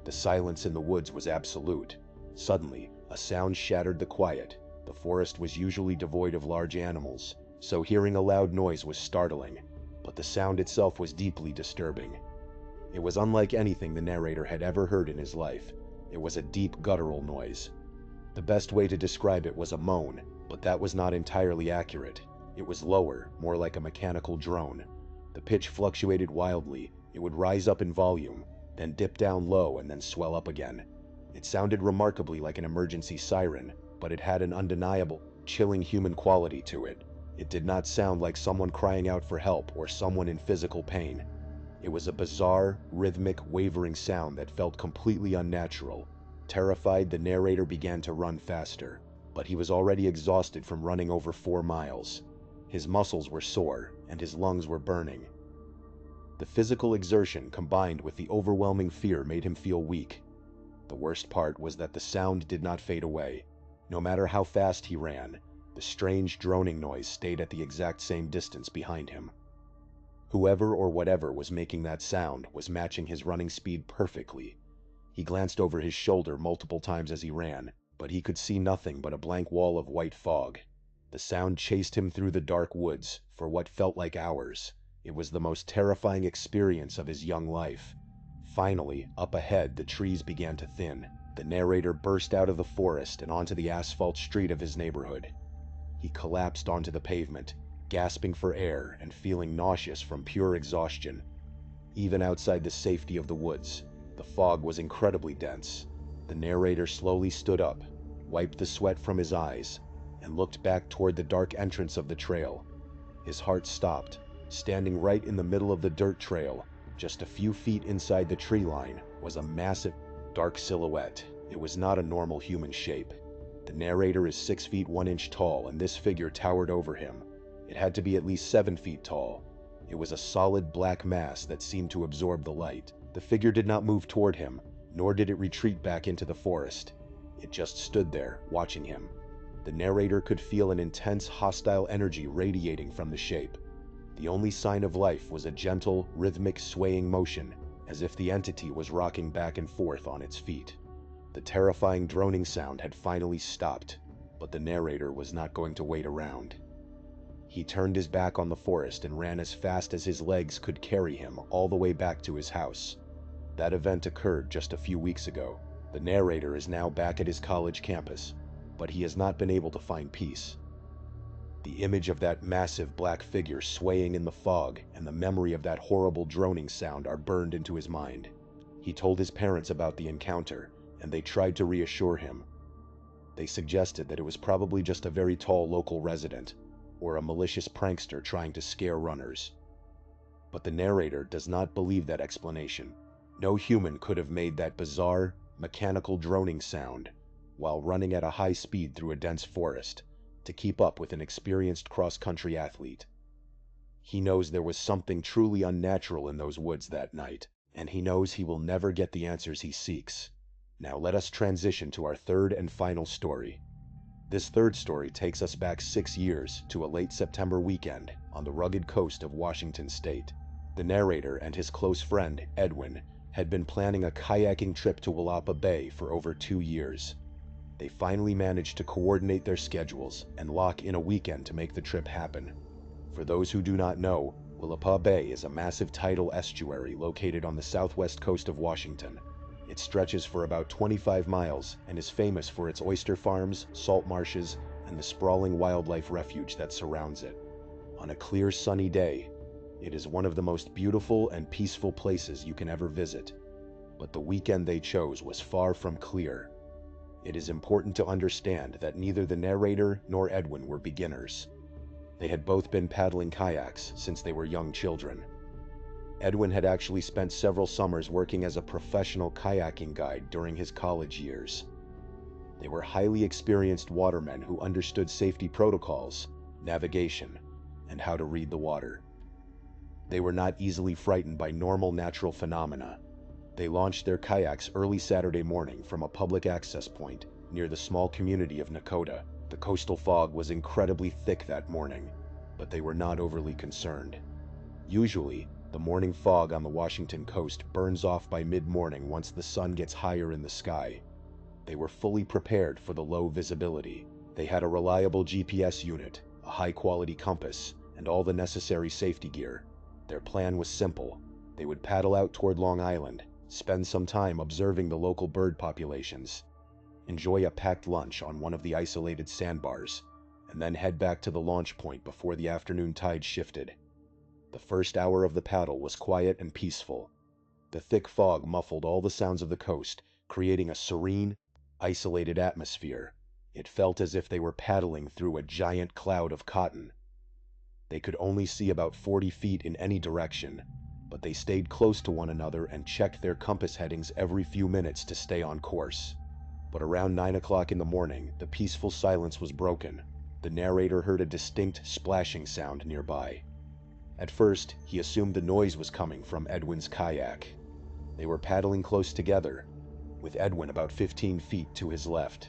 [SPEAKER 1] The silence in the woods was absolute. Suddenly, a sound shattered the quiet. The forest was usually devoid of large animals, so hearing a loud noise was startling, but the sound itself was deeply disturbing. It was unlike anything the narrator had ever heard in his life. It was a deep guttural noise. The best way to describe it was a moan, But that was not entirely accurate. It was lower, more like a mechanical drone. The pitch fluctuated wildly. It would rise up in volume, then dip down low and then swell up again. It sounded remarkably like an emergency siren, but it had an undeniable, chilling human quality to it. It did not sound like someone crying out for help or someone in physical pain. It was a bizarre, rhythmic, wavering sound that felt completely unnatural. Terrified, the narrator began to run faster, but he was already exhausted from running over 4 miles. His muscles were sore, and his lungs were burning. The physical exertion combined with the overwhelming fear made him feel weak. The worst part was that the sound did not fade away. No matter how fast he ran, the strange droning noise stayed at the exact same distance behind him. Whoever or whatever was making that sound was matching his running speed perfectly. He glanced over his shoulder multiple times as he ran, but he could see nothing but a blank wall of white fog. The sound chased him through the dark woods for what felt like hours. It was the most terrifying experience of his young life. Finally, up ahead, the trees began to thin. The narrator burst out of the forest and onto the asphalt street of his neighborhood. He collapsed onto the pavement, gasping for air and feeling nauseous from pure exhaustion. Even outside the safety of the woods, the fog was incredibly dense. The narrator slowly stood up, wiped the sweat from his eyes, and looked back toward the dark entrance of the trail. His heart stopped. Standing right in the middle of the dirt trail, just a few feet inside the tree line, was a massive, dark silhouette. It was not a normal human shape. The narrator is 6 feet 1 inch tall, and this figure towered over him. It had to be at least 7 feet tall. It was a solid black mass that seemed to absorb the light. The figure did not move toward him, nor did it retreat back into the forest. It just stood there, watching him. The narrator could feel an intense, hostile energy radiating from the shape. The only sign of life was a gentle, rhythmic swaying motion, as if the entity was rocking back and forth on its feet. The terrifying droning sound had finally stopped, but the narrator was not going to wait around. He turned his back on the forest and ran as fast as his legs could carry him all the way back to his house. That event occurred just a few weeks ago. The narrator is now back at his college campus, but he has not been able to find peace. The image of that massive black figure swaying in the fog and the memory of that horrible droning sound are burned into his mind. He told his parents about the encounter, and they tried to reassure him. They suggested that it was probably just a very tall local resident, or a malicious prankster trying to scare runners. But the narrator does not believe that explanation. No human could have made that bizarre, mechanical droning sound while running at a high speed through a dense forest to keep up with an experienced cross-country athlete. He knows there was something truly unnatural in those woods that night, and he knows he will never get the answers he seeks. Now let us transition to our third and final story. This third story takes us back 6 years to a late September weekend on the rugged coast of Washington State. The narrator and his close friend, Edwin, had been planning a kayaking trip to Willapa Bay for over 2 years. They finally managed to coordinate their schedules and lock in a weekend to make the trip happen. For those who do not know, Willapa Bay is a massive tidal estuary located on the southwest coast of Washington. It stretches for about 25 miles and is famous for its oyster farms, salt marshes, and the sprawling wildlife refuge that surrounds it. On a clear, sunny day, it is one of the most beautiful and peaceful places you can ever visit. But the weekend they chose was far from clear. It is important to understand that neither the narrator nor Edwin were beginners. They had both been paddling kayaks since they were young children. Edwin had actually spent several summers working as a professional kayaking guide during his college years. They were highly experienced watermen who understood safety protocols, navigation, and how to read the water. They were not easily frightened by normal natural phenomena. They launched their kayaks early Saturday morning from a public access point near the small community of Nakota. The coastal fog was incredibly thick that morning, but they were not overly concerned. Usually, the morning fog on the Washington coast burns off by mid-morning once the sun gets higher in the sky. They were fully prepared for the low visibility. They had a reliable GPS unit, a high-quality compass, and all the necessary safety gear. Their plan was simple. They would paddle out toward Long Island, spend some time observing the local bird populations, enjoy a packed lunch on one of the isolated sandbars, and then head back to the launch point before the afternoon tide shifted. The first hour of the paddle was quiet and peaceful. The thick fog muffled all the sounds of the coast, creating a serene, isolated atmosphere. It felt as if they were paddling through a giant cloud of cotton. They could only see about 40 feet in any direction, but they stayed close to one another and checked their compass headings every few minutes to stay on course. But around 9 o'clock in the morning, the peaceful silence was broken. The narrator heard a distinct splashing sound nearby. At first, he assumed the noise was coming from Edwin's kayak. They were paddling close together, with Edwin about 15 feet to his left.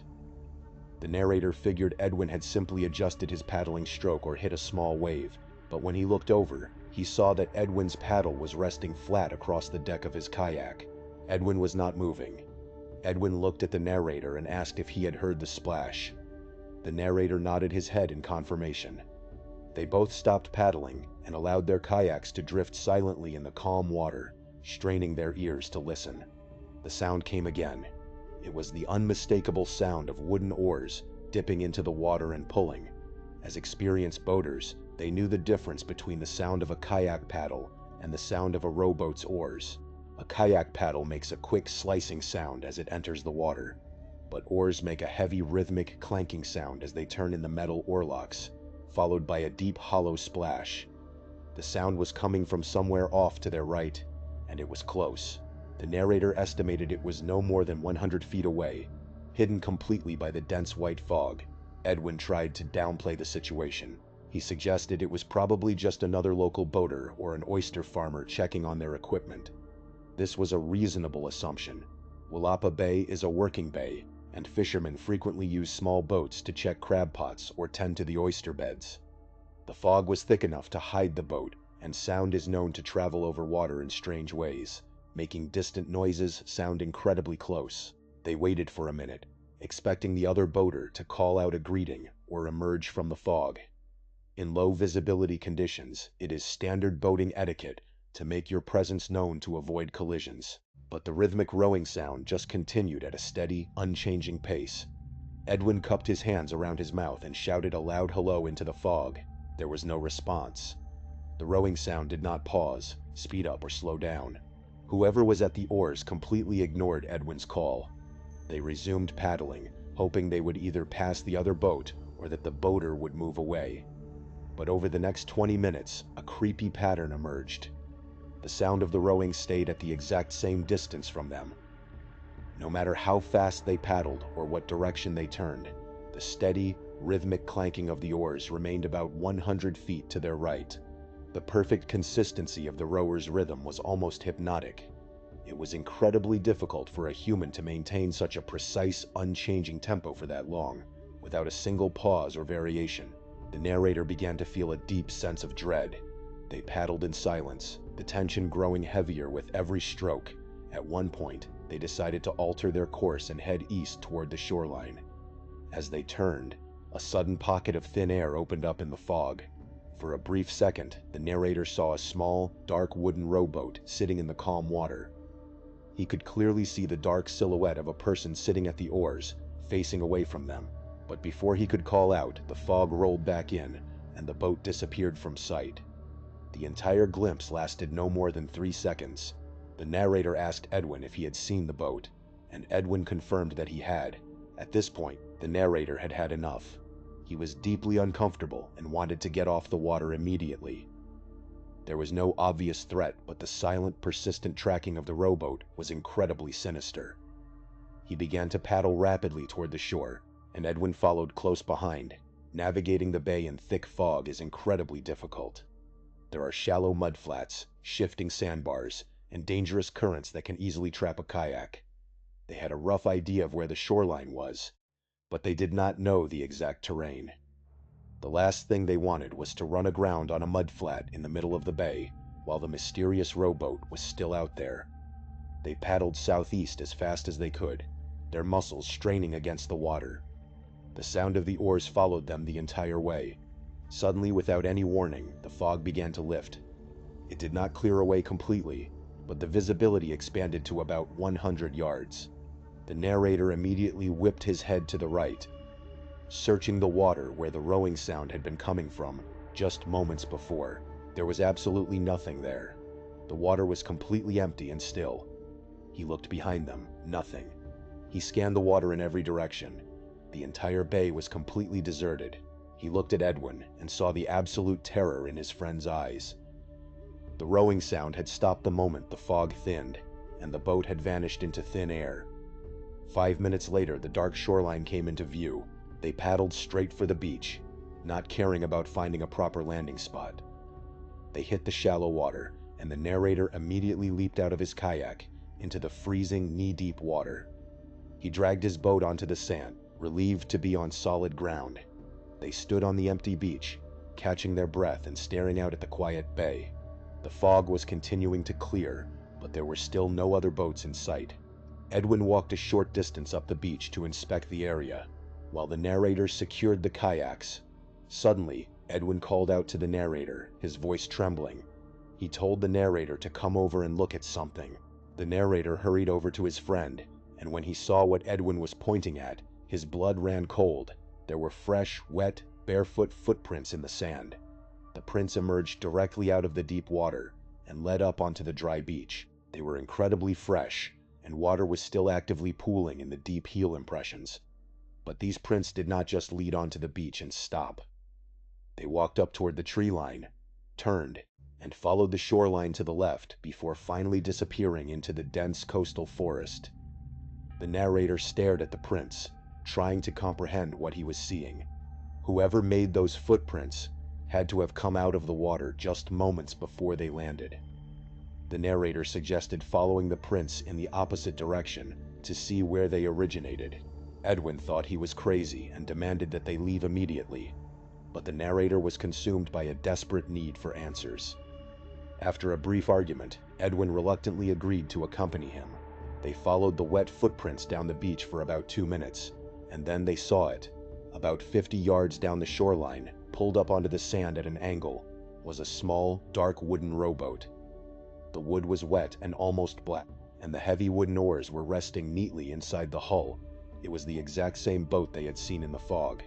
[SPEAKER 1] The narrator figured Edwin had simply adjusted his paddling stroke or hit a small wave, but when he looked over, he saw that Edwin's paddle was resting flat across the deck of his kayak. Edwin was not moving. Edwin looked at the narrator and asked if he had heard the splash. The narrator nodded his head in confirmation. They both stopped paddling and allowed their kayaks to drift silently in the calm water, straining their ears to listen. The sound came again. It was the unmistakable sound of wooden oars dipping into the water and pulling. As experienced boaters, they knew the difference between the sound of a kayak paddle and the sound of a rowboat's oars. A kayak paddle makes a quick slicing sound as it enters the water, but oars make a heavy rhythmic clanking sound as they turn in the metal oarlocks, followed by a deep hollow splash. The sound was coming from somewhere off to their right, and it was close. The narrator estimated it was no more than 100 feet away, hidden completely by the dense white fog. Edwin tried to downplay the situation. He suggested it was probably just another local boater or an oyster farmer checking on their equipment. This was a reasonable assumption. Willapa Bay is a working bay, and fishermen frequently use small boats to check crab pots or tend to the oyster beds. The fog was thick enough to hide the boat, and sound is known to travel over water in strange ways, making distant noises sound incredibly close. They waited for a minute, expecting the other boater to call out a greeting or emerge from the fog. In low visibility conditions, it is standard boating etiquette to make your presence known to avoid collisions. But the rhythmic rowing sound just continued at a steady, unchanging pace. Edwin cupped his hands around his mouth and shouted a loud hello into the fog. There was no response. The rowing sound did not pause, speed up, or slow down. Whoever was at the oars completely ignored Edwin's call. They resumed paddling, hoping they would either pass the other boat or that the boater would move away. But over the next 20 minutes, a creepy pattern emerged. The sound of the rowing stayed at the exact same distance from them. No matter how fast they paddled or what direction they turned, the steady, rhythmic clanking of the oars remained about 100 feet to their right. The perfect consistency of the rowers' rhythm was almost hypnotic. It was incredibly difficult for a human to maintain such a precise, unchanging tempo for that long, without a single pause or variation. The narrator began to feel a deep sense of dread. They paddled in silence, the tension growing heavier with every stroke. At one point, they decided to alter their course and head east toward the shoreline. As they turned, a sudden pocket of thin air opened up in the fog. For a brief second, the narrator saw a small, dark wooden rowboat sitting in the calm water. He could clearly see the dark silhouette of a person sitting at the oars, facing away from them. But before he could call out, the fog rolled back in, and the boat disappeared from sight. The entire glimpse lasted no more than 3 seconds. The narrator asked Edwin if he had seen the boat, and Edwin confirmed that he had. At this point, the narrator had had enough. He was deeply uncomfortable and wanted to get off the water immediately. There was no obvious threat, but the silent, persistent tracking of the rowboat was incredibly sinister. He began to paddle rapidly toward the shore, and Edwin followed close behind. Navigating the bay in thick fog is incredibly difficult. There are shallow mudflats, shifting sandbars, and dangerous currents that can easily trap a kayak. They had a rough idea of where the shoreline was, but they did not know the exact terrain. The last thing they wanted was to run aground on a mudflat in the middle of the bay, while the mysterious rowboat was still out there. They paddled southeast as fast as they could, their muscles straining against the water. The sound of the oars followed them the entire way. Suddenly, without any warning, the fog began to lift. It did not clear away completely, but the visibility expanded to about 100 yards. The narrator immediately whipped his head to the right. searching the water where the rowing sound had been coming from just moments before. There was absolutely nothing there. The water was completely empty and still. He looked behind them, nothing. He scanned the water in every direction. The entire bay was completely deserted. He looked at Edwin and saw the absolute terror in his friend's eyes. The rowing sound had stopped the moment the fog thinned, and the boat had vanished into thin air. 5 minutes later, the dark shoreline came into view. They paddled straight for the beach, not caring about finding a proper landing spot. They hit the shallow water, and the narrator immediately leaped out of his kayak into the freezing, knee-deep water. He dragged his boat onto the sand, relieved to be on solid ground. They stood on the empty beach, catching their breath and staring out at the quiet bay. The fog was continuing to clear, but there were still no other boats in sight. Edwin walked a short distance up the beach to inspect the area, while the narrator secured the kayaks. Suddenly, Edwin called out to the narrator, his voice trembling. He told the narrator to come over and look at something. The narrator hurried over to his friend, and when he saw what Edwin was pointing at, his blood ran cold. There were fresh, wet, barefoot footprints in the sand. The prints emerged directly out of the deep water and led up onto the dry beach. They were incredibly fresh, and water was still actively pooling in the deep heel impressions. But these prints did not just lead onto the beach and stop. They walked up toward the tree line, turned, and followed the shoreline to the left before finally disappearing into the dense coastal forest. The narrator stared at the prints, trying to comprehend what he was seeing. Whoever made those footprints had to have come out of the water just moments before they landed. The narrator suggested following the prints in the opposite direction to see where they originated. Edwin thought he was crazy and demanded that they leave immediately, but the narrator was consumed by a desperate need for answers. After a brief argument, Edwin reluctantly agreed to accompany him. They followed the wet footprints down the beach for about 2 minutes, and then they saw it. About 50 yards down the shoreline, pulled up onto the sand at an angle, was a small, dark wooden rowboat. The wood was wet and almost black, and the heavy wooden oars were resting neatly inside the hull. It was the exact same boat they had seen in the fog.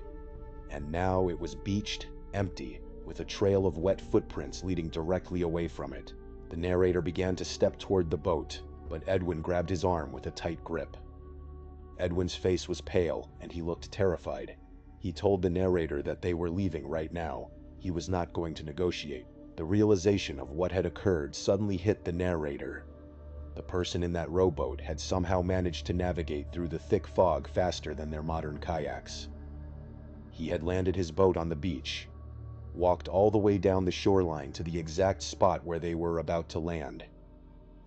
[SPEAKER 1] And now it was beached, empty, with a trail of wet footprints leading directly away from it. The narrator began to step toward the boat, but Edwin grabbed his arm with a tight grip. Edwin's face was pale, and he looked terrified. He told the narrator that they were leaving right now. He was not going to negotiate. The realization of what had occurred suddenly hit the narrator. The person in that rowboat had somehow managed to navigate through the thick fog faster than their modern kayaks. He had landed his boat on the beach, walked all the way down the shoreline to the exact spot where they were about to land,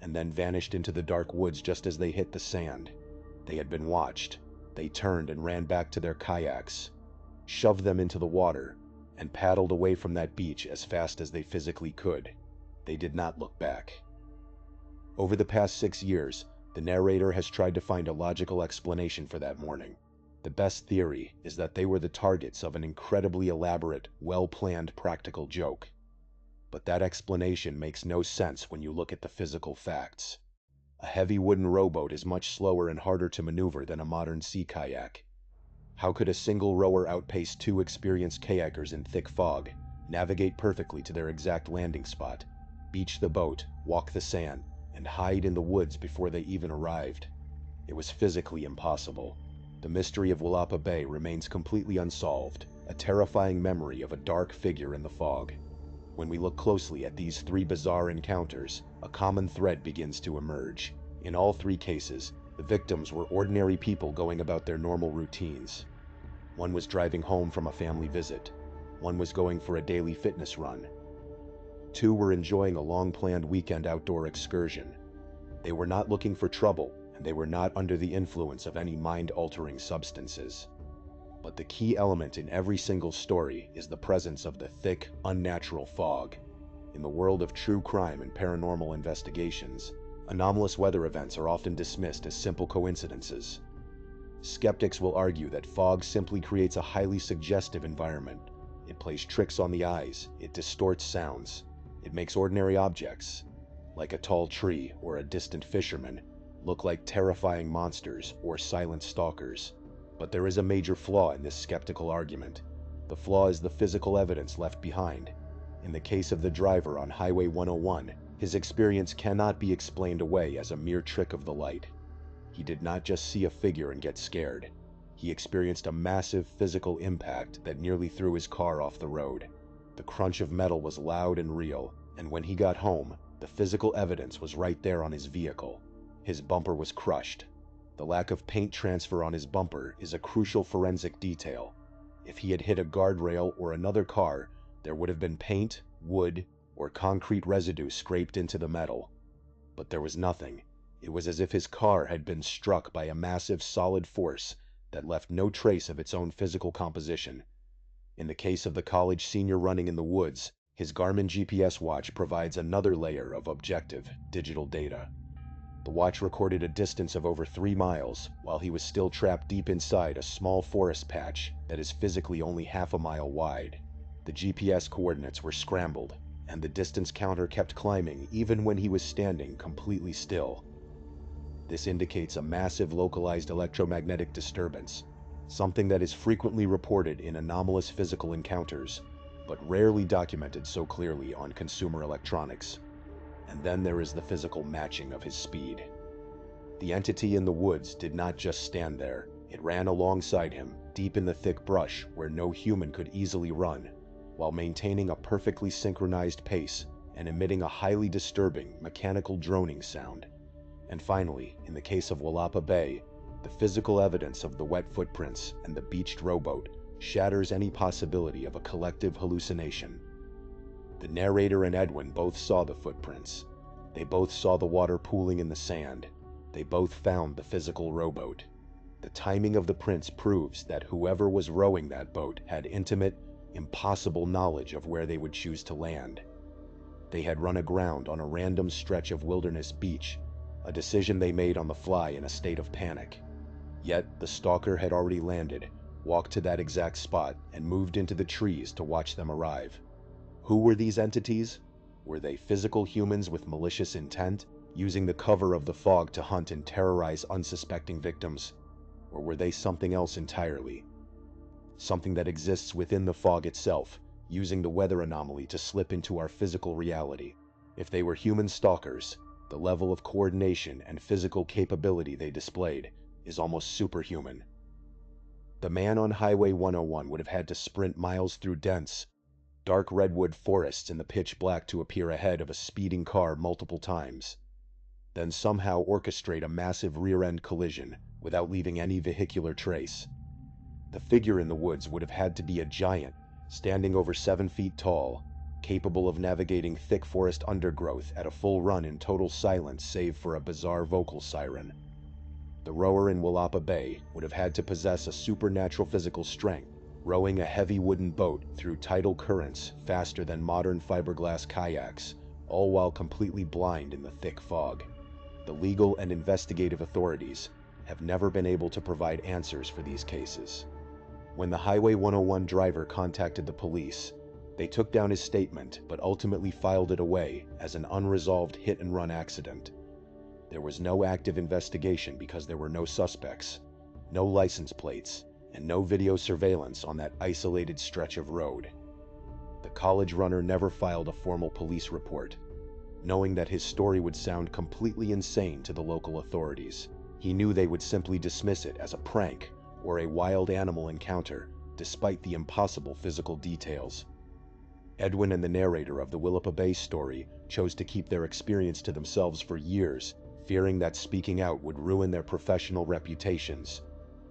[SPEAKER 1] and then vanished into the dark woods just as they hit the sand. They had been watched. They turned and ran back to their kayaks, shoved them into the water, and paddled away from that beach as fast as they physically could. They did not look back. Over the past 6 years, the narrator has tried to find a logical explanation for that morning. The best theory is that they were the targets of an incredibly elaborate, well-planned practical joke. But that explanation makes no sense when you look at the physical facts. A heavy wooden rowboat is much slower and harder to maneuver than a modern sea kayak. How could a single rower outpace 2 experienced kayakers in thick fog, navigate perfectly to their exact landing spot, beach the boat, walk the sand, and hide in the woods before they even arrived? It was physically impossible. The mystery of Willapa Bay remains completely unsolved, a terrifying memory of a dark figure in the fog. When we look closely at these 3 bizarre encounters, a common thread begins to emerge. In all 3 cases, the victims were ordinary people going about their normal routines. One was driving home from a family visit. One was going for a daily fitness run. 2 were enjoying a long-planned weekend outdoor excursion. They were not looking for trouble, and they were not under the influence of any mind-altering substances. But the key element in every single story is the presence of the thick, unnatural fog. In the world of true crime and paranormal investigations, anomalous weather events are often dismissed as simple coincidences. Skeptics will argue that fog simply creates a highly suggestive environment. It plays tricks on the eyes, it distorts sounds, it makes ordinary objects, like a tall tree or a distant fisherman, look like terrifying monsters or silent stalkers. But there is a major flaw in this skeptical argument. The flaw is the physical evidence left behind. In the case of the driver on Highway 101, his experience cannot be explained away as a mere trick of the light. He did not just see a figure and get scared. He experienced a massive physical impact that nearly threw his car off the road. The crunch of metal was loud and real, and when he got home, the physical evidence was right there on his vehicle. His bumper was crushed. The lack of paint transfer on his bumper is a crucial forensic detail. If he had hit a guardrail or another car, there would have been paint, wood, or concrete residue scraped into the metal. But there was nothing. It was as if his car had been struck by a massive solid force that left no trace of its own physical composition. In the case of the college senior running in the woods, his Garmin GPS watch provides another layer of objective, digital data. The watch recorded a distance of over 3 miles, while he was still trapped deep inside a small forest patch that is physically only half a mile wide. The GPS coordinates were scrambled, and the distance counter kept climbing even when he was standing completely still. This indicates a massive localized electromagnetic disturbance, something that is frequently reported in anomalous physical encounters, but rarely documented so clearly on consumer electronics. And then there is the physical matching of his speed. The entity in the woods did not just stand there. It ran alongside him, deep in the thick brush where no human could easily run, while maintaining a perfectly synchronized pace and emitting a highly disturbing, mechanical droning sound. And finally, in the case of Willapa Bay, the physical evidence of the wet footprints and the beached rowboat shatters any possibility of a collective hallucination. The narrator and Edwin both saw the footprints. They both saw the water pooling in the sand. They both found the physical rowboat. The timing of the prints proves that whoever was rowing that boat had intimate, impossible knowledge of where they would choose to land. They had run aground on a random stretch of wilderness beach, a decision they made on the fly in a state of panic. Yet the stalker had already landed, walked to that exact spot, and moved into the trees to watch them arrive. Who were these entities? Were they physical humans with malicious intent, using the cover of the fog to hunt and terrorize unsuspecting victims? Or were they something else entirely? Something that exists within the fog itself, using the weather anomaly to slip into our physical reality. If they were human stalkers, the level of coordination and physical capability they displayed is almost superhuman. The man on Highway 101 would have had to sprint miles through dense, dark redwood forests in the pitch black to appear ahead of a speeding car multiple times, then somehow orchestrate a massive rear-end collision without leaving any vehicular trace. The figure in the woods would have had to be a giant, standing over 7 feet tall, capable of navigating thick forest undergrowth at a full run in total silence save for a bizarre vocal siren. The rower in Willapa Bay would have had to possess a supernatural physical strength, rowing a heavy wooden boat through tidal currents faster than modern fiberglass kayaks, all while completely blind in the thick fog. The legal and investigative authorities have never been able to provide answers for these cases. When the Highway 101 driver contacted the police, they took down his statement but ultimately filed it away as an unresolved hit-and-run accident. There was no active investigation because there were no suspects, no license plates, and no video surveillance on that isolated stretch of road. The college runner never filed a formal police report, knowing that his story would sound completely insane to the local authorities. He knew they would simply dismiss it as a prank or a wild animal encounter, despite the impossible physical details. Edwin and the narrator of the Willapa Bay story chose to keep their experience to themselves for years, fearing that speaking out would ruin their professional reputations.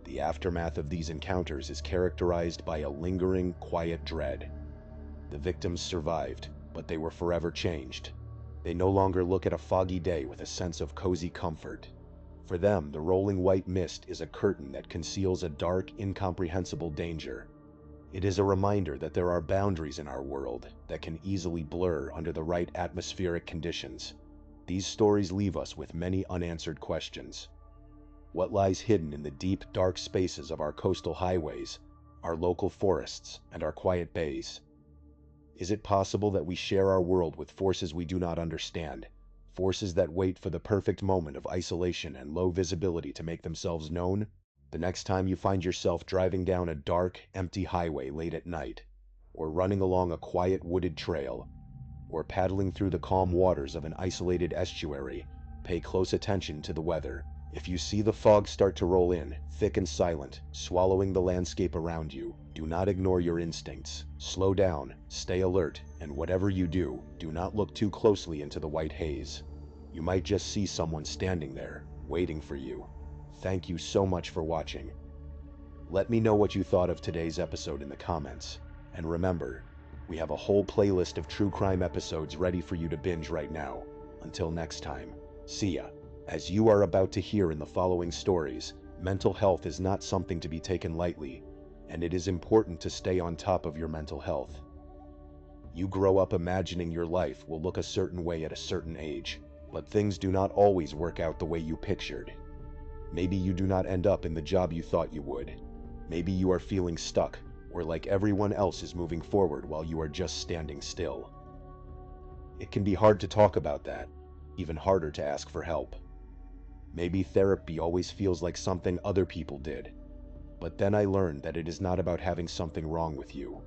[SPEAKER 1] The aftermath of these encounters is characterized by a lingering, quiet dread. The victims survived, but they were forever changed. They no longer look at a foggy day with a sense of cozy comfort. For them, the rolling white mist is a curtain that conceals a dark, incomprehensible danger. It is a reminder that there are boundaries in our world that can easily blur under the right atmospheric conditions. These stories leave us with many unanswered questions. What lies hidden in the deep, dark spaces of our coastal highways, our local forests, and our quiet bays? Is it possible that we share our world with forces we do not understand, forces that wait for the perfect moment of isolation and low visibility to make themselves known? The next time you find yourself driving down a dark, empty highway late at night, or running along a quiet wooded trail, or paddling through the calm waters of an isolated estuary, pay close attention to the weather. If you see the fog start to roll in, thick and silent, swallowing the landscape around you, do not ignore your instincts. Slow down, stay alert, and whatever you do, do not look too closely into the white haze. You might just see someone standing there, waiting for you. Thank you so much for watching. Let me know what you thought of today's episode in the comments. And remember, we have a whole playlist of true crime episodes ready for you to binge right now. Until next time, see ya. As you are about to hear in the following stories, mental health is not something to be taken lightly, and it is important to stay on top of your mental health. You grow up imagining your life will look a certain way at a certain age, but things do not always work out the way you pictured. Maybe you do not end up in the job you thought you would. Maybe you are feeling stuck, or like everyone else is moving forward while you are just standing still. It can be hard to talk about that, even harder to ask for help. Maybe therapy always feels like something other people did, but then I learned that it is not about having something wrong with you.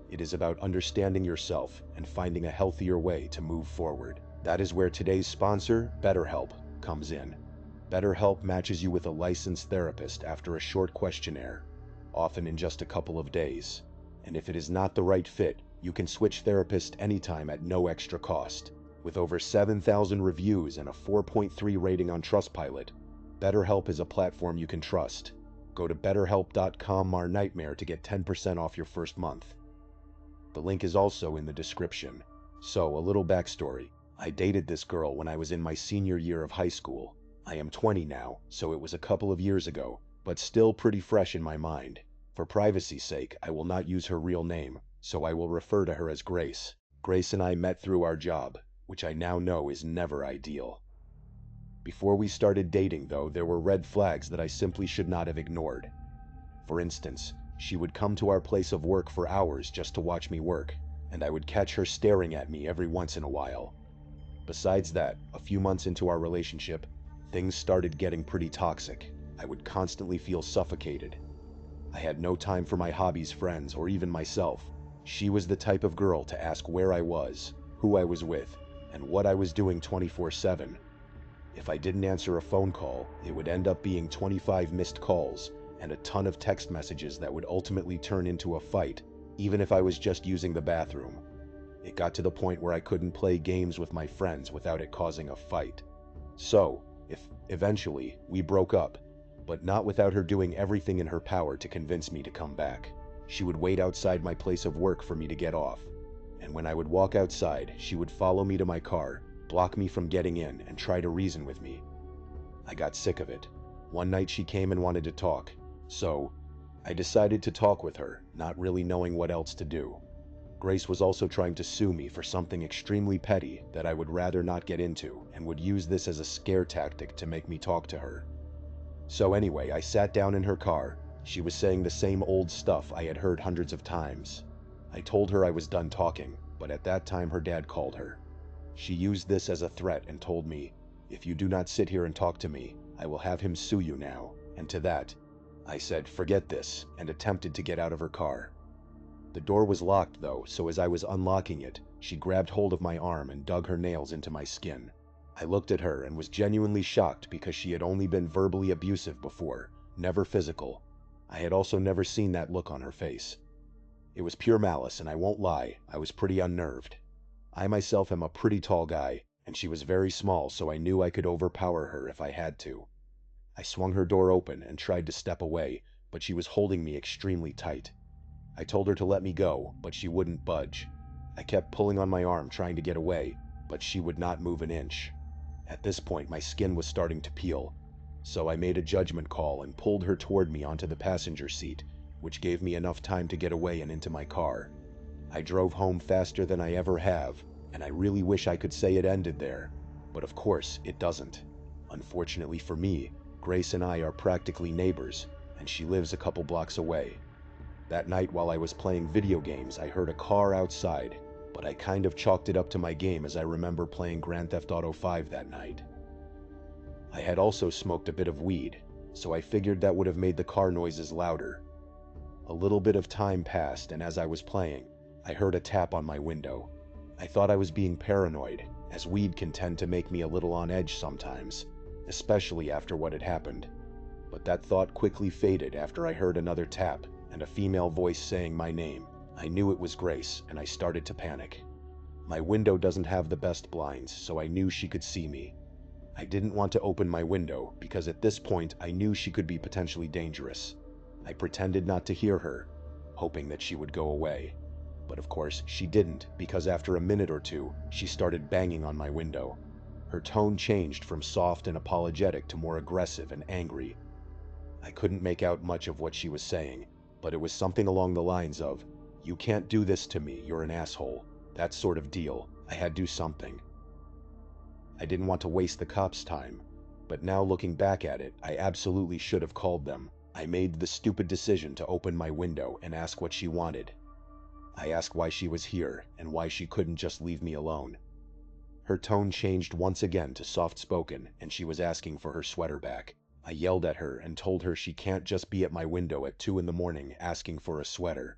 [SPEAKER 1] It is about understanding yourself and finding a healthier way to move forward. That is where today's sponsor, BetterHelp, comes in. BetterHelp matches you with a licensed therapist after a short questionnaire, often in just a couple of days. And if it is not the right fit, you can switch therapist anytime at no extra cost. With over 7,000 reviews and a 4.3 rating on Trustpilot, BetterHelp is a platform you can trust. Go to betterhelp.com/nightmare to get 10% off your first month. The link is also in the description. So, a little backstory. I dated this girl when I was in my senior year of high school. I am 20 now, so it was a couple of years ago, but still pretty fresh in my mind. For privacy's sake, I will not use her real name, so I will refer to her as Grace. Grace and I met through our job, which I now know is never ideal. Before we started dating, though, there were red flags that I simply should not have ignored. For instance, she would come to our place of work for hours just to watch me work, and I would catch her staring at me every once in a while. Besides that, a few months into our relationship, things started getting pretty toxic. I would constantly feel suffocated. I had no time for my hobbies, friends, or even myself. She was the type of girl to ask where I was, who I was with, and what I was doing 24/7. If I didn't answer a phone call, it would end up being 25 missed calls and a ton of text messages that would ultimately turn into a fight, even if I was just using the bathroom. It got to the point where I couldn't play games with my friends without it causing a fight. So, eventually, we broke up, but not without her doing everything in her power to convince me to come back. She would wait outside my place of work for me to get off, and when I would walk outside, she would follow me to my car, block me from getting in, and try to reason with me. I got sick of it. One night she came and wanted to talk, so I decided to talk with her, not really knowing what else to do. Grace was also trying to sue me for something extremely petty that I would rather not get into, and would use this as a scare tactic to make me talk to her. So anyway, I sat down in her car. She was saying the same old stuff I had heard hundreds of times. I told her I was done talking, but at that time her dad called her. She used this as a threat and told me, "If you do not sit here and talk to me, I will have him sue you now." And to that, I said, "Forget this," and attempted to get out of her car. The door was locked though, so as I was unlocking it, she grabbed hold of my arm and dug her nails into my skin. I looked at her and was genuinely shocked because she had only been verbally abusive before, never physical. I had also never seen that look on her face. It was pure malice, and I won't lie, I was pretty unnerved. I myself am a pretty tall guy, and she was very small, so I knew I could overpower her if I had to. I swung her door open and tried to step away, but she was holding me extremely tight. I told her to let me go, but she wouldn't budge. I kept pulling on my arm trying to get away, but she would not move an inch. At this point, my skin was starting to peel, so I made a judgment call and pulled her toward me onto the passenger seat, which gave me enough time to get away and into my car. I drove home faster than I ever have, and I really wish I could say it ended there, but of course it doesn't. Unfortunately for me, Grace and I are practically neighbors, and she lives a couple blocks away. That night while I was playing video games, I heard a car outside, but I kind of chalked it up to my game as I remember playing Grand Theft Auto 5 that night. I had also smoked a bit of weed, so I figured that would have made the car noises louder. A little bit of time passed, and as I was playing, I heard a tap on my window. I thought I was being paranoid, as weed can tend to make me a little on edge sometimes, especially after what had happened. But that thought quickly faded after I heard another tap and a female voice saying my name. I knew it was Grace, and I started to panic. My window doesn't have the best blinds, so I knew she could see me. I didn't want to open my window because at this point I knew she could be potentially dangerous. I pretended not to hear her, hoping that she would go away. But of course she didn't, because after a minute or two, she started banging on my window. Her tone changed from soft and apologetic to more aggressive and angry. I couldn't make out much of what she was saying, but it was something along the lines of, "You can't do this to me, you're an asshole." That sort of deal. I had to do something. I didn't want to waste the cops' time, but now looking back at it, I absolutely should have called them. I made the stupid decision to open my window and ask what she wanted. I asked why she was here and why she couldn't just leave me alone. Her tone changed once again to soft-spoken, and she was asking for her sweater back. I yelled at her and told her she can't just be at my window at 2 in the morning asking for a sweater.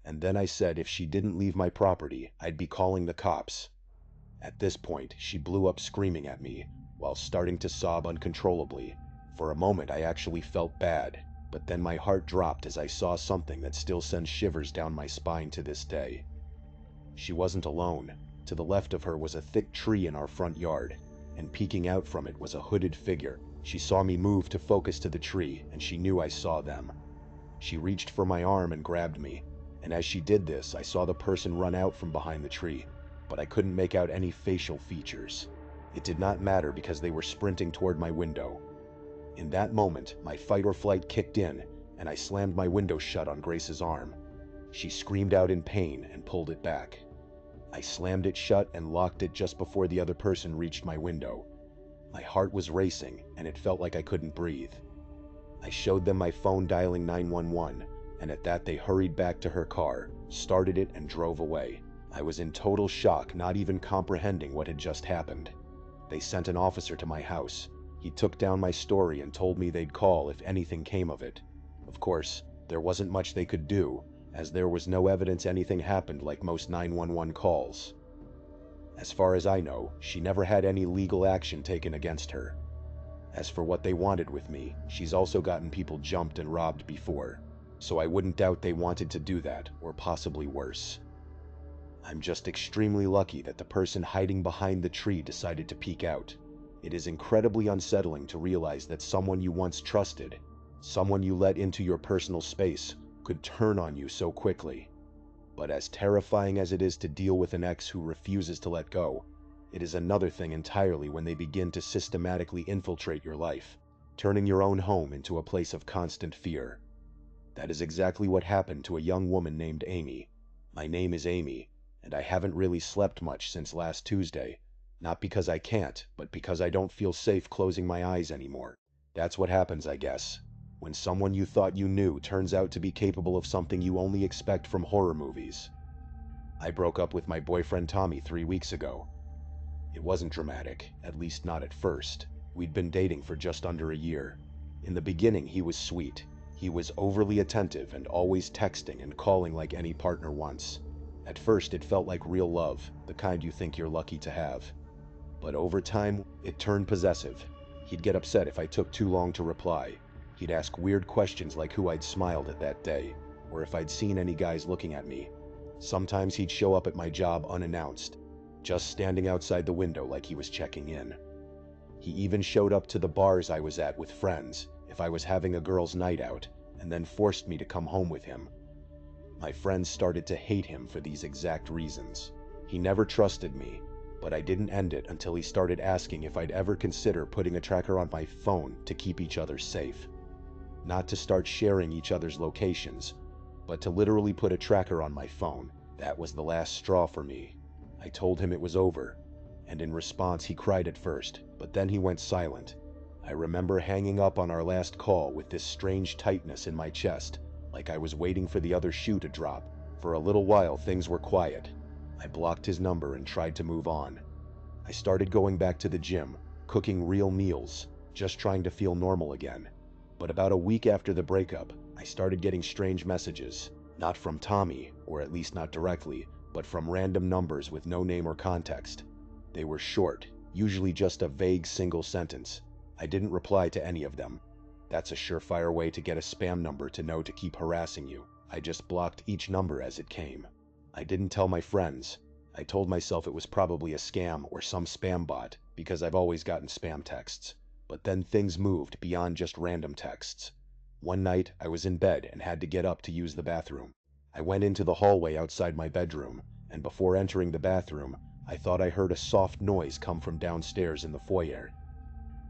[SPEAKER 1] And then I said if she didn't leave my property, I'd be calling the cops. At this point, she blew up screaming at me, while starting to sob uncontrollably. For a moment I actually felt bad, but then my heart dropped as I saw something that still sends shivers down my spine to this day. She wasn't alone. To the left of her was a thick tree in our front yard, and peeking out from it was a hooded figure. She saw me move to focus to the tree, and she knew I saw them. She reached for my arm and grabbed me, and as she did this, I saw the person run out from behind the tree, but I couldn't make out any facial features. It did not matter because they were sprinting toward my window. In that moment, my fight or flight kicked in, and I slammed my window shut on Grace's arm. She screamed out in pain and pulled it back. I slammed it shut and locked it just before the other person reached my window. My heart was racing, and it felt like I couldn't breathe. I showed them my phone dialing 911, and at that they hurried back to her car, started it, and drove away. I was in total shock, not even comprehending what had just happened. They sent an officer to my house. He took down my story and told me they'd call if anything came of it. Of course, there wasn't much they could do, as there was no evidence anything happened like most 911 calls. As far as I know, she never had any legal action taken against her. As for what they wanted with me, she's also gotten people jumped and robbed before, so I wouldn't doubt they wanted to do that, or possibly worse. I'm just extremely lucky that the person hiding behind the tree decided to peek out. It is incredibly unsettling to realize that someone you once trusted, someone you let into your personal space, could turn on you so quickly. But as terrifying as it is to deal with an ex who refuses to let go, it is another thing entirely when they begin to systematically infiltrate your life, turning your own home into a place of constant fear. That is exactly what happened to a young woman named Amy. My name is Amy, and I haven't really slept much since last Tuesday, not because I can't, but because I don't feel safe closing my eyes anymore. That's what happens, I guess, when someone you thought you knew turns out to be capable of something you only expect from horror movies. I broke up with my boyfriend Tommy 3 weeks ago. It wasn't dramatic, at least not at first. We'd been dating for just under a year. In the beginning, he was sweet. He was overly attentive and always texting and calling like any partner wants. At first, it felt like real love, the kind you think you're lucky to have. But over time, it turned possessive. He'd get upset if I took too long to reply. He'd ask weird questions like who I'd smiled at that day, or if I'd seen any guys looking at me. Sometimes he'd show up at my job unannounced, just standing outside the window like he was checking in. He even showed up to the bars I was at with friends if I was having a girls' night out, and then forced me to come home with him. My friends started to hate him for these exact reasons. He never trusted me, but I didn't end it until he started asking if I'd ever consider putting a tracker on my phone to keep each other safe. Not to start sharing each other's locations, but to literally put a tracker on my phone. That was the last straw for me. I told him it was over, and in response he cried at first, but then he went silent. I remember hanging up on our last call with this strange tightness in my chest, like I was waiting for the other shoe to drop. For a little while things were quiet. I blocked his number and tried to move on. I started going back to the gym, cooking real meals, just trying to feel normal again. But about a week after the breakup, I started getting strange messages. Not from Tommy, or at least not directly, but from random numbers with no name or context. They were short, usually just a vague single sentence. I didn't reply to any of them. That's a surefire way to get a spam number to know to keep harassing you. I just blocked each number as it came. I didn't tell my friends. I told myself it was probably a scam or some spam bot, because I've always gotten spam texts. But then things moved beyond just random texts. One night, I was in bed and had to get up to use the bathroom. I went into the hallway outside my bedroom, and before entering the bathroom, I thought I heard a soft noise come from downstairs in the foyer.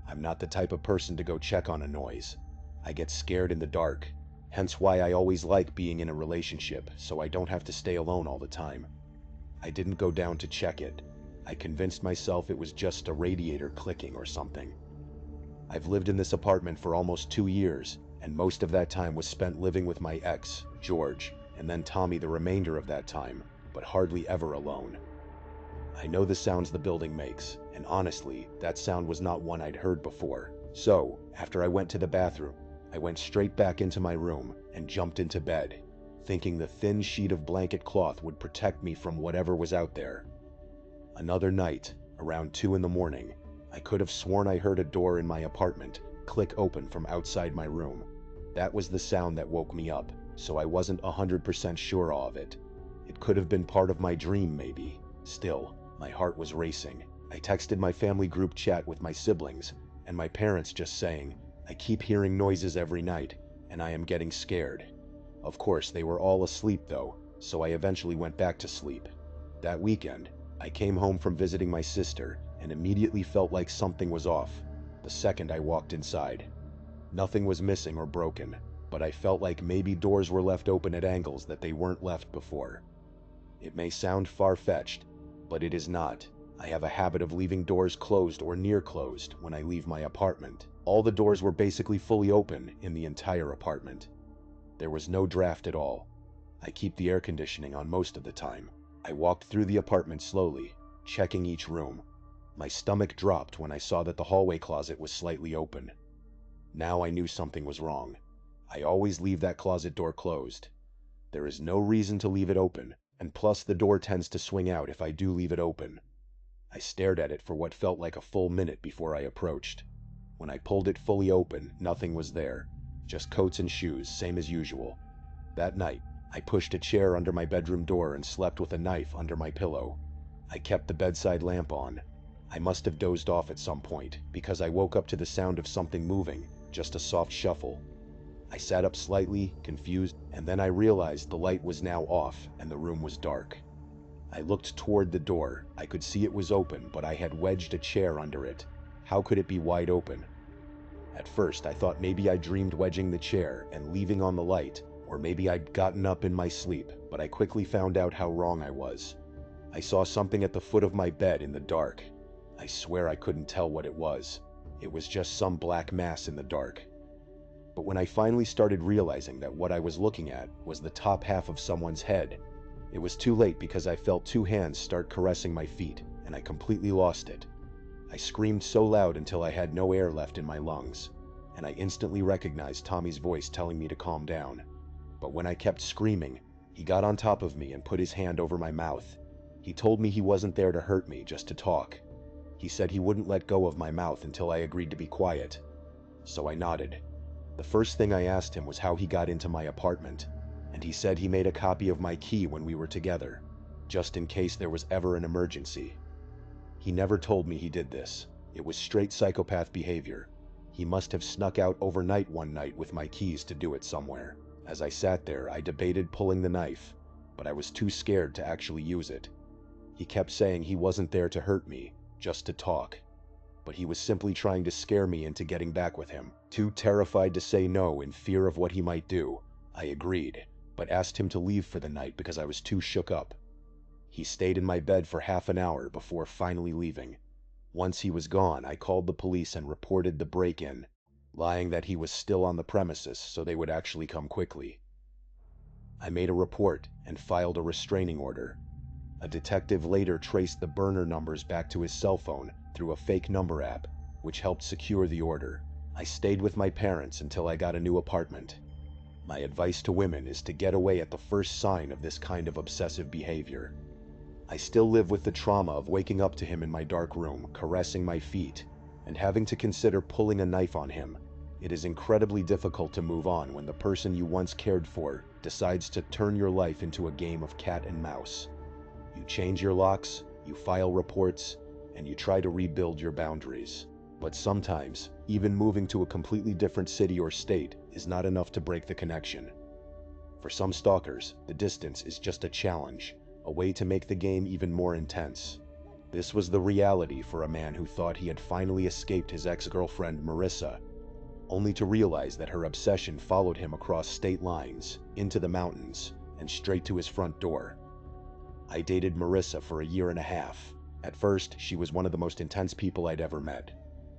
[SPEAKER 1] I'm not the type of person to go check on a noise. I get scared in the dark, hence why I always like being in a relationship so I don't have to stay alone all the time. I didn't go down to check it. I convinced myself it was just a radiator clicking or something. I've lived in this apartment for almost 2 years, and most of that time was spent living with my ex, George, and then Tommy the remainder of that time, but hardly ever alone. I know the sounds the building makes, and honestly, that sound was not one I'd heard before. So, after I went to the bathroom, I went straight back into my room and jumped into bed, thinking the thin sheet of blanket cloth would protect me from whatever was out there. Another night, around 2 in the morning, I could have sworn I heard a door in my apartment click open from outside my room. That was the sound that woke me up, so I wasn't 100% sure of it. It could have been part of my dream, maybe. Still, my heart was racing. I texted my family group chat with my siblings, and my parents just saying, "I keep hearing noises every night, and I am getting scared." Of course, they were all asleep though, so I eventually went back to sleep. That weekend, I came home from visiting my sister and immediately felt like something was off the second I walked inside. Nothing was missing or broken, but I felt like maybe doors were left open at angles that they weren't left before. It may sound far-fetched, but it is not. I have a habit of leaving doors closed or near closed when I leave my apartment. All the doors were basically fully open in the entire apartment. There was no draft at all. I keep the air conditioning on most of the time. I walked through the apartment slowly, checking each room. My stomach dropped when I saw that the hallway closet was slightly open. Now I knew something was wrong. I always leave that closet door closed. There is no reason to leave it open, and plus the door tends to swing out if I do leave it open. I stared at it for what felt like a full minute before I approached. When I pulled it fully open, nothing was there. Just coats and shoes, same as usual. That night, I pushed a chair under my bedroom door and slept with a knife under my pillow. I kept the bedside lamp on. I must have dozed off at some point, because I woke up to the sound of something moving, just a soft shuffle. I sat up slightly, confused, and then I realized the light was now off and the room was dark. I looked toward the door. I could see it was open, but I had wedged a chair under it. How could it be wide open? At first, I thought maybe I dreamed wedging the chair and leaving on the light, or maybe I'd gotten up in my sleep, but I quickly found out how wrong I was. I saw something at the foot of my bed in the dark. I swear I couldn't tell what it was. It was just some black mass in the dark. But when I finally started realizing that what I was looking at was the top half of someone's head, it was too late because I felt 2 hands start caressing my feet, and I completely lost it. I screamed so loud until I had no air left in my lungs, and I instantly recognized Tommy's voice telling me to calm down. But when I kept screaming, he got on top of me and put his hand over my mouth. He told me he wasn't there to hurt me, just to talk. He said he wouldn't let go of my mouth until I agreed to be quiet. So I nodded. The first thing I asked him was how he got into my apartment, and he said he made a copy of my key when we were together, just in case there was ever an emergency. He never told me he did this. It was straight psychopath behavior. He must have snuck out overnight one night with my keys to do it somewhere. As I sat there, I debated pulling the knife, but I was too scared to actually use it. He kept saying he wasn't there to hurt me, just to talk. But he was simply trying to scare me into getting back with him. Too terrified to say no in fear of what he might do, I agreed, but asked him to leave for the night because I was too shook up. He stayed in my bed for half an hour before finally leaving. Once he was gone, I called the police and reported the break-in, lying that he was still on the premises so they would actually come quickly. I made a report and filed a restraining order. A detective later traced the burner numbers back to his cell phone through a fake number app, which helped secure the order. I stayed with my parents until I got a new apartment. My advice to women is to get away at the first sign of this kind of obsessive behavior. I still live with the trauma of waking up to him in my dark room, caressing my feet, and having to consider pulling a knife on him. It is incredibly difficult to move on when the person you once cared for decides to turn your life into a game of cat and mouse. You change your locks, you file reports, and you try to rebuild your boundaries. But sometimes, even moving to a completely different city or state is not enough to break the connection. For some stalkers, the distance is just a challenge, a way to make the game even more intense. This was the reality for a man who thought he had finally escaped his ex-girlfriend Marissa, only to realize that her obsession followed him across state lines, into the mountains, and straight to his front door. I dated Marissa for a year and a half. At first, she was one of the most intense people I'd ever met.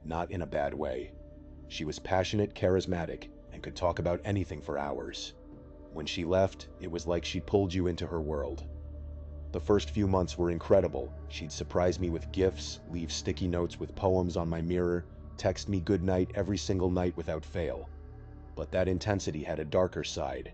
[SPEAKER 1] Not in a bad way. She was passionate, charismatic, and could talk about anything for hours. When she left, it was like she pulled you into her world. The first few months were incredible. She'd surprise me with gifts, leave sticky notes with poems on my mirror, text me goodnight every single night without fail. But that intensity had a darker side.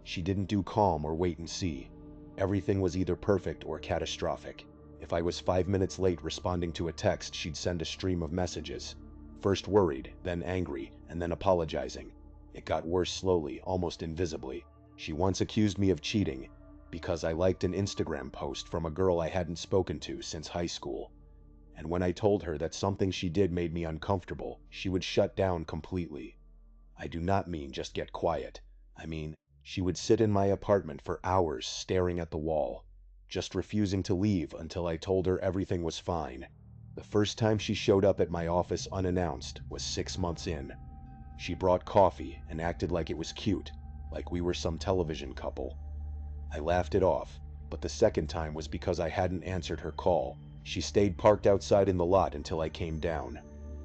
[SPEAKER 1] She didn't do calm or wait and see. Everything was either perfect or catastrophic. If I was 5 minutes late responding to a text, she'd send a stream of messages. First worried, then angry, and then apologizing. It got worse slowly, almost invisibly. She once accused me of cheating because I liked an Instagram post from a girl I hadn't spoken to since high school. And when I told her that something she did made me uncomfortable, she would shut down completely. I do not mean just get quiet. I mean, she would sit in my apartment for hours staring at the wall, just refusing to leave until I told her everything was fine. The first time she showed up at my office unannounced was 6 months in. She brought coffee and acted like it was cute, like we were some television couple. I laughed it off, but the second time was because I hadn't answered her call. She stayed parked outside in the lot until I came down.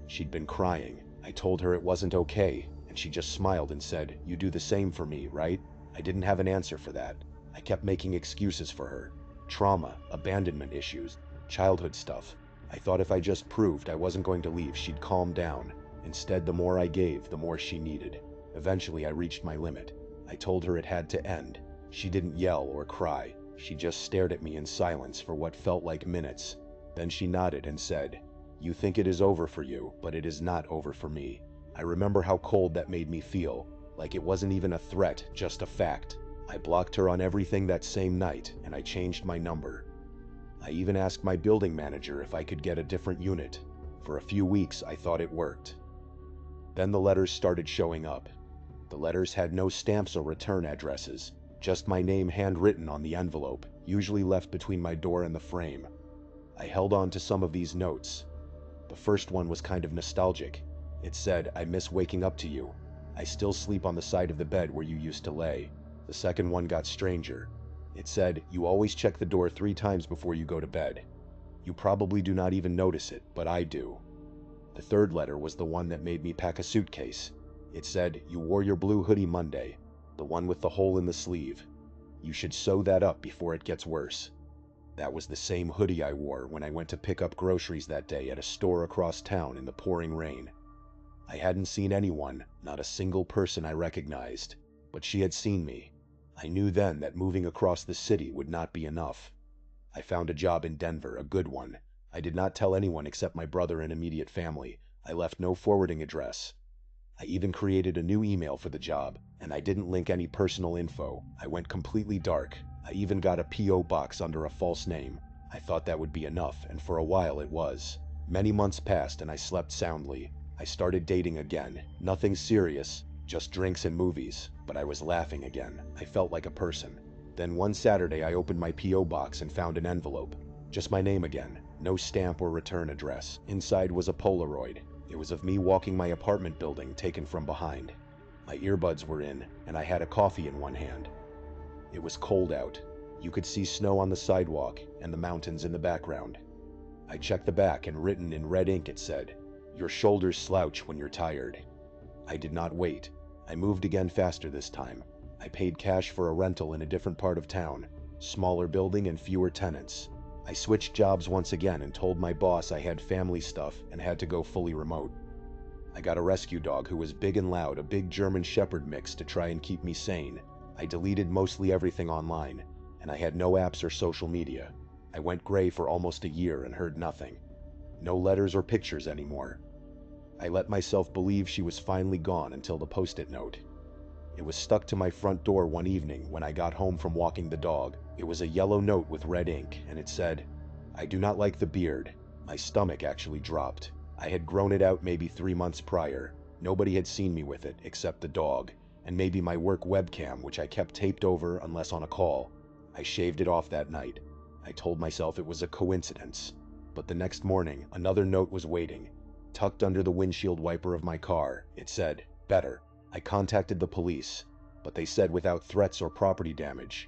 [SPEAKER 1] She'd been crying. I told her it wasn't okay, and she just smiled and said, "You do the same for me, right?" I didn't have an answer for that. I kept making excuses for her. Trauma, abandonment issues, childhood stuff. I thought if I just proved I wasn't going to leave, she'd calm down. Instead, the more I gave, the more she needed. Eventually, I reached my limit. I told her it had to end. She didn't yell or cry. She just stared at me in silence for what felt like minutes. Then she nodded and said, "You think it is over for you, but it is not over for me." I remember how cold that made me feel, like it wasn't even a threat, just a fact. I blocked her on everything that same night, and I changed my number. I even asked my building manager if I could get a different unit. For a few weeks, I thought it worked. Then the letters started showing up. The letters had no stamps or return addresses, just my name handwritten on the envelope, usually left between my door and the frame. I held on to some of these notes. The first one was kind of nostalgic. It said, "I miss waking up to you. I still sleep on the side of the bed where you used to lay." The second one got stranger. It said, "You always check the door 3 times before you go to bed. You probably do not even notice it, but I do." The third letter was the one that made me pack a suitcase. It said, "You wore your blue hoodie Monday, the one with the hole in the sleeve. You should sew that up before it gets worse." That was the same hoodie I wore when I went to pick up groceries that day at a store across town in the pouring rain. I hadn't seen anyone, not a single person I recognized, but she had seen me. I knew then that moving across the city would not be enough. I found a job in Denver, a good one. I did not tell anyone except my brother and immediate family. I left no forwarding address. I even created a new email for the job, and I didn't link any personal info. I went completely dark. I even got a P.O. box under a false name. I thought that would be enough, and for a while it was. Many months passed and I slept soundly. I started dating again. Nothing serious, just drinks and movies, but I was laughing again. I felt like a person. Then one Saturday I opened my P.O. box and found an envelope. Just my name again. No stamp or return address. Inside was a Polaroid. It was of me walking my apartment building, taken from behind. My earbuds were in, and I had a coffee in one hand. It was cold out. You could see snow on the sidewalk and the mountains in the background. I checked the back, and written in red ink it said, "Your shoulders slouch when you're tired." I did not wait. I moved again faster this time. I paid cash for a rental in a different part of town, smaller building and fewer tenants. I switched jobs once again and told my boss I had family stuff and had to go fully remote. I got a rescue dog who was big and loud, a big German Shepherd mix to try and keep me sane. I deleted mostly everything online, and I had no apps or social media. I went gray for almost a year and heard nothing. No letters or pictures anymore. I let myself believe she was finally gone until the post-it note. It was stuck to my front door one evening when I got home from walking the dog. It was a yellow note with red ink, and it said, "I do not like the beard." My stomach actually dropped. I had grown it out maybe 3 months prior. Nobody had seen me with it except the dog, and maybe my work webcam, which I kept taped over unless on a call. I shaved it off that night. I told myself it was a coincidence. But the next morning, another note was waiting. Tucked under the windshield wiper of my car, it said, "Better." I contacted the police, but they said without threats or property damage,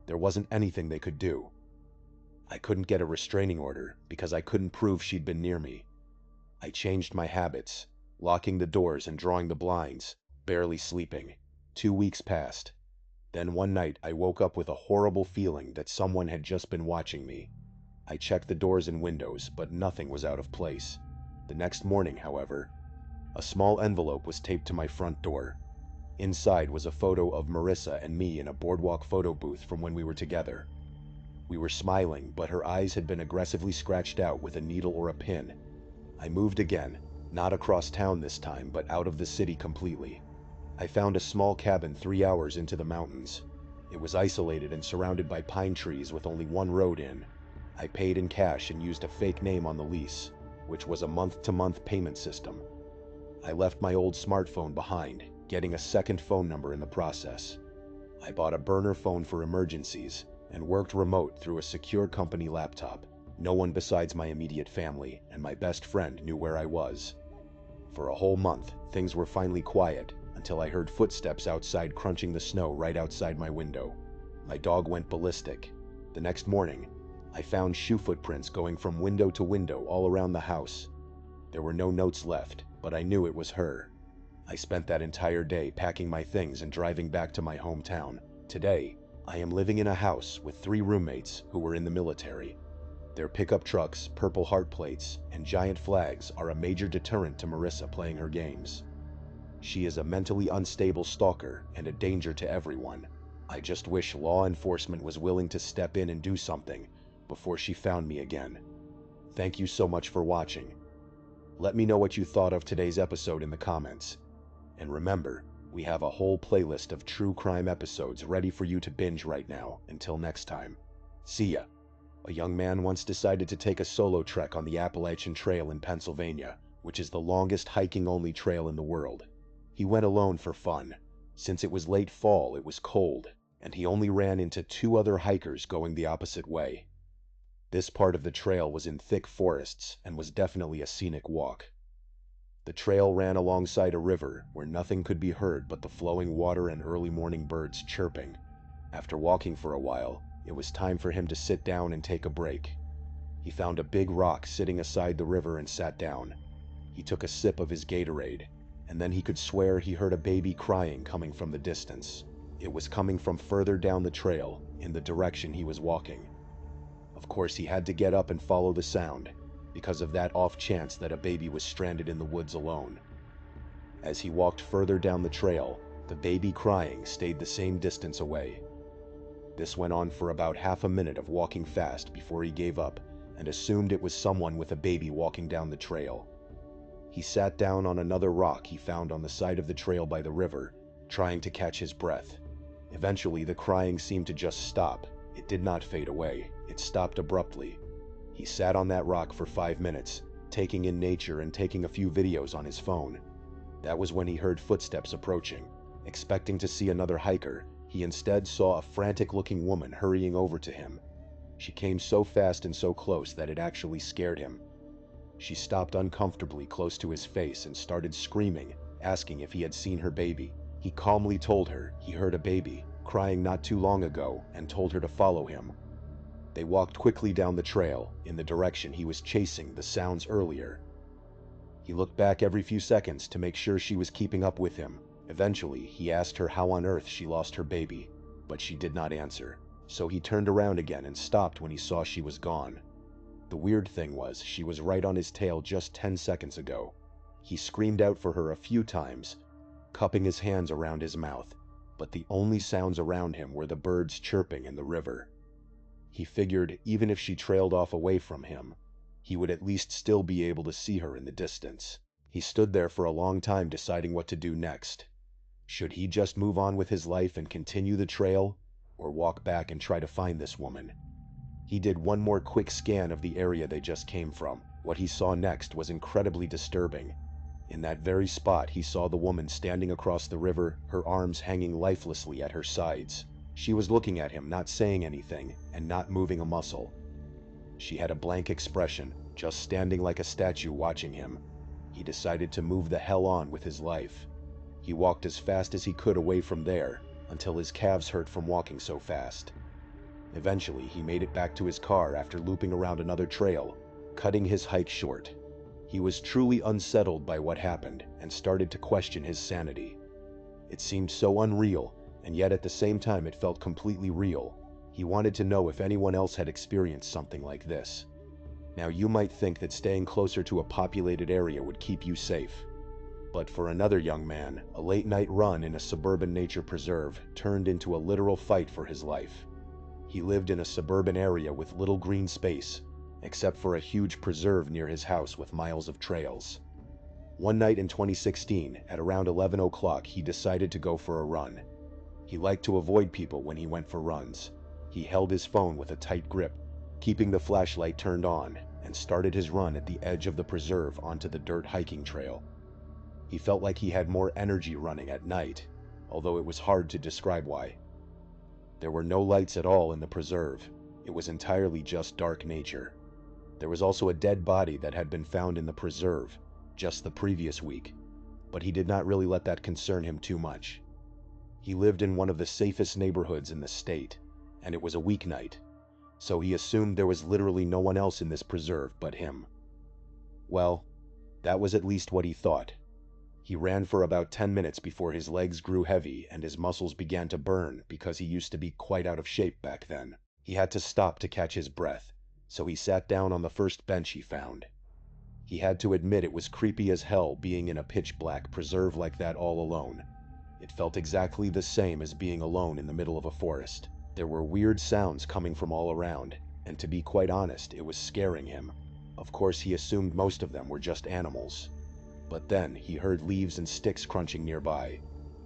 [SPEAKER 1] there wasn't anything they could do. I couldn't get a restraining order because I couldn't prove she'd been near me. I changed my habits, locking the doors and drawing the blinds, barely sleeping. 2 weeks passed. Then one night I woke up with a horrible feeling that someone had just been watching me. I checked the doors and windows, but nothing was out of place. The next morning, however, a small envelope was taped to my front door. Inside was a photo of Marissa and me in a boardwalk photo booth from when we were together. We were smiling, but her eyes had been aggressively scratched out with a needle or a pin. I moved again, not across town this time, but out of the city completely. I found a small cabin 3 hours into the mountains. It was isolated and surrounded by pine trees with only one road in. I paid in cash and used a fake name on the lease, which was a month-to-month payment system. I left my old smartphone behind, getting a second phone number in the process. I bought a burner phone for emergencies and worked remote through a secure company laptop. No one besides my immediate family and my best friend knew where I was. For a whole month, things were finally quiet until I heard footsteps outside crunching the snow right outside my window. My dog went ballistic. The next morning, I found shoe footprints going from window to window all around the house. There were no notes left, but I knew it was her. I spent that entire day packing my things and driving back to my hometown. Today, I am living in a house with 3 roommates who were in the military. Their pickup trucks, purple heart plates, and giant flags are a major deterrent to Marissa playing her games. She is a mentally unstable stalker and a danger to everyone. I just wish law enforcement was willing to step in and do something before she found me again. Thank you so much for watching. Let me know what you thought of today's episode in the comments. And remember, we have a whole playlist of true crime episodes ready for you to binge right now. Until next time, see ya. A young man once decided to take a solo trek on the Appalachian Trail in Pennsylvania, which is the longest hiking-only trail in the world. He went alone for fun. Since it was late fall, it was cold, and he only ran into 2 other hikers going the opposite way. This part of the trail was in thick forests and was definitely a scenic walk. The trail ran alongside a river where nothing could be heard but the flowing water and early morning birds chirping. After walking for a while, it was time for him to sit down and take a break. He found a big rock sitting aside the river and sat down. He took a sip of his Gatorade, and then he could swear he heard a baby crying coming from the distance. It was coming from further down the trail, in the direction he was walking. Of course, he had to get up and follow the sound, because of that off chance that a baby was stranded in the woods alone. As he walked further down the trail, the baby crying stayed the same distance away. This went on for about half a minute of walking fast before he gave up and assumed it was someone with a baby walking down the trail. He sat down on another rock he found on the side of the trail by the river, trying to catch his breath. Eventually, the crying seemed to just stop. It did not fade away. It stopped abruptly. He sat on that rock for 5 minutes, taking in nature and taking a few videos on his phone. That was when he heard footsteps approaching. Expecting to see another hiker, he instead saw a frantic-looking woman hurrying over to him. She came so fast and so close that it actually scared him. She stopped uncomfortably close to his face and started screaming, asking if he had seen her baby. He calmly told her he heard a baby crying not too long ago and told her to follow him. They walked quickly down the trail in the direction he was chasing the sounds earlier. He looked back every few seconds to make sure she was keeping up with him. Eventually, he asked her how on earth she lost her baby, but she did not answer. So he turned around again and stopped when he saw she was gone. The weird thing was, she was right on his tail just 10 seconds ago. He screamed out for her a few times, cupping his hands around his mouth, but the only sounds around him were the birds chirping in the river. He figured even if she trailed off away from him, he would at least still be able to see her in the distance. He stood there for a long time deciding what to do next. Should he just move on with his life and continue the trail, or walk back and try to find this woman? He did one more quick scan of the area they just came from. What he saw next was incredibly disturbing. In that very spot, he saw the woman standing across the river, her arms hanging lifelessly at her sides. She was looking at him, not saying anything, and not moving a muscle. She had a blank expression, just standing like a statue watching him. He decided to move the hell on with his life. He walked as fast as he could away from there, until his calves hurt from walking so fast. Eventually, he made it back to his car after looping around another trail, cutting his hike short. He was truly unsettled by what happened and started to question his sanity. It seemed so unreal, and yet at the same time it felt completely real. He wanted to know if anyone else had experienced something like this. Now, you might think that staying closer to a populated area would keep you safe. But for another young man, a late-night run in a suburban nature preserve turned into a literal fight for his life. He lived in a suburban area with little green space, except for a huge preserve near his house with miles of trails. One night in 2016, at around 11 o'clock, he decided to go for a run. He liked to avoid people when he went for runs. He held his phone with a tight grip, keeping the flashlight turned on, and started his run at the edge of the preserve onto the dirt hiking trail. He felt like he had more energy running at night, although it was hard to describe why. There were no lights at all in the preserve. It was entirely just dark nature. There was also a dead body that had been found in the preserve just the previous week, but he did not really let that concern him too much. He lived in one of the safest neighborhoods in the state, and it was a weeknight, so he assumed there was literally no one else in this preserve but him. Well, that was at least what he thought. He ran for about 10 minutes before his legs grew heavy and his muscles began to burn because he used to be quite out of shape back then. He had to stop to catch his breath, so he sat down on the first bench he found. He had to admit it was creepy as hell being in a pitch-black preserve like that all alone. It felt exactly the same as being alone in the middle of a forest. There were weird sounds coming from all around, and to be quite honest, it was scaring him. Of course, he assumed most of them were just animals. But then he heard leaves and sticks crunching nearby.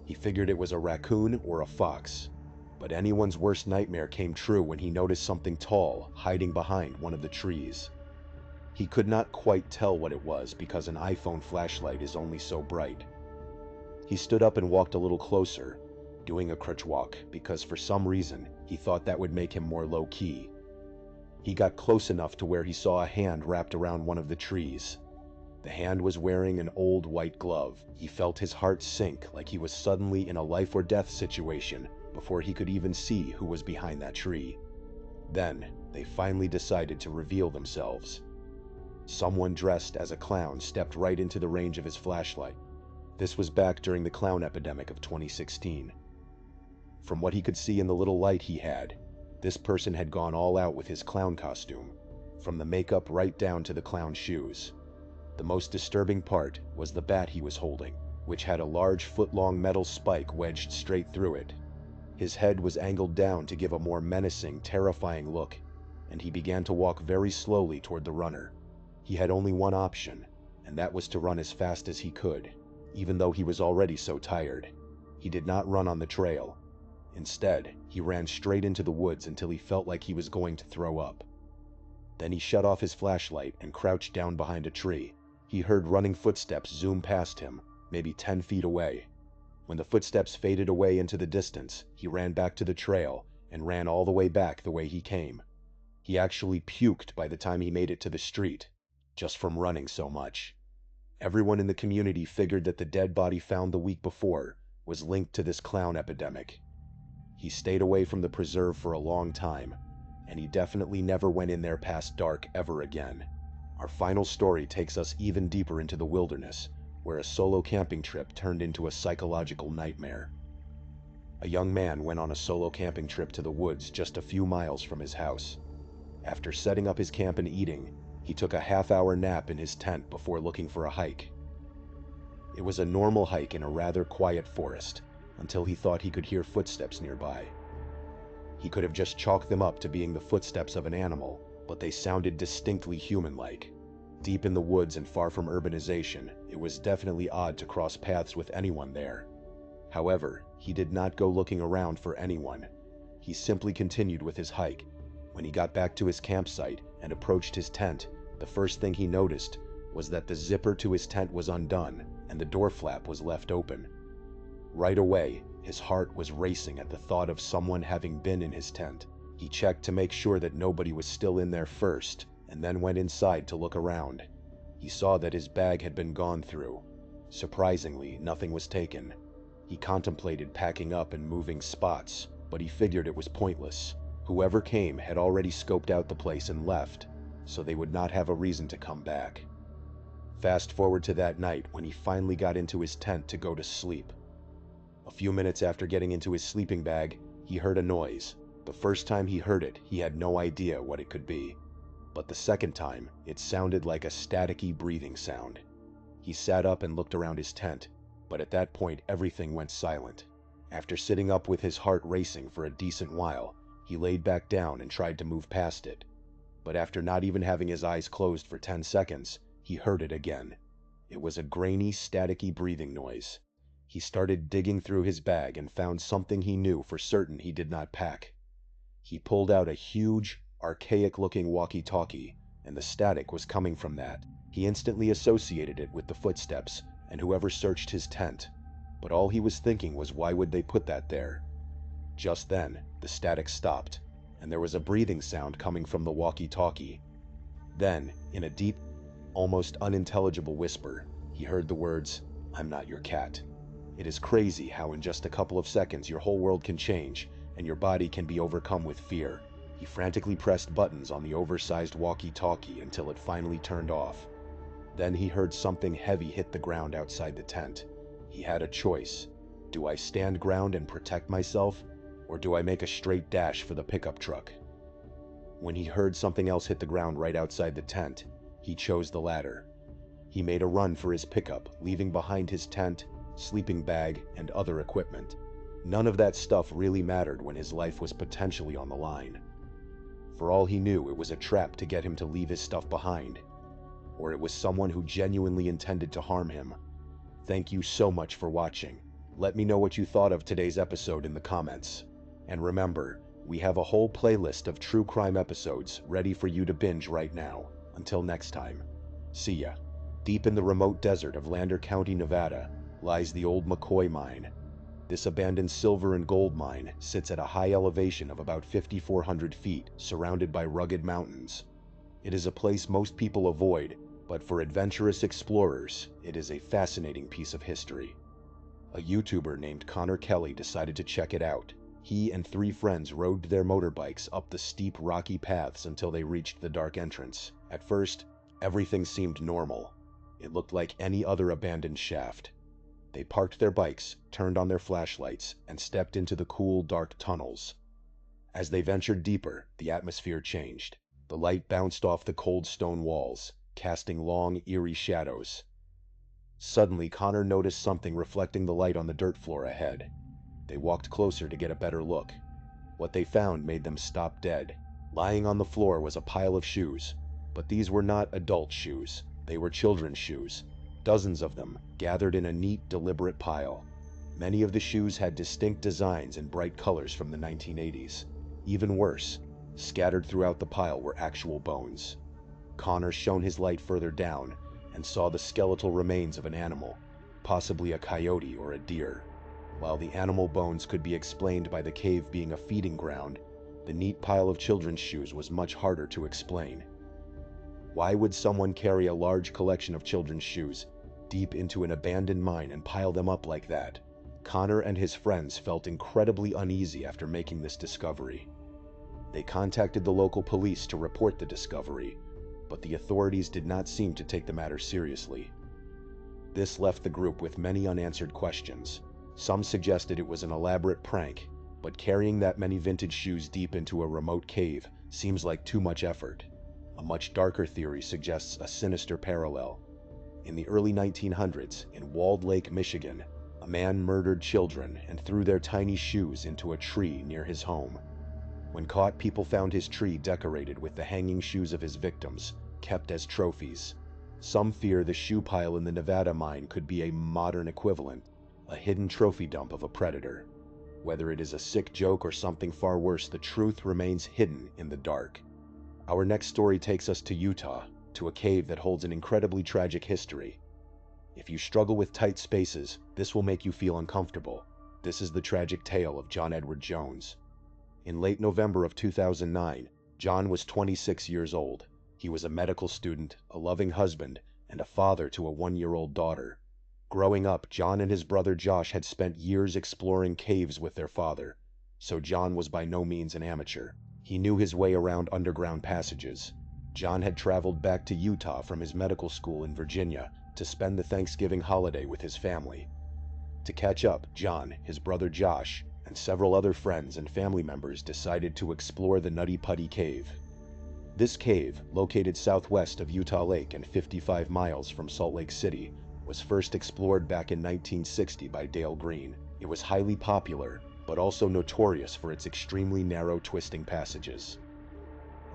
[SPEAKER 1] He figured it was a raccoon or a fox. But anyone's worst nightmare came true when he noticed something tall hiding behind one of the trees. He could not quite tell what it was because an iPhone flashlight is only so bright. He stood up and walked a little closer, doing a crutch walk because for some reason he thought that would make him more low-key. He got close enough to where he saw a hand wrapped around one of the trees. The hand was wearing an old white glove. He felt his heart sink like he was suddenly in a life-or-death situation before he could even see who was behind that tree. Then, they finally decided to reveal themselves. Someone dressed as a clown stepped right into the range of his flashlight. This was back during the clown epidemic of 2016. From what he could see in the little light he had, this person had gone all out with his clown costume, from the makeup right down to the clown shoes. The most disturbing part was the bat he was holding, which had a large foot-long metal spike wedged straight through it. His head was angled down to give a more menacing, terrifying look, and he began to walk very slowly toward the runner. He had only one option, and that was to run as fast as he could, even though he was already so tired. He did not run on the trail. Instead, he ran straight into the woods until he felt like he was going to throw up. Then he shut off his flashlight and crouched down behind a tree. He heard running footsteps zoom past him, maybe 10 feet away. When the footsteps faded away into the distance, he ran back to the trail and ran all the way back the way he came. He actually puked by the time he made it to the street, just from running so much. Everyone in the community figured that the dead body found the week before was linked to this clown epidemic. He stayed away from the preserve for a long time, and he definitely never went in there past dark ever again. Our final story takes us even deeper into the wilderness, where a solo camping trip turned into a psychological nightmare. A young man went on a solo camping trip to the woods just a few miles from his house. After setting up his camp and eating, he took a half-hour nap in his tent before looking for a hike. It was a normal hike in a rather quiet forest, until he thought he could hear footsteps nearby. He could have just chalked them up to being the footsteps of an animal, but they sounded distinctly human-like. Deep in the woods and far from urbanization, it was definitely odd to cross paths with anyone there. However, he did not go looking around for anyone. He simply continued with his hike. When he got back to his campsite and approached his tent, the first thing he noticed was that the zipper to his tent was undone and the door flap was left open. Right away, his heart was racing at the thought of someone having been in his tent. He checked to make sure that nobody was still in there first, and then went inside to look around. He saw that his bag had been gone through. Surprisingly, nothing was taken. He contemplated packing up and moving spots, but he figured it was pointless. Whoever came had already scoped out the place and left, so they would not have a reason to come back. Fast forward to that night when he finally got into his tent to go to sleep. A few minutes after getting into his sleeping bag, he heard a noise. The first time he heard it, he had no idea what it could be. But the second time, it sounded like a staticky breathing sound. He sat up and looked around his tent, but at that point everything went silent. After sitting up with his heart racing for a decent while, he laid back down and tried to move past it. But after not even having his eyes closed for 10 seconds, he heard it again. It was a grainy, staticky breathing noise. He started digging through his bag and found something he knew for certain he did not pack. He pulled out a huge, archaic-looking walkie-talkie, and the static was coming from that. He instantly associated it with the footsteps and whoever searched his tent. But all he was thinking was, why would they put that there? Just then, the static stopped, and there was a breathing sound coming from the walkie-talkie. Then, in a deep, almost unintelligible whisper, he heard the words, "I'm not your cat." It is crazy how in just a couple of seconds your whole world can change, and your body can be overcome with fear. He frantically pressed buttons on the oversized walkie-talkie until it finally turned off. Then he heard something heavy hit the ground outside the tent. He had a choice. Do I stand ground and protect myself, or do I make a straight dash for the pickup truck? When he heard something else hit the ground right outside the tent, he chose the latter. He made a run for his pickup, leaving behind his tent, sleeping bag, and other equipment. None of that stuff really mattered when his life was potentially on the line. For all he knew, it was a trap to get him to leave his stuff behind, or it was someone who genuinely intended to harm him. Thank you so much for watching. Let me know what you thought of today's episode in the comments. And remember, we have a whole playlist of true crime episodes ready for you to binge right now. Until next time, see ya. Deep in the remote desert of Lander County, Nevada, lies the old McCoy mine. This abandoned silver and gold mine sits at a high elevation of about 5,400 feet, surrounded by rugged mountains. It is a place most people avoid, but for adventurous explorers, it is a fascinating piece of history. A YouTuber named Connor Kelly decided to check it out. He and 3 friends rode their motorbikes up the steep, rocky paths until they reached the dark entrance. At first, everything seemed normal. It looked like any other abandoned shaft. They parked their bikes, turned on their flashlights, and stepped into the cool, dark tunnels. As they ventured deeper, the atmosphere changed. The light bounced off the cold stone walls, casting long, eerie shadows. Suddenly, Connor noticed something reflecting the light on the dirt floor ahead. They walked closer to get a better look. What they found made them stop dead. Lying on the floor was a pile of shoes, but these were not adult shoes. They were children's shoes. Dozens of them, gathered in a neat, deliberate pile. Many of the shoes had distinct designs and bright colors from the 1980s. Even worse, scattered throughout the pile were actual bones. Connor shone his light further down and saw the skeletal remains of an animal, possibly a coyote or a deer. While the animal bones could be explained by the cave being a feeding ground, the neat pile of children's shoes was much harder to explain. Why would someone carry a large collection of children's shoes deep into an abandoned mine and pile them up like that? Connor and his friends felt incredibly uneasy after making this discovery. They contacted the local police to report the discovery, but the authorities did not seem to take the matter seriously. This left the group with many unanswered questions. Some suggested it was an elaborate prank, but carrying that many vintage shoes deep into a remote cave seems like too much effort. A much darker theory suggests a sinister parallel. In the early 1900s, in Walled Lake, Michigan, a man murdered children and threw their tiny shoes into a tree near his home. When caught, people found his tree decorated with the hanging shoes of his victims, kept as trophies. Some fear the shoe pile in the Nevada mine could be a modern equivalent, a hidden trophy dump of a predator. Whether it is a sick joke or something far worse, the truth remains hidden in the dark. Our next story takes us to Utah, to a cave that holds an incredibly tragic history. If you struggle with tight spaces, this will make you feel uncomfortable. This is the tragic tale of John Edward Jones. In late November of 2009, John was 26 years old. He was a medical student, a loving husband, and a father to a 1-year-old daughter. Growing up, John and his brother Josh had spent years exploring caves with their father, so John was by no means an amateur. He knew his way around underground passages. John had traveled back to Utah from his medical school in Virginia to spend the Thanksgiving holiday with his family. To catch up, John, his brother Josh, and several other friends and family members decided to explore the Nutty Putty Cave. This cave, located southwest of Utah Lake and 55 miles from Salt Lake City, was first explored back in 1960 by Dale Green. It was highly popular, but also notorious for its extremely narrow twisting passages.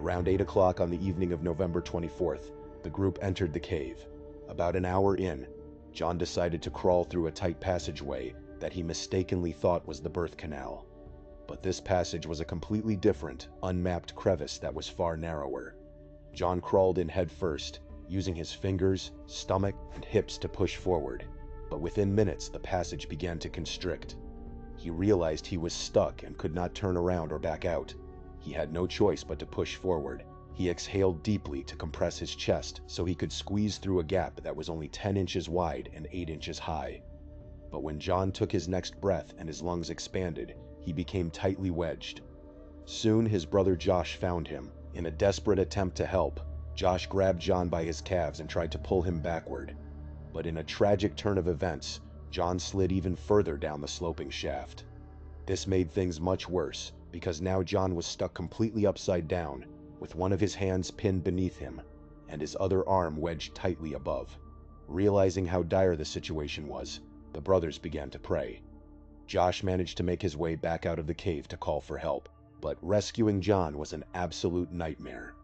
[SPEAKER 1] Around 8 o'clock on the evening of November 24th, the group entered the cave. About an hour in, John decided to crawl through a tight passageway that he mistakenly thought was the birth canal. But this passage was a completely different, unmapped crevice that was far narrower. John crawled in head first, using his fingers, stomach, and hips to push forward. But within minutes, the passage began to constrict. He realized he was stuck and could not turn around or back out. He had no choice but to push forward. He exhaled deeply to compress his chest so he could squeeze through a gap that was only 10 inches wide and 8 inches high. But when John took his next breath and his lungs expanded, he became tightly wedged. Soon his brother Josh found him. In a desperate attempt to help, Josh grabbed John by his calves and tried to pull him backward. But in a tragic turn of events, John slid even further down the sloping shaft. This made things much worse, because now John was stuck completely upside down, with one of his hands pinned beneath him, and his other arm wedged tightly above. Realizing how dire the situation was, the brothers began to pray. Josh managed to make his way back out of the cave to call for help, but rescuing John was an absolute nightmare.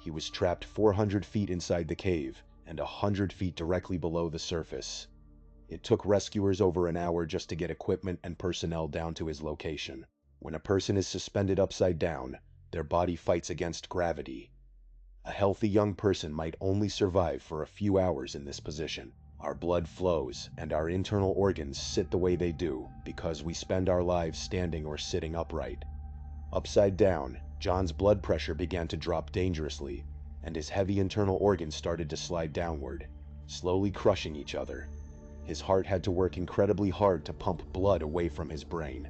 [SPEAKER 1] He was trapped 400 feet inside the cave and 100 feet directly below the surface. It took rescuers over an hour just to get equipment and personnel down to his location. When a person is suspended upside down, their body fights against gravity. A healthy young person might only survive for a few hours in this position. Our blood flows, and our internal organs sit the way they do because we spend our lives standing or sitting upright. Upside down, John's blood pressure began to drop dangerously, and his heavy internal organs started to slide downward, slowly crushing each other. His heart had to work incredibly hard to pump blood away from his brain.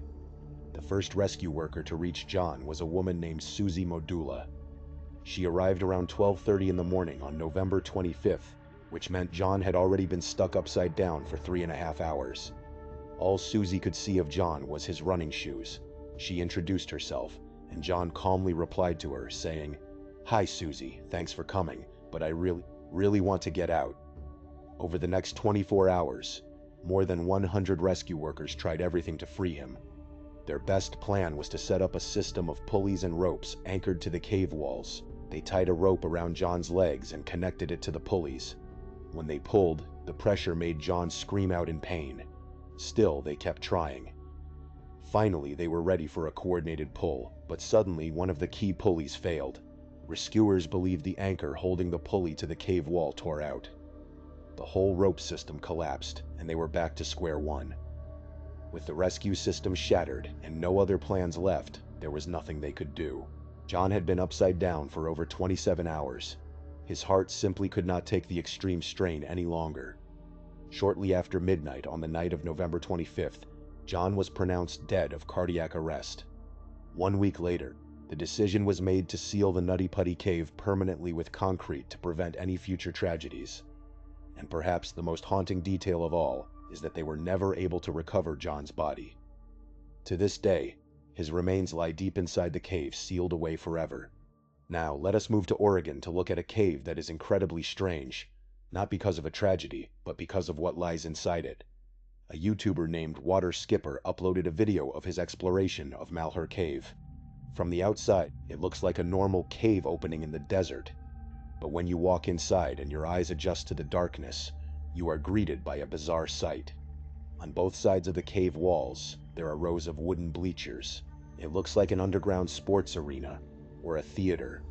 [SPEAKER 1] The first rescue worker to reach John was a woman named Susie Modula. She arrived around 12:30 in the morning on November 25th, which meant John had already been stuck upside down for 3.5 hours. All Susie could see of John was his running shoes. She introduced herself, and John calmly replied to her, saying, "Hi Susie, thanks for coming, but I really want to get out." Over the next 24 hours, more than 100 rescue workers tried everything to free him. Their best plan was to set up a system of pulleys and ropes anchored to the cave walls. They tied a rope around John's legs and connected it to the pulleys. When they pulled, the pressure made John scream out in pain. Still, they kept trying. Finally, they were ready for a coordinated pull, but suddenly one of the key pulleys failed. Rescuers believed the anchor holding the pulley to the cave wall tore out. The whole rope system collapsed, and they were back to square one. With the rescue system shattered and no other plans left, there was nothing they could do. John had been upside down for over 27 hours. His heart simply could not take the extreme strain any longer. Shortly after midnight on the night of November 25th, John was pronounced dead of cardiac arrest. 1 week later, the decision was made to seal the Nutty Putty Cave permanently with concrete to prevent any future tragedies. And perhaps the most haunting detail of all is that they were never able to recover John's body. To this day, his remains lie deep inside the cave, sealed away forever. Now, let us move to Oregon to look at a cave that is incredibly strange, not because of a tragedy, but because of what lies inside it. A YouTuber named Water Skipper uploaded a video of his exploration of Malheur Cave. From the outside, it looks like a normal cave opening in the desert. But when you walk inside and your eyes adjust to the darkness, you are greeted by a bizarre sight. On both sides of the cave walls, there are rows of wooden bleachers. It looks like an underground sports arena or a theater.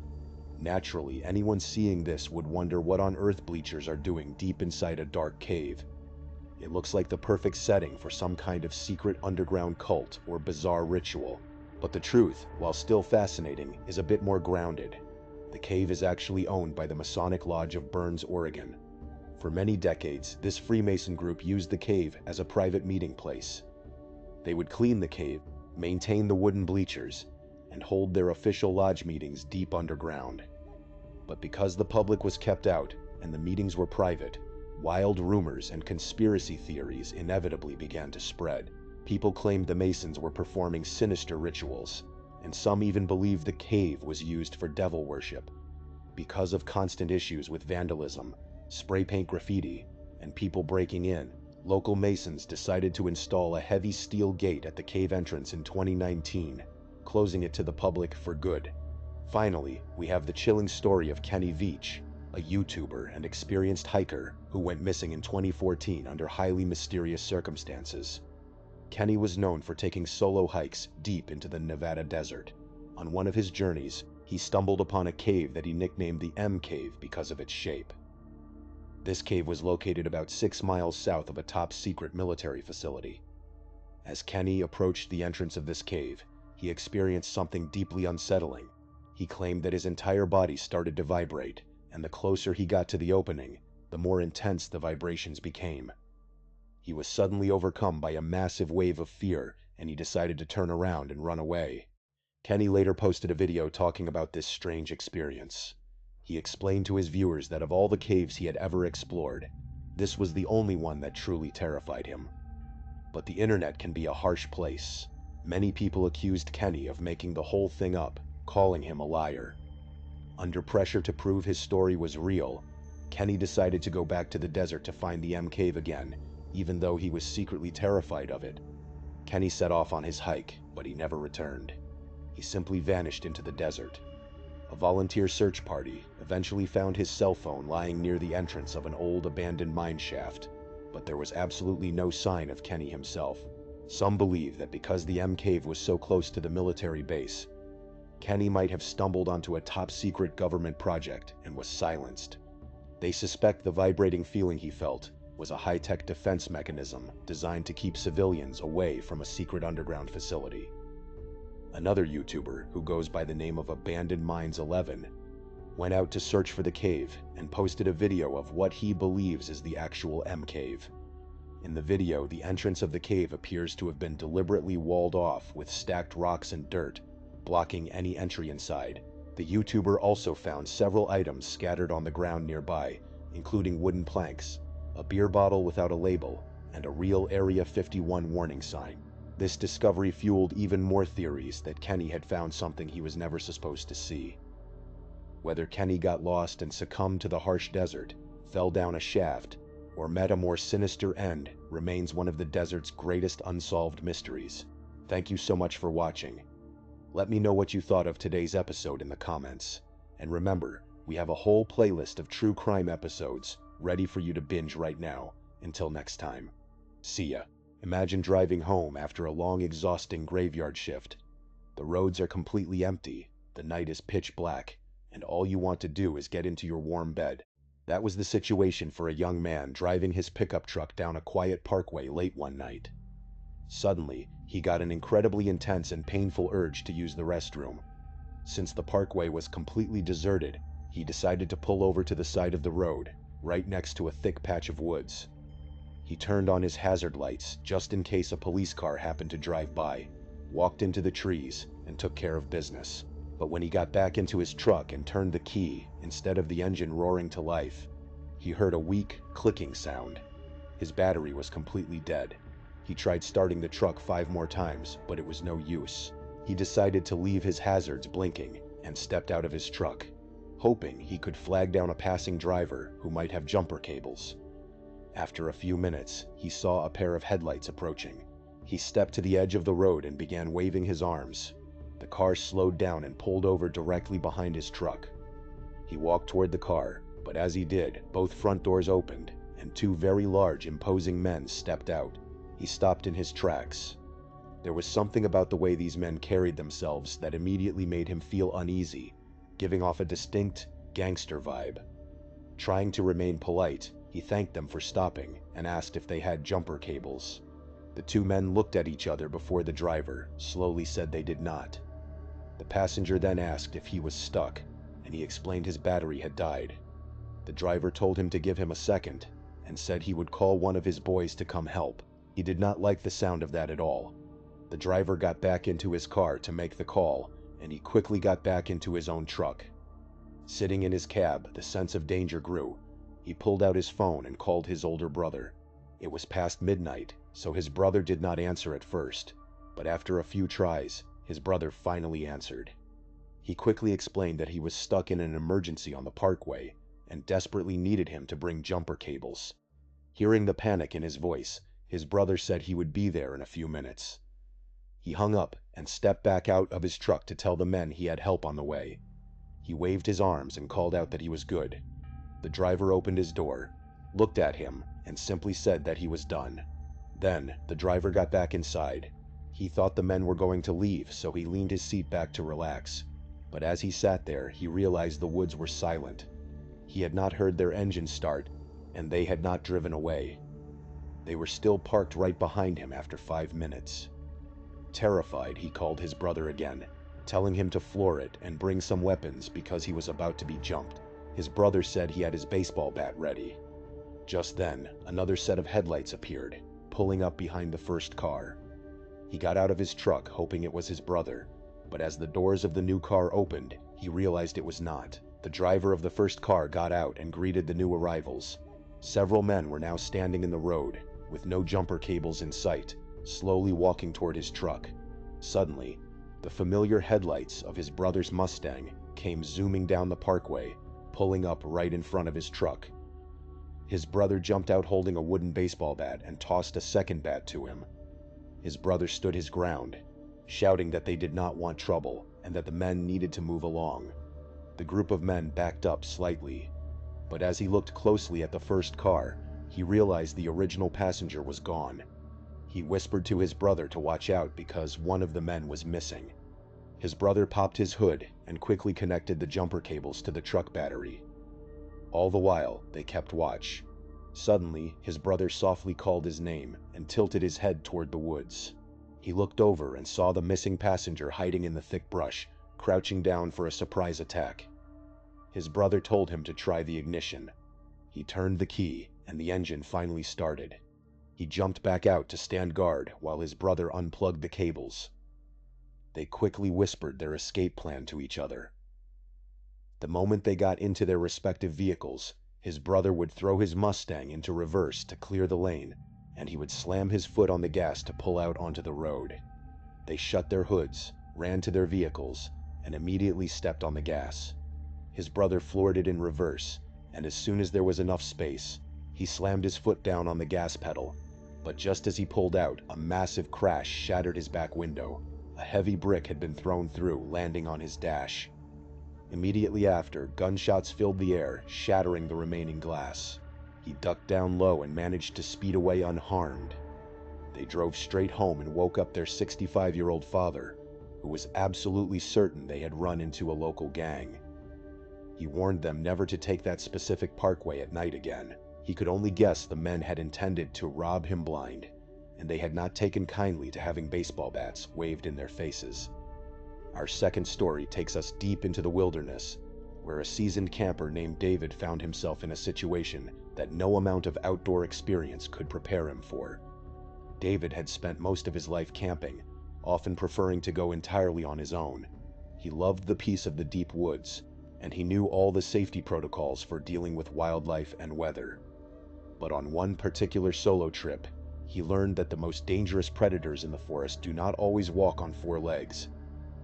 [SPEAKER 1] Naturally, anyone seeing this would wonder what on earth bleachers are doing deep inside a dark cave. It looks like the perfect setting for some kind of secret underground cult or bizarre ritual. But the truth, while still fascinating, is a bit more grounded. The cave is actually owned by the Masonic Lodge of Burns, Oregon. For many decades, this Freemason group used the cave as a private meeting place. They would clean the cave, maintain the wooden bleachers, and hold their official lodge meetings deep underground. But because the public was kept out and the meetings were private, wild rumors and conspiracy theories inevitably began to spread. People claimed the Masons were performing sinister rituals, and some even believed the cave was used for devil worship. Because of constant issues with vandalism, spray paint graffiti, and people breaking in, local Masons decided to install a heavy steel gate at the cave entrance in 2019, closing it to the public for good. Finally, we have the chilling story of Kenny Veach, a YouTuber and experienced hiker who went missing in 2014 under highly mysterious circumstances. Kenny was known for taking solo hikes deep into the Nevada desert. On one of his journeys, he stumbled upon a cave that he nicknamed the M Cave because of its shape. This cave was located about 6 miles south of a top-secret military facility. As Kenny approached the entrance of this cave, he experienced something deeply unsettling. He claimed that his entire body started to vibrate, and the closer he got to the opening, the more intense the vibrations became. He was suddenly overcome by a massive wave of fear, and he decided to turn around and run away. Kenny later posted a video talking about this strange experience. He explained to his viewers that of all the caves he had ever explored, this was the only one that truly terrified him. But the internet can be a harsh place. Many people accused Kenny of making the whole thing up, calling him a liar. Under pressure to prove his story was real, Kenny decided to go back to the desert to find the M Cave again, even though he was secretly terrified of it. Kenny set off on his hike, but he never returned. He simply vanished into the desert. A volunteer search party eventually found his cell phone lying near the entrance of an old abandoned mine shaft, but there was absolutely no sign of Kenny himself. Some believe that because the M Cave was so close to the military base, Kenny might have stumbled onto a top-secret government project and was silenced. They suspect the vibrating feeling he felt was a high-tech defense mechanism designed to keep civilians away from a secret underground facility. Another YouTuber, who goes by the name of Abandoned Mines 11, went out to search for the cave and posted a video of what he believes is the actual M Cave. In the video, the entrance of the cave appears to have been deliberately walled off with stacked rocks and dirt, blocking any entry inside. The YouTuber also found several items scattered on the ground nearby, including wooden planks, a beer bottle without a label, and a real Area 51 warning sign. This discovery fueled even more theories that Kenny had found something he was never supposed to see. Whether Kenny got lost and succumbed to the harsh desert, fell down a shaft, or met a more sinister end remains one of the desert's greatest unsolved mysteries. Thank you so much for watching. Let me know what you thought of today's episode in the comments. And remember, we have a whole playlist of true crime episodes ready for you to binge right now. Until next time. See ya. Imagine driving home after a long, exhausting graveyard shift. The roads are completely empty, the night is pitch black, and all you want to do is get into your warm bed. That was the situation for a young man driving his pickup truck down a quiet parkway late one night. Suddenly, he got an incredibly intense and painful urge to use the restroom. Since the parkway was completely deserted, he decided to pull over to the side of the road, right next to a thick patch of woods. He turned on his hazard lights just in case a police car happened to drive by, walked into the trees, and took care of business. But when he got back into his truck and turned the key, instead of the engine roaring to life, he heard a weak, clicking sound. His battery was completely dead. He tried starting the truck 5 more times, but it was no use. He decided to leave his hazards blinking and stepped out of his truck. hoping he could flag down a passing driver who might have jumper cables. After a few minutes, he saw a pair of headlights approaching. He stepped to the edge of the road and began waving his arms. The car slowed down and pulled over directly behind his truck. He walked toward the car, but as he did, both front doors opened, and two very large, imposing men stepped out. He stopped in his tracks. There was something about the way these men carried themselves that immediately made him feel uneasy, giving off a distinct gangster vibe. Trying to remain polite, he thanked them for stopping and asked if they had jumper cables. The two men looked at each other before the driver slowly said they did not. The passenger then asked if he was stuck, and he explained his battery had died. The driver told him to give him a second and said he would call one of his boys to come help. He did not like the sound of that at all. The driver got back into his car to make the call, and he quickly got back into his own truck. Sitting in his cab, the sense of danger grew. He pulled out his phone and called his older brother. It was past midnight, so his brother did not answer at first, but after a few tries, his brother finally answered. He quickly explained that he was stuck in an emergency on the parkway and desperately needed him to bring jumper cables. Hearing the panic in his voice, his brother said he would be there in a few minutes. He hung up and stepped back out of his truck to tell the men he had help on the way. He waved his arms and called out that he was good. The driver opened his door, looked at him, and simply said that he was done. Then, the driver got back inside. He thought the men were going to leave, so he leaned his seat back to relax. But as he sat there, he realized the woods were silent. He had not heard their engine start, and they had not driven away. They were still parked right behind him after 5 minutes. Terrified, he called his brother again, telling him to floor it and bring some weapons because he was about to be jumped. His brother said he had his baseball bat ready. Just then, another set of headlights appeared, pulling up behind the first car. He got out of his truck, hoping it was his brother, but as the doors of the new car opened, he realized it was not. The driver of the first car got out and greeted the new arrivals. Several men were now standing in the road, with no jumper cables in sight, slowly walking toward his truck. Suddenly, the familiar headlights of his brother's Mustang came zooming down the parkway, pulling up right in front of his truck. His brother jumped out holding a wooden baseball bat and tossed a second bat to him. His brother stood his ground, shouting that they did not want trouble and that the men needed to move along. The group of men backed up slightly, but as he looked closely at the first car, he realized the original passenger was gone. He whispered to his brother to watch out because one of the men was missing. His brother popped his hood and quickly connected the jumper cables to the truck battery. All the while, they kept watch. Suddenly, his brother softly called his name and tilted his head toward the woods. He looked over and saw the missing passenger hiding in the thick brush, crouching down for a surprise attack. His brother told him to try the ignition. He turned the key, and the engine finally started. He jumped back out to stand guard while his brother unplugged the cables. They quickly whispered their escape plan to each other. The moment they got into their respective vehicles, his brother would throw his Mustang into reverse to clear the lane, and he would slam his foot on the gas to pull out onto the road. They shut their hoods, ran to their vehicles, and immediately stepped on the gas. His brother floored it in reverse, and as soon as there was enough space, he slammed his foot down on the gas pedal. But just as he pulled out, a massive crash shattered his back window. A heavy brick had been thrown through, landing on his dash. Immediately after, gunshots filled the air, shattering the remaining glass. He ducked down low and managed to speed away unharmed. They drove straight home and woke up their 65-year-old father, who was absolutely certain they had run into a local gang. He warned them never to take that specific parkway at night again. He could only guess the men had intended to rob him blind, and they had not taken kindly to having baseball bats waved in their faces. Our second story takes us deep into the wilderness, where a seasoned camper named David found himself in a situation that no amount of outdoor experience could prepare him for. David had spent most of his life camping, often preferring to go entirely on his own. He loved the peace of the deep woods, and he knew all the safety protocols for dealing with wildlife and weather. But on one particular solo trip, he learned that the most dangerous predators in the forest do not always walk on four legs.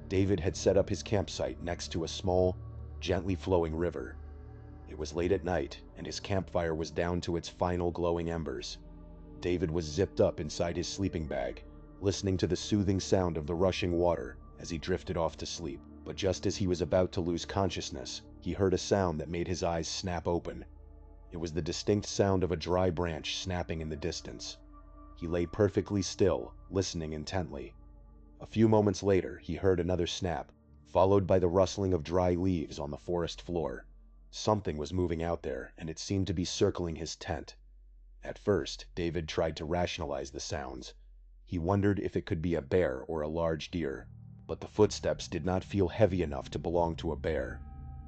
[SPEAKER 1] David had set up his campsite next to a small, gently flowing river. It was late at night, and his campfire was down to its final glowing embers. David was zipped up inside his sleeping bag, listening to the soothing sound of the rushing water as he drifted off to sleep. But just as he was about to lose consciousness, he heard a sound that made his eyes snap open. It was the distinct sound of a dry branch snapping in the distance. He lay perfectly still, listening intently. A few moments later, he heard another snap, followed by the rustling of dry leaves on the forest floor. Something was moving out there, and it seemed to be circling his tent. At first, David tried to rationalize the sounds. He wondered if it could be a bear or a large deer, but the footsteps did not feel heavy enough to belong to a bear.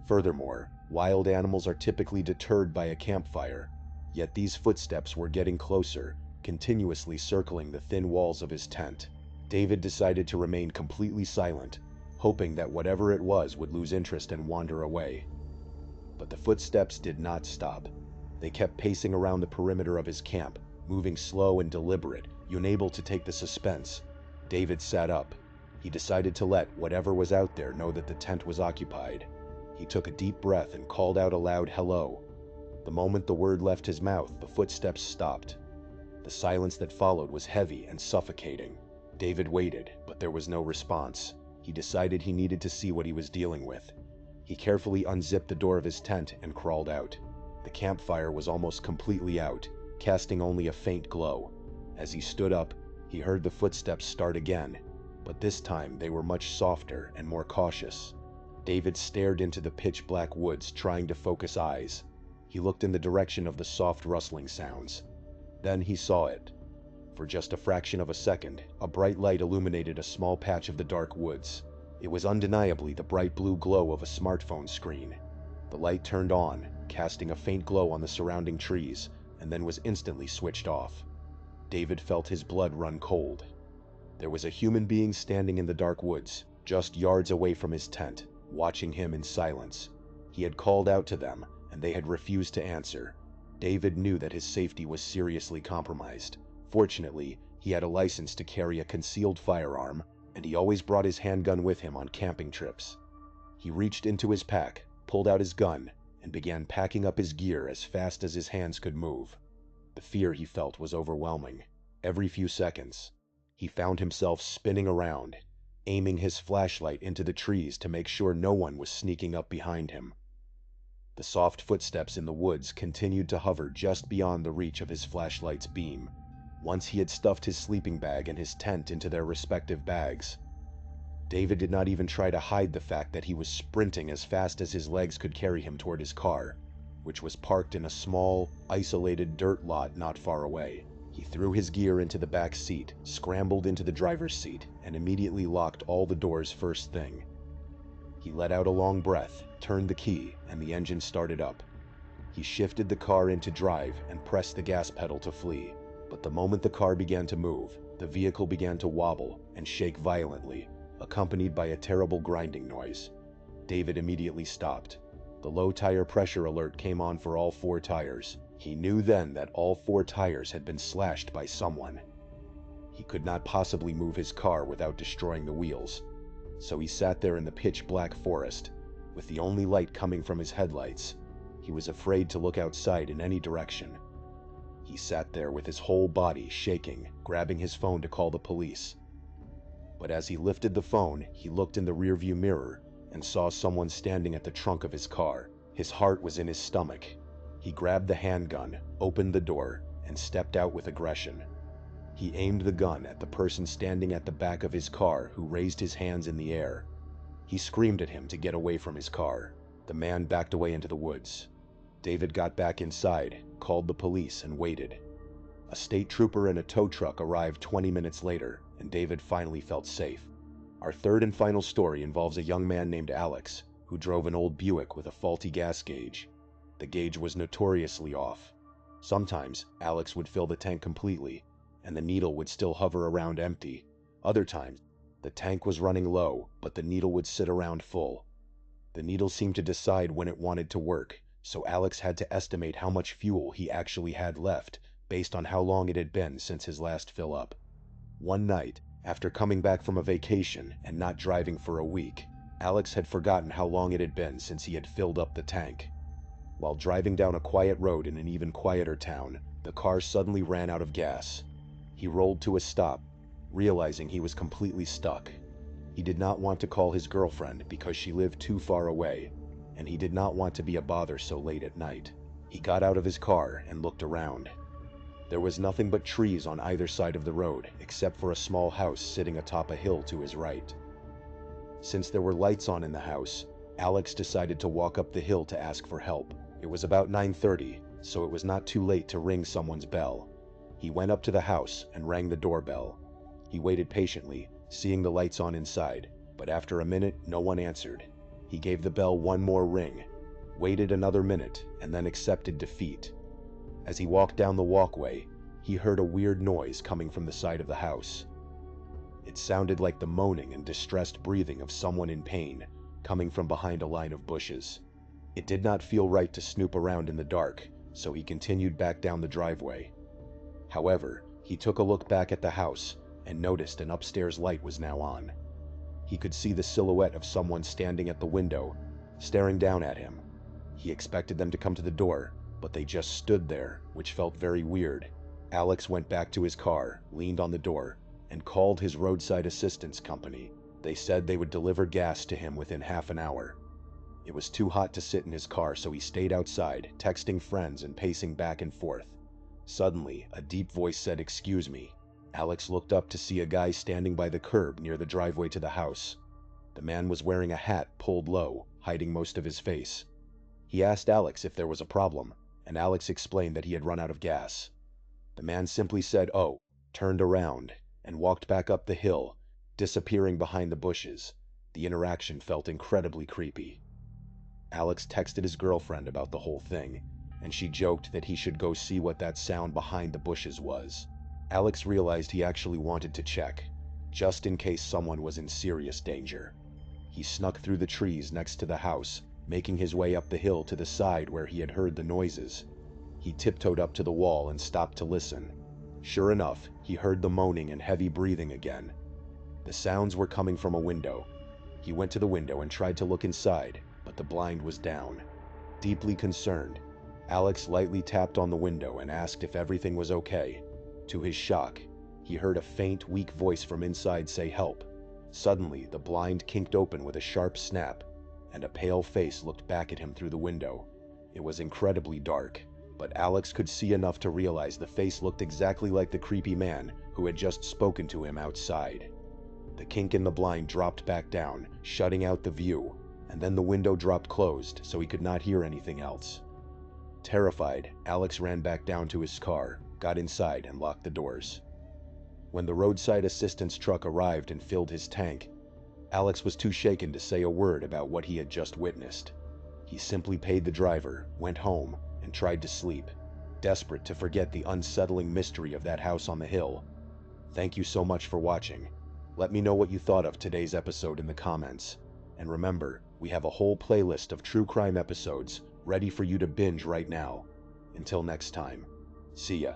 [SPEAKER 1] Furthermore, wild animals are typically deterred by a campfire, yet these footsteps were getting closer, continuously circling the thin walls of his tent. David decided to remain completely silent, hoping that whatever it was would lose interest and wander away. But the footsteps did not stop. They kept pacing around the perimeter of his camp, moving slow and deliberate, unable to take the suspense. David sat up. He decided to let whatever was out there know that the tent was occupied. He took a deep breath and called out a loud hello. The moment the word left his mouth, the footsteps stopped. The silence that followed was heavy and suffocating. David waited, but there was no response. He decided he needed to see what he was dealing with. He carefully unzipped the door of his tent and crawled out. The campfire was almost completely out, casting only a faint glow. As he stood up, he heard the footsteps start again, but this time they were much softer and more cautious. David stared into the pitch-black woods, trying to focus eyes. He looked in the direction of the soft rustling sounds. Then he saw it. For just a fraction of a second, a bright light illuminated a small patch of the dark woods. It was undeniably the bright blue glow of a smartphone screen. The light turned on, casting a faint glow on the surrounding trees, and then was instantly switched off. David felt his blood run cold. There was a human being standing in the dark woods, just yards away from his tent, watching him in silence. He had called out to them, and they had refused to answer. David knew that his safety was seriously compromised. Fortunately, he had a license to carry a concealed firearm, and he always brought his handgun with him on camping trips. He reached into his pack, pulled out his gun, and began packing up his gear as fast as his hands could move. The fear he felt was overwhelming. Every few seconds, he found himself spinning around, aiming his flashlight into the trees to make sure no one was sneaking up behind him. The soft footsteps in the woods continued to hover just beyond the reach of his flashlight's beam. Once he had stuffed his sleeping bag and his tent into their respective bags, David did not even try to hide the fact that he was sprinting as fast as his legs could carry him toward his car, which was parked in a small, isolated dirt lot not far away. He threw his gear into the back seat, scrambled into the driver's seat, and immediately locked all the doors first thing. He let out a long breath, turned the key, and the engine started up. He shifted the car into drive and pressed the gas pedal to flee. But the moment the car began to move, the vehicle began to wobble and shake violently, accompanied by a terrible grinding noise. David immediately stopped. The low tire pressure alert came on for all 4 tires. He knew then that all 4 tires had been slashed by someone. He could not possibly move his car without destroying the wheels, so he sat there in the pitch-black forest, with the only light coming from his headlights. He was afraid to look outside in any direction. He sat there with his whole body shaking, grabbing his phone to call the police. But as he lifted the phone, he looked in the rearview mirror and saw someone standing at the trunk of his car. His heart was in his stomach. He grabbed the handgun, opened the door, and stepped out with aggression. He aimed the gun at the person standing at the back of his car, who raised his hands in the air. He screamed at him to get away from his car. The man backed away into the woods. David got back inside, called the police, and waited. A state trooper and a tow truck arrived 20 minutes later, and David finally felt safe. Our third and final story involves a young man named Alex, who drove an old Buick with a faulty gas gauge. The gauge was notoriously off. Sometimes, Alex would fill the tank completely, and the needle would still hover around empty. Other times, the tank was running low, but the needle would sit around full. The needle seemed to decide when it wanted to work, so Alex had to estimate how much fuel he actually had left, based on how long it had been since his last fill-up. One night, after coming back from a vacation and not driving for a week, Alex had forgotten how long it had been since he had filled up the tank. While driving down a quiet road in an even quieter town, the car suddenly ran out of gas. He rolled to a stop, realizing he was completely stuck. He did not want to call his girlfriend because she lived too far away, and he did not want to be a bother so late at night. He got out of his car and looked around. There was nothing but trees on either side of the road, except for a small house sitting atop a hill to his right. Since there were lights on in the house, Alex decided to walk up the hill to ask for help. It was about 9:30, so it was not too late to ring someone's bell. He went up to the house and rang the doorbell. He waited patiently, seeing the lights on inside, but after a minute, no one answered. He gave the bell one more ring, waited another minute, and then accepted defeat. As he walked down the walkway, he heard a weird noise coming from the side of the house. It sounded like the moaning and distressed breathing of someone in pain, coming from behind a line of bushes. It did not feel right to snoop around in the dark, so he continued back down the driveway. However, he took a look back at the house and noticed an upstairs light was now on. He could see the silhouette of someone standing at the window, staring down at him. He expected them to come to the door, but they just stood there, which felt very weird. Alex went back to his car, leaned on the door, and called his roadside assistance company. They said they would deliver gas to him within half an hour. It was too hot to sit in his car, so he stayed outside, texting friends and pacing back and forth. Suddenly, a deep voice said, "Excuse me." Alex looked up to see a guy standing by the curb near the driveway to the house. The man was wearing a hat pulled low, hiding most of his face. He asked Alex if there was a problem, and Alex explained that he had run out of gas. The man simply said, "Oh," turned around, and walked back up the hill, disappearing behind the bushes. The interaction felt incredibly creepy. Alex texted his girlfriend about the whole thing, and she joked that he should go see what that sound behind the bushes was. Alex realized he actually wanted to check, just in case someone was in serious danger. He snuck through the trees next to the house, making his way up the hill to the side where he had heard the noises. He tiptoed up to the wall and stopped to listen. Sure enough, he heard the moaning and heavy breathing again. The sounds were coming from a window. He went to the window and tried to look inside, but the blind was down. Deeply concerned, Alex lightly tapped on the window and asked if everything was okay. To his shock, he heard a faint, weak voice from inside say, "Help." Suddenly, the blind kinked open with a sharp snap, and a pale face looked back at him through the window. It was incredibly dark, but Alex could see enough to realize the face looked exactly like the creepy man who had just spoken to him outside. The kink in the blind dropped back down, shutting out the view, and then the window dropped closed so he could not hear anything else. Terrified, Alex ran back down to his car, got inside, and locked the doors. When the roadside assistance truck arrived and filled his tank, Alex was too shaken to say a word about what he had just witnessed. He simply paid the driver, went home, and tried to sleep, desperate to forget the unsettling mystery of that house on the hill. Thank you so much for watching. Let me know what you thought of today's episode in the comments. And remember, we have a whole playlist of true crime episodes ready for you to binge right now. Until next time, see ya.